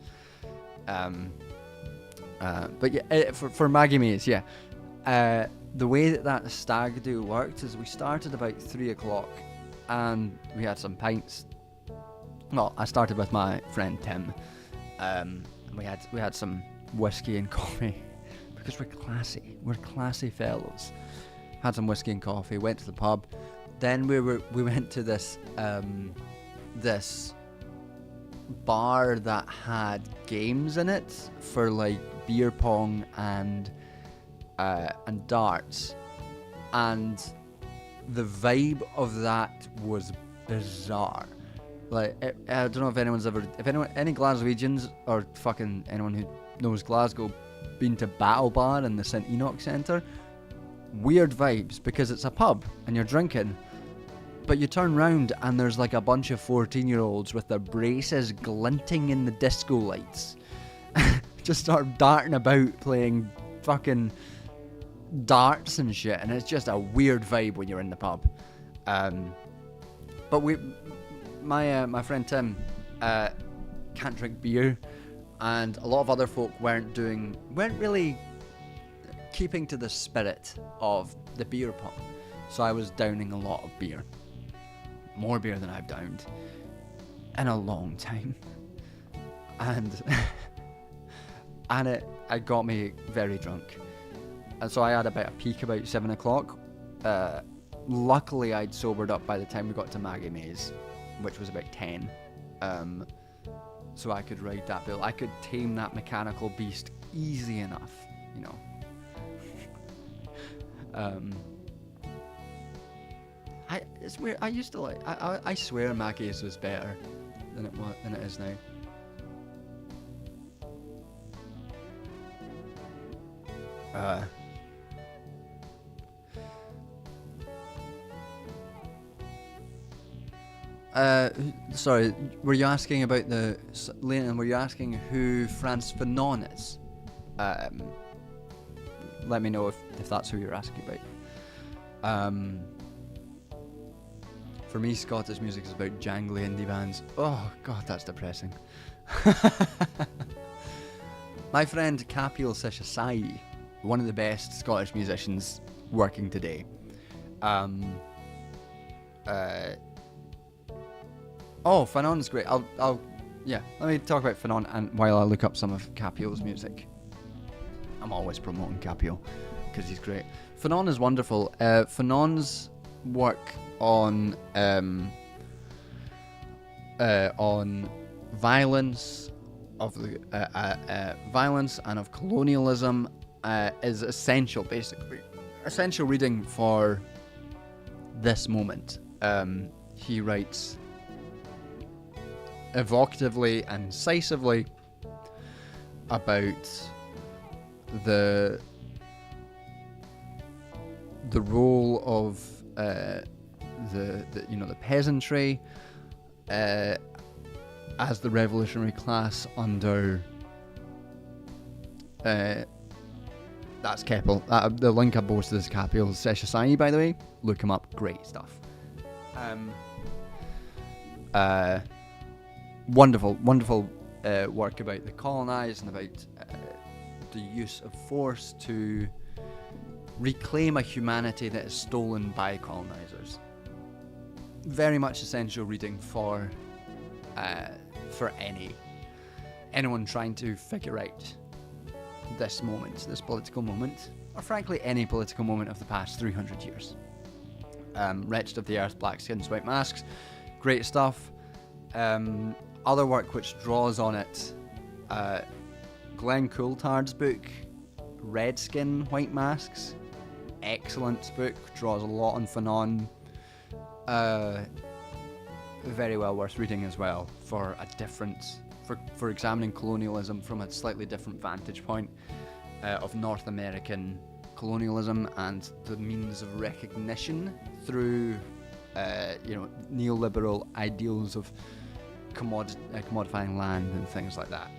But yeah, for Maggie Mays, yeah. The way that stag do worked is we started about 3 o'clock, and we had some pints. Well, I started with my friend Tim. We had some whiskey and coffee because we're classy. We're classy fellows. Had some whiskey and coffee. Went to the pub. Then we went to this bar that had games in it for like beer pong and darts, and the vibe of that was bizarre. Like, I don't know if anyone's ever, any Glaswegians or fucking anyone who knows Glasgow been to Battle Bar in the St Enoch Centre. Weird vibes, because it's a pub and you're drinking, but you turn round and there's like a bunch of 14-year-olds with their braces glinting in the disco lights. Just start darting about playing fucking darts and shit, and it's just a weird vibe when you're in the pub. But my friend Tim can't drink beer, and a lot of other folk weren't really keeping to the spirit of the beer pong. So I was downing a lot of beer. More beer than I've downed in a long time. And it got me very drunk. And so I had about a peak about 7 o'clock. Luckily I'd sobered up by the time we got to Maggie Mays, which was about 10. So I could ride that bill. I could tame that mechanical beast easy enough, you know. It's weird. I used to like. I swear Maggie's was better than it is now. Sorry, were you asking about Lennon, were you asking who Frantz Fanon is? Let me know if that's who you're asking about. For me, Scottish music is about jangly indie bands. Oh god, that's depressing. My friend Capiel Seshasai, one of the best Scottish musicians working today. Fanon's great. Let me talk about Fanon and while I look up some of Capiel's music. I'm always promoting Capiel because he's great. Fanon is wonderful. Fanon's work on violence and of colonialism is essential, basically. Essential reading for this moment. He writes evocatively and incisively about the role of the peasantry as the revolutionary class under that's Keppel. The link I posted is Capiel Seshasai, by the way. Look him up. Great stuff. Wonderful work about the colonised and about the use of force to reclaim a humanity that is stolen by colonisers. Very much essential reading for anyone trying to figure out this political moment, or frankly any political moment of the past 300 years. Wretched of the Earth, Black Skins, White Masks, great stuff. Other work which draws on it, Glenn Coulthard's book, Red Skin, White Masks, excellent book, draws a lot on Fanon. Very well worth reading as well for a different for examining colonialism from a slightly different vantage point of North American colonialism and the means of recognition through neoliberal ideals of commodifying land and things like that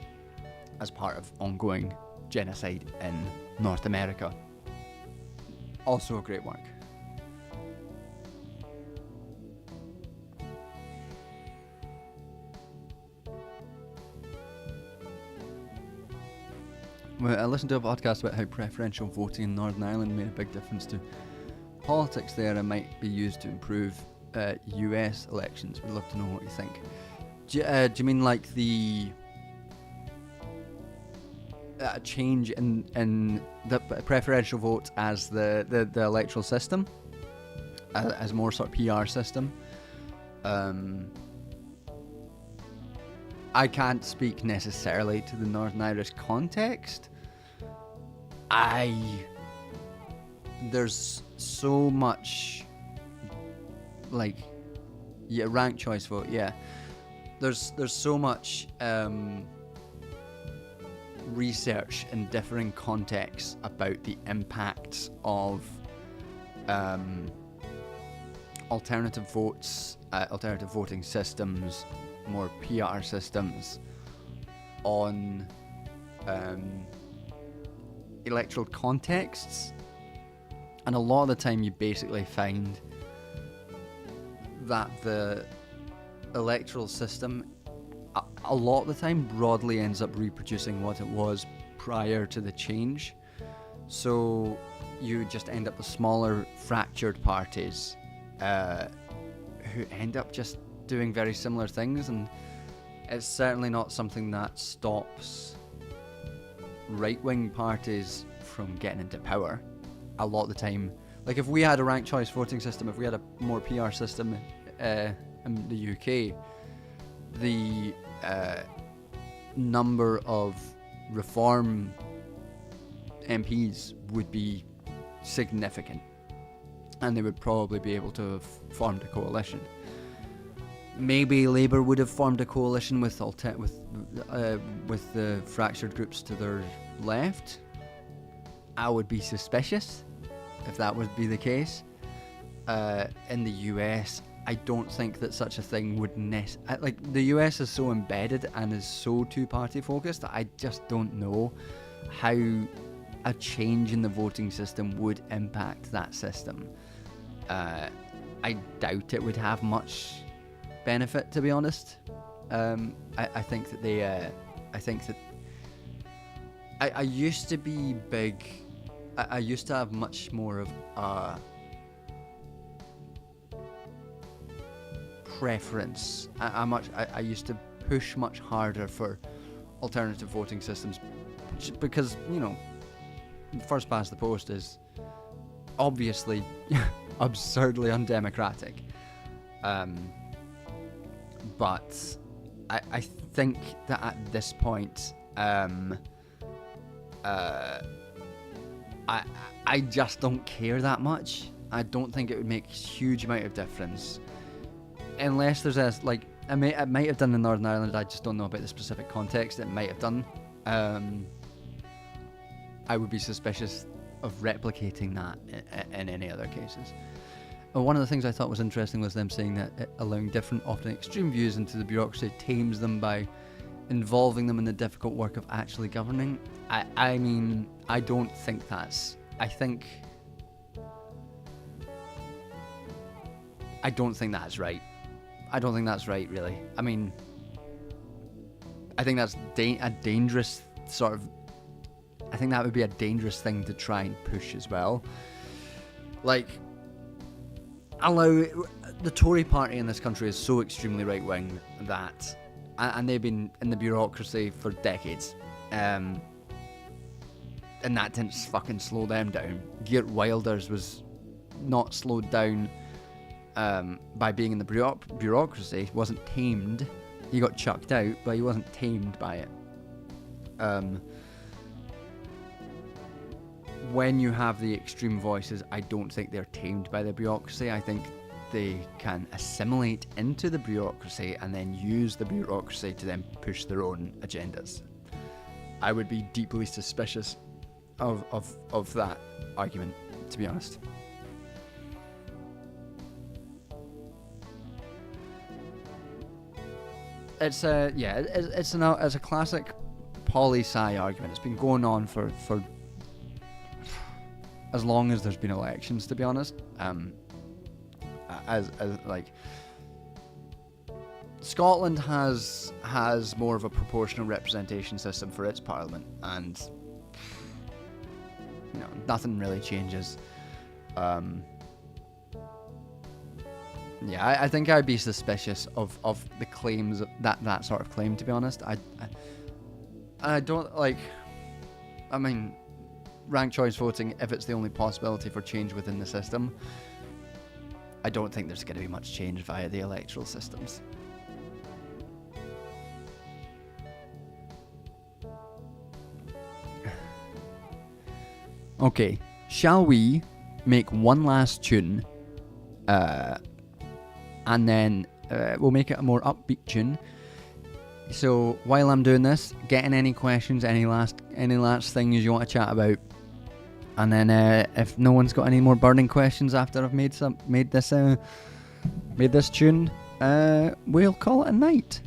as part of ongoing genocide in North America. Also a great work. Well, I listened to a podcast about how preferential voting in Northern Ireland made a big difference to politics there and might be used to improve US elections. We'd love to know what you think. Do you mean like the change in the preferential vote as the electoral system, as more sort of PR system? I can't speak necessarily to the Northern Irish context. There's so much, ranked choice vote, yeah. There's so much research in differing contexts about the impacts of alternative votes, alternative voting systems, more PR systems on electoral contexts, and a lot of the time you basically find that the electoral system a lot of the time broadly ends up reproducing what it was prior to the change. So you just end up with smaller fractured parties who end up just doing very similar things, and it's certainly not something that stops right-wing parties from getting into power. A lot of the time, like if we had a ranked choice voting system, if we had a more PR system in the UK, the number of reform MPs would be significant, and they would probably be able to have formed a coalition. Maybe Labour would have formed a coalition with the fractured groups to their left. I would be suspicious if that would be the case. In the US, I don't think that such a thing would the US is so embedded and is so two-party focused that I just don't know how a change in the voting system would impact that system. I doubt it would have much benefit, to be honest. I think that I used to be big. I used to have much more of a preference. I used to push much harder for alternative voting systems because, first past the post is obviously absurdly undemocratic. But I think that at this point, I just don't care that much. I don't think it would make a huge amount of difference. Unless there's it might have done in Northern Ireland, I just don't know about the specific context. It might have done. I would be suspicious of replicating that in any other cases. And one of the things I thought was interesting was them saying that allowing different, often extreme views into the bureaucracy tames them by involving them in the difficult work of actually governing. I mean, I don't think that's... I don't think that's right. I don't think that's right, really. I mean, I think that's a dangerous sort of... I think that would be a dangerous thing to try and push as well. Allow... The Tory party in this country is so extremely right-wing that... And they've been in the bureaucracy for decades. And that didn't fucking slow them down. Geert Wilders was not slowed down by being in the bureaucracy. He wasn't tamed. He got chucked out, but he wasn't tamed by it. When you have the extreme voices, I don't think they're tamed by the bureaucracy. I think they can assimilate into the bureaucracy and then use the bureaucracy to then push their own agendas. I would be deeply suspicious of that argument, to be honest. It's a classic poli-sci argument. It's been going on for as long as there's been elections, to be honest. As like Scotland has more of a proportional representation system for its parliament, and nothing really changes. I think I'd be suspicious of the claims, that sort of claim, to be honest. I don't like. I mean, ranked choice voting, if it's the only possibility for change within the system, I don't think there's going to be much change via the electoral systems. Okay, shall we make one last tune, and then we'll make it a more upbeat tune. So while I'm doing this, get in any questions, any last things you want to chat about, and then if no one's got any more burning questions after I've made this tune, we'll call it a night.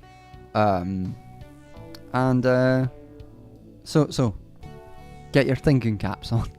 So get your thinking caps on.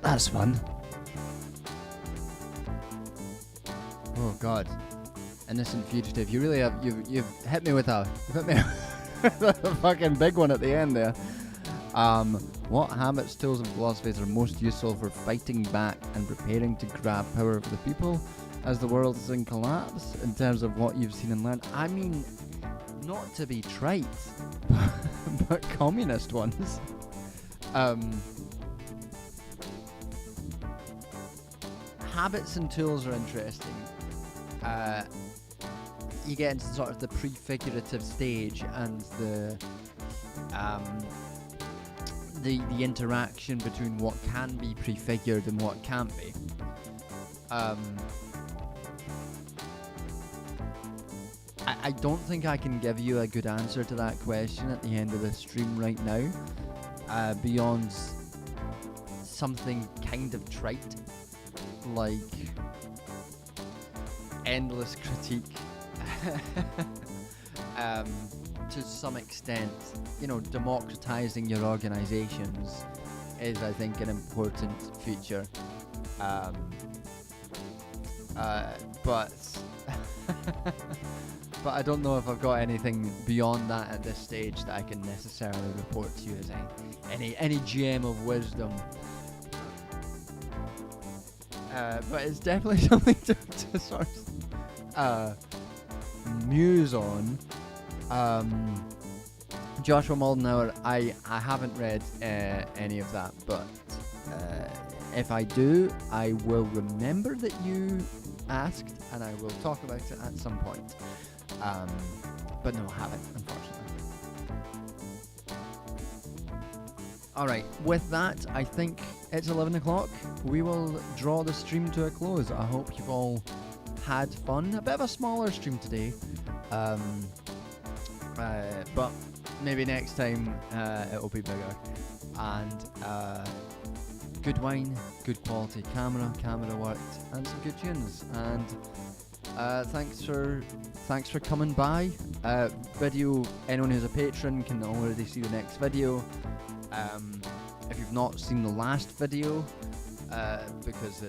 That's fun. Oh God, innocent fugitive. You really have you've hit me with a fucking big one at the end there. What habits, tools, and philosophies are most useful for fighting back and preparing to grab power for the people as the world is in collapse? In terms of what you've seen and learned, I mean, not to be trite, but communist ones. Habits and tools are interesting. You get into sort of the prefigurative stage and the interaction between what can be prefigured and what can't be. I don't think I can give you a good answer to that question at the end of the stream right now, beyond something kind of trite, like endless critique. To some extent, you know, democratizing your organizations is, I think, an important feature. But I don't know if I've got anything beyond that at this stage that I can necessarily report to you as any gem of wisdom. But it's definitely something to sort of muse on. Joshua Moldenhauer, I haven't read any of that, but if I do, I will remember that you asked, and I will talk about it at some point. But no, I haven't, unfortunately. Alright, with that, I think it's 11 o'clock. We will draw the stream to a close. I hope you've all had fun. A bit of a smaller stream today. But maybe next time it'll be bigger. And good wine, good quality camera worked, and some good tunes. And thanks for coming by. Video, anyone who's a patron can already see the next video. If you've not seen the last video, because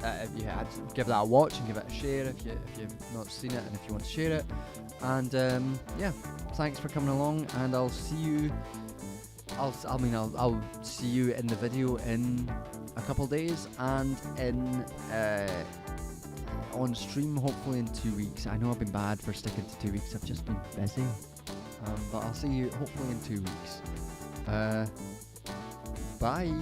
if you had, give that a watch and give it a share if you've not seen it and if you want to share it. And yeah, thanks for coming along, and I'll see you. I'll see you in the video in a couple days, and in on stream hopefully in 2 weeks. I know I've been bad for sticking to 2 weeks. I've just been busy. But I'll see you hopefully in 2 weeks. Bye.